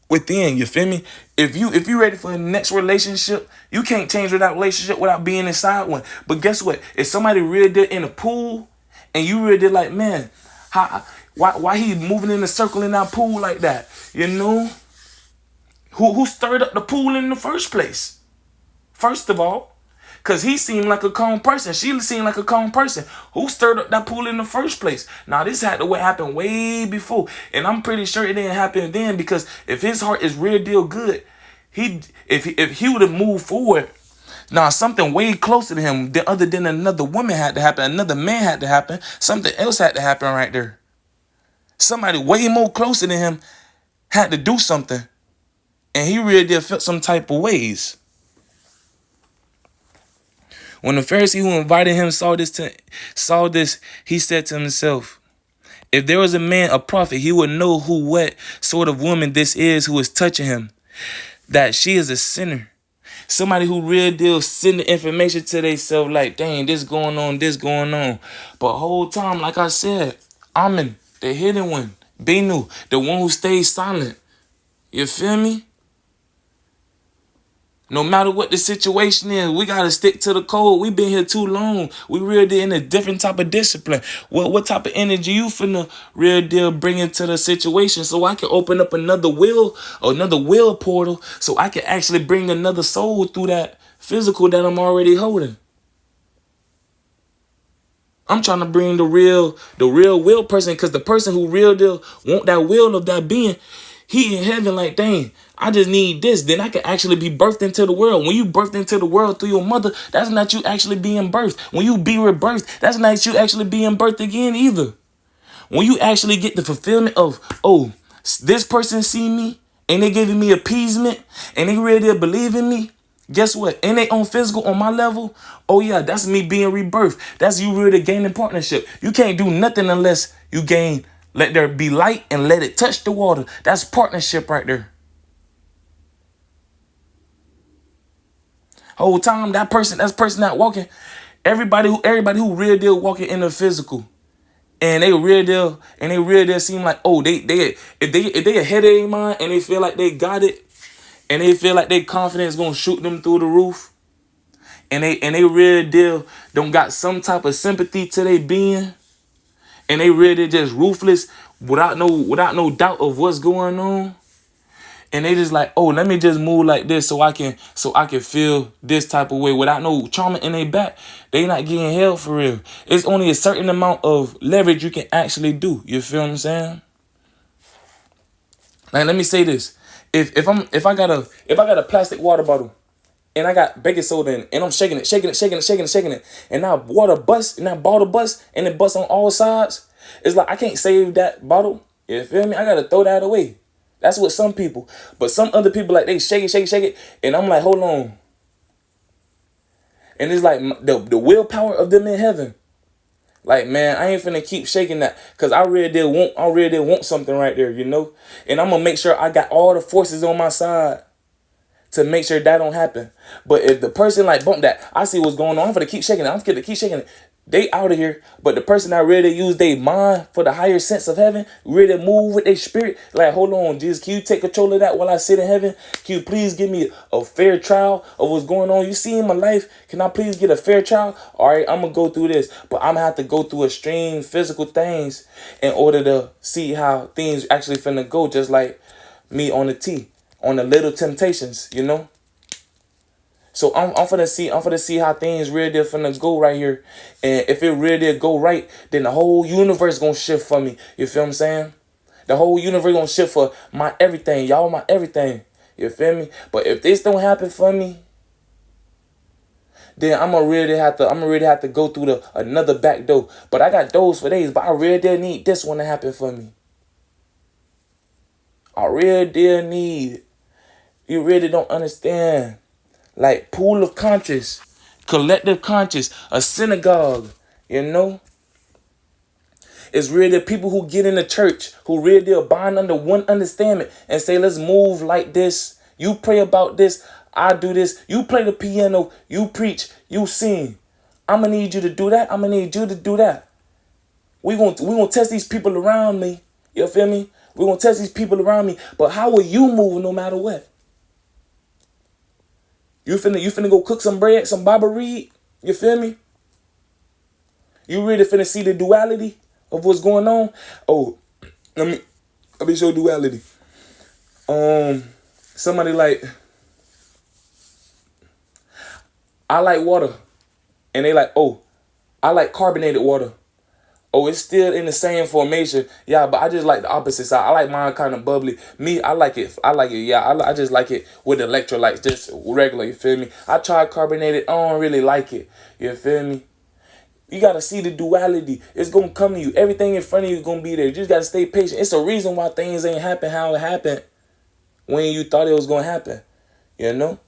within. You feel me? If you ready for the next relationship, you can't change that relationship without being inside one. But guess what? If somebody really did in a pool and you really did like, man, why he moving in a circle in that pool like that? You know? Who stirred up the pool in the first place? First of all, Cause he seemed like a calm person. She seemed like a calm person. Who stirred up that pool in the first place? Now this had to happen way before. And I'm pretty sure it didn't happen then, because if his heart is real deal good, if he would have moved forward, now something way closer to him other than another woman had to happen, another man had to happen, something else had to happen right there. Somebody way more closer than him had to do something. And he really did feel some type of ways. When the Pharisee who invited him saw this, he said to himself, if there was a man, a prophet, he would know what sort of woman this is who is touching him, that she is a sinner. Somebody who real deal send the information to themselves like, dang, this going on. But whole time, like I said, Amen, the hidden one, Benu, the one who stays silent. You feel me? No matter what the situation is, we got to stick to the code. We been here too long. We real deal in a different type of discipline. What type of energy you finna real deal bring into the situation so I can open up another will portal so I can actually bring another soul through that physical that I'm already holding. I'm trying to bring the real will person, because the person who real deal want that will of that being, he in heaven like, dang, I just need this. Then I can actually be birthed into the world. When you birthed into the world through your mother, that's not you actually being birthed. When you be rebirthed, that's not you actually being birthed again either. When you actually get the fulfillment of, oh, this person see me and they giving me appeasement and they really believe in me. Guess what? And they on physical on my level. Oh yeah, that's me being rebirthed. That's you really gaining partnership. You can't do nothing unless you gain. Let there be light and let it touch the water. That's partnership right there. Whole time that person not walking. Everybody who real deal walking in the physical, and they real deal seem like, oh, if they ahead of their mind and they feel like they got it, and they feel like their confidence gonna shoot them through the roof, and they real deal don't got some type of sympathy to their being, and they really just ruthless without no doubt of what's going on. And they just like, oh, let me just move like this so I can feel this type of way without no trauma in their back. They not getting held for real. It's only a certain amount of leverage you can actually do. You feel what I'm saying? Like, let me say this. If I got a plastic water bottle and I got baking soda in it, and I'm shaking it, and now water busts, and that bottle busts, and it busts on all sides, it's like I can't save that bottle. You feel me? I gotta throw that away. That's what some people. But some other people, like, they shake it, and I'm like, hold on. And it's like the willpower of them in heaven. Like, man, I ain't finna keep shaking that, because I really did want something right there, you know? And I'm gonna make sure I got all the forces on my side to make sure that don't happen. But if the person like bump that, I see what's going on, I'm finna keep shaking it. I'm gonna keep shaking it. They out of here. But the person that really use their mind for the higher sense of heaven, really move with their spirit, like, hold on, Jesus, can you take control of that while I sit in heaven? Can you please give me a fair trial of what's going on? You see in my life, can I please get a fair trial? All right, I'm gonna go through this, but I'm gonna have to go through extreme physical things in order to see how things actually finna go, just like me on the T, on the Little Temptations, you know? So I'm finna see how things really finna go right here. And if it really go right, then the whole universe gonna shift for me. You feel what I'm saying? The whole universe gonna shift for my everything. Y'all my everything. You feel me? But if this don't happen for me, then I'm gonna really have to go through another back door. But I got doors for days, but I really need this one to happen for me. I really need it. You really don't understand. Like, pool of conscious, collective conscious, a synagogue, you know? It's really people who get in the church, who really bind under one understanding and say, let's move like this. You pray about this, I do this. You play the piano, you preach, you sing. I'm going to need you to do that. I'm going to need you to do that. We're gonna test these people around me. You feel me? We're going to test these people around me. But how will you move no matter what? You finna go cook some bread, some Baba Reed? You feel me? You really finna see the duality of what's going on? Oh, let me show duality. Somebody like, I like water. And they like, oh, I like carbonated water. Oh, it's still in the same formation. Yeah, but I just like the opposite side. I like mine kind of bubbly. Me, I like it. Yeah, I just like it with electrolytes, just regular, you feel me? I tried carbonated. I don't really like it. You feel me? You got to see the duality. It's going to come to you. Everything in front of you is going to be there. You just got to stay patient. It's a reason why things ain't happen how it happened when you thought it was going to happen. You know?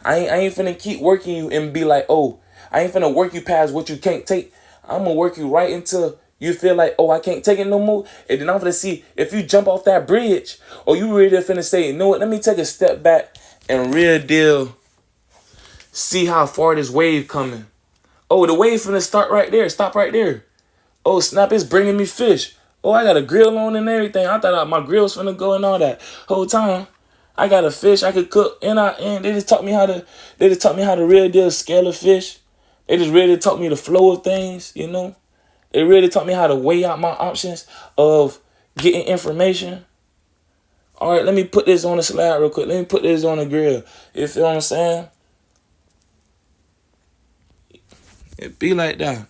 I ain't finna keep working you and be like, oh, I ain't finna work you past what you can't take. I'm gonna work you right until you feel like, oh, I can't take it no more. And then I'm gonna see if you jump off that bridge or you really finna say, you know what, let me take a step back and real deal see how far this wave coming. Oh, the wave finna start right there. Stop right there. Oh, snap, it's bringing me fish. Oh, I got a grill on and everything. I thought my grill's finna go and all that. Whole time, I got a fish I could cook. And they just taught me how to real deal scale a fish. They just really taught me the flow of things, you know. They really taught me how to weigh out my options of getting information. All right, let me put this on the slab real quick. Let me put this on the grill. You feel what I'm saying? It be like that.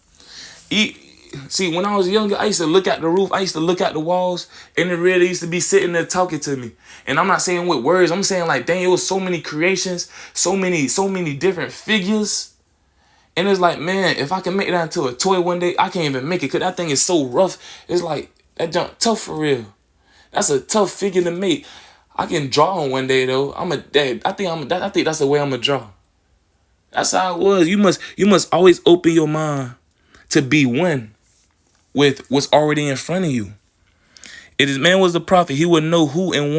See, when I was younger, I used to look at the roof. I used to look at the walls. And it really used to be sitting there talking to me. And I'm not saying with words. I'm saying like, dang, it was so many creations. So many different figures. And it's like, man, if I can make that into a toy one day, I can't even make it because that thing is so rough. It's like, that junk tough for real. That's a tough figure to make. I can draw on one day though. I think that's the way I'm gonna draw. That's how it was. You must always open your mind to be one with what's already in front of you. If this man was a prophet, he would know who and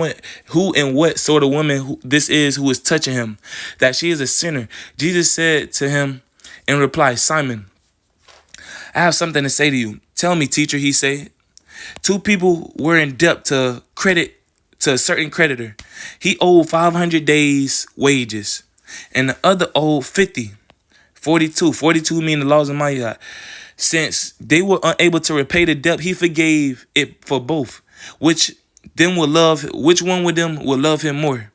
what sort of woman this is who is touching him, that she is a sinner. Jesus said to him in reply, Simon, I have something to say to you. Tell me, teacher, he said. Two people were in debt to a certain creditor. He owed 500 days' wages, and the other owed 50. 42 mean the laws of Maya. Since they were unable to repay the debt, he forgave it for both. Which one of them will love him more?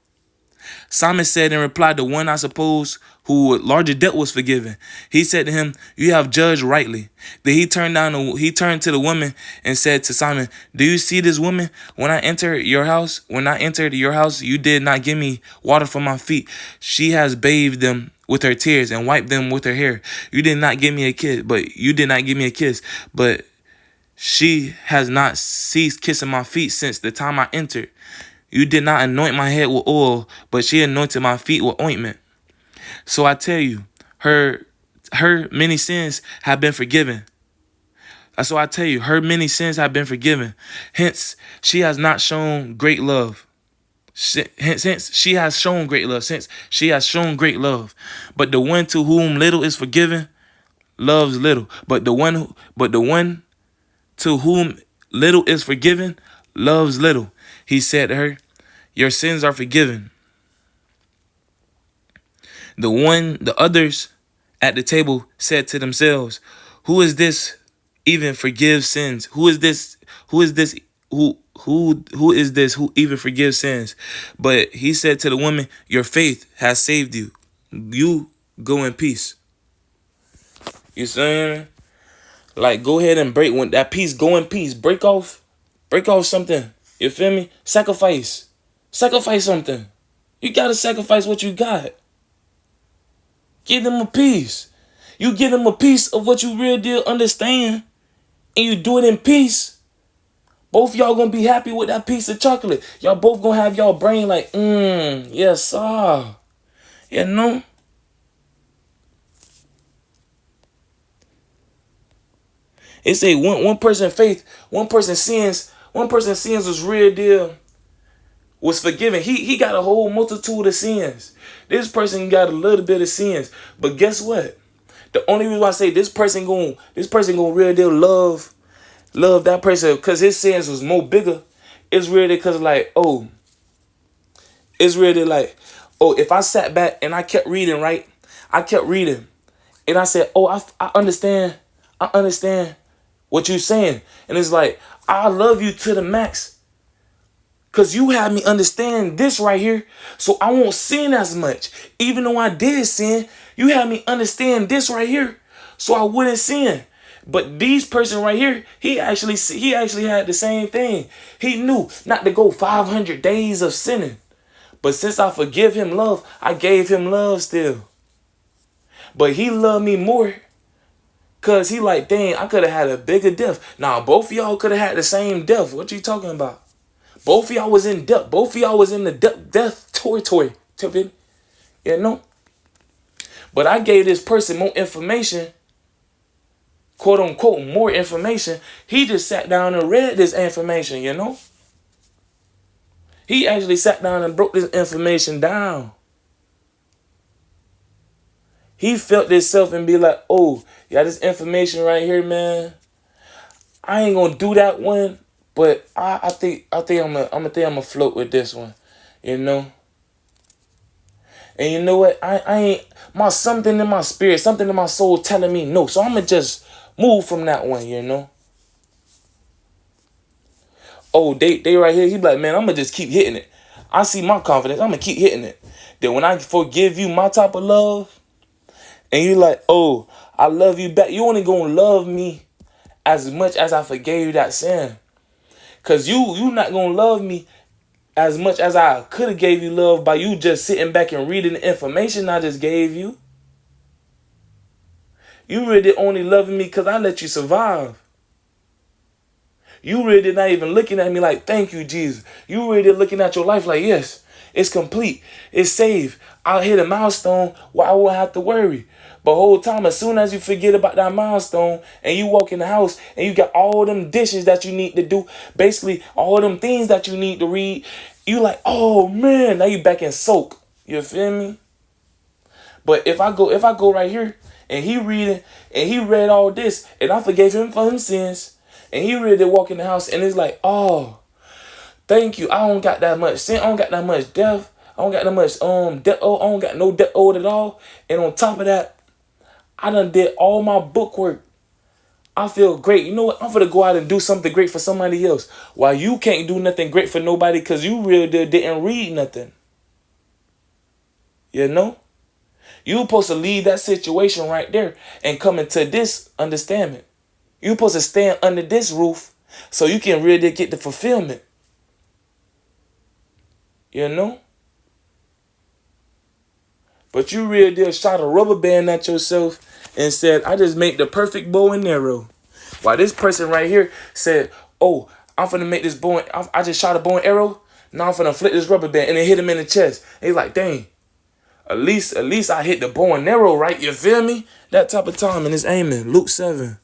Simon said in reply, the one, I suppose, who larger debt was forgiven. He said to him, you have judged rightly. Then he turned to the woman and said to Simon, do you see this woman? When I entered your house, you did not give me water for my feet. She has bathed them with her tears and wiped them with her hair. You did not give me a kiss, but she has not ceased kissing my feet since the time I entered. You did not anoint my head with oil, but she anointed my feet with ointment. So I tell you, her many sins have been forgiven. So I tell you, her many sins have been forgiven. Hence, she has not shown great love. Since she has shown great love. But the one to whom little is forgiven loves little. But the one to whom little is forgiven loves little. He said to her, your sins are forgiven. The others at the table said to themselves, who is this even forgives sins? Who is this who even forgives sins? But he said to the woman, your faith has saved you. You go in peace. You saying? Like, go ahead and break when that peace, go in peace. Break off something. You feel me? Sacrifice something. You gotta sacrifice what you got. Give them a piece. You give them a piece of what you real deal understand, and you do it in peace. Both y'all gonna be happy with that piece of chocolate. Y'all both gonna have y'all brain like, yes, sir. You know? It say one person's faith, one person's sins was real deal, was forgiven. He got a whole multitude of sins. This person got a little bit of sins. But guess what? The only reason why I say this person gonna real deal love that person because his sins was more bigger. It's really because if I sat back and I kept reading, right? I kept reading. And I said, I understand what you're saying. And it's like, I love you to the max. Because you had me understand this right here, so I won't sin as much. Even though I did sin, you had me understand this right here, so I wouldn't sin. But these person right here, he actually had the same thing. He knew not to go 500 days of sinning. But since I forgive him love, I gave him love still. But he loved me more. Cause he like, dang, I could have had a bigger death. Now, both of y'all could have had the same death. What you talking about? Both of y'all was in death. Both of y'all was in the death territory. You know? But I gave this person more information, quote unquote, more information. He just sat down and read this information, you know? He actually sat down and broke this information down. He felt this self and be like, oh, yeah, this information right here, man. I ain't gonna do that one, but I think I'm gonna float with this one, you know. And you know what? I ain't something in my spirit, something in my soul telling me no. So I'm gonna just move from that one, you know. Oh, they right here. He be like, man, I'm gonna just keep hitting it. I see my confidence. I'm gonna keep hitting it. Then when I forgive you my type of love, and you like, oh, I love you back. You only gonna love me as much as I forgave you that sin. Cause you not gonna love me as much as I could have gave you love by you just sitting back and reading the information I just gave you. You really only loving me because I let you survive. You really not even looking at me like, thank you, Jesus. You really looking at your life like, yes, it's complete. It's saved. I hit a milestone where I won't have to worry. But whole time, as soon as you forget about that milestone and you walk in the house and you got all them dishes that you need to do, basically all them things that you need to read, you like, oh man, now you back in soak. You feel me? But if I go right here and he reading and he read all this and I forgave him for his sins and he ready to walk in the house and it's like, oh, thank you. I don't got that much sin. I don't got that much death. I don't got that much debt. I don't got no debt owed at all. And on top of that, I done did all my book work. I feel great. You know what? I'm gonna go out and do something great for somebody else. While you can't do nothing great for nobody because you really didn't read nothing. You know? You supposed to leave that situation right there and come into this understanding. You supposed to stand under this roof so you can really get the fulfillment. You know? But you really did shot a rubber band at yourself and said, I just made the perfect bow and arrow. While this person right here said, oh, I'm finna make this bow. I just shot a bow and arrow. Now I'm finna flip this rubber band and then hit him in the chest. And he's like, dang, at least I hit the bow and arrow, right? You feel me? That type of time and it's aiming. Luke 7.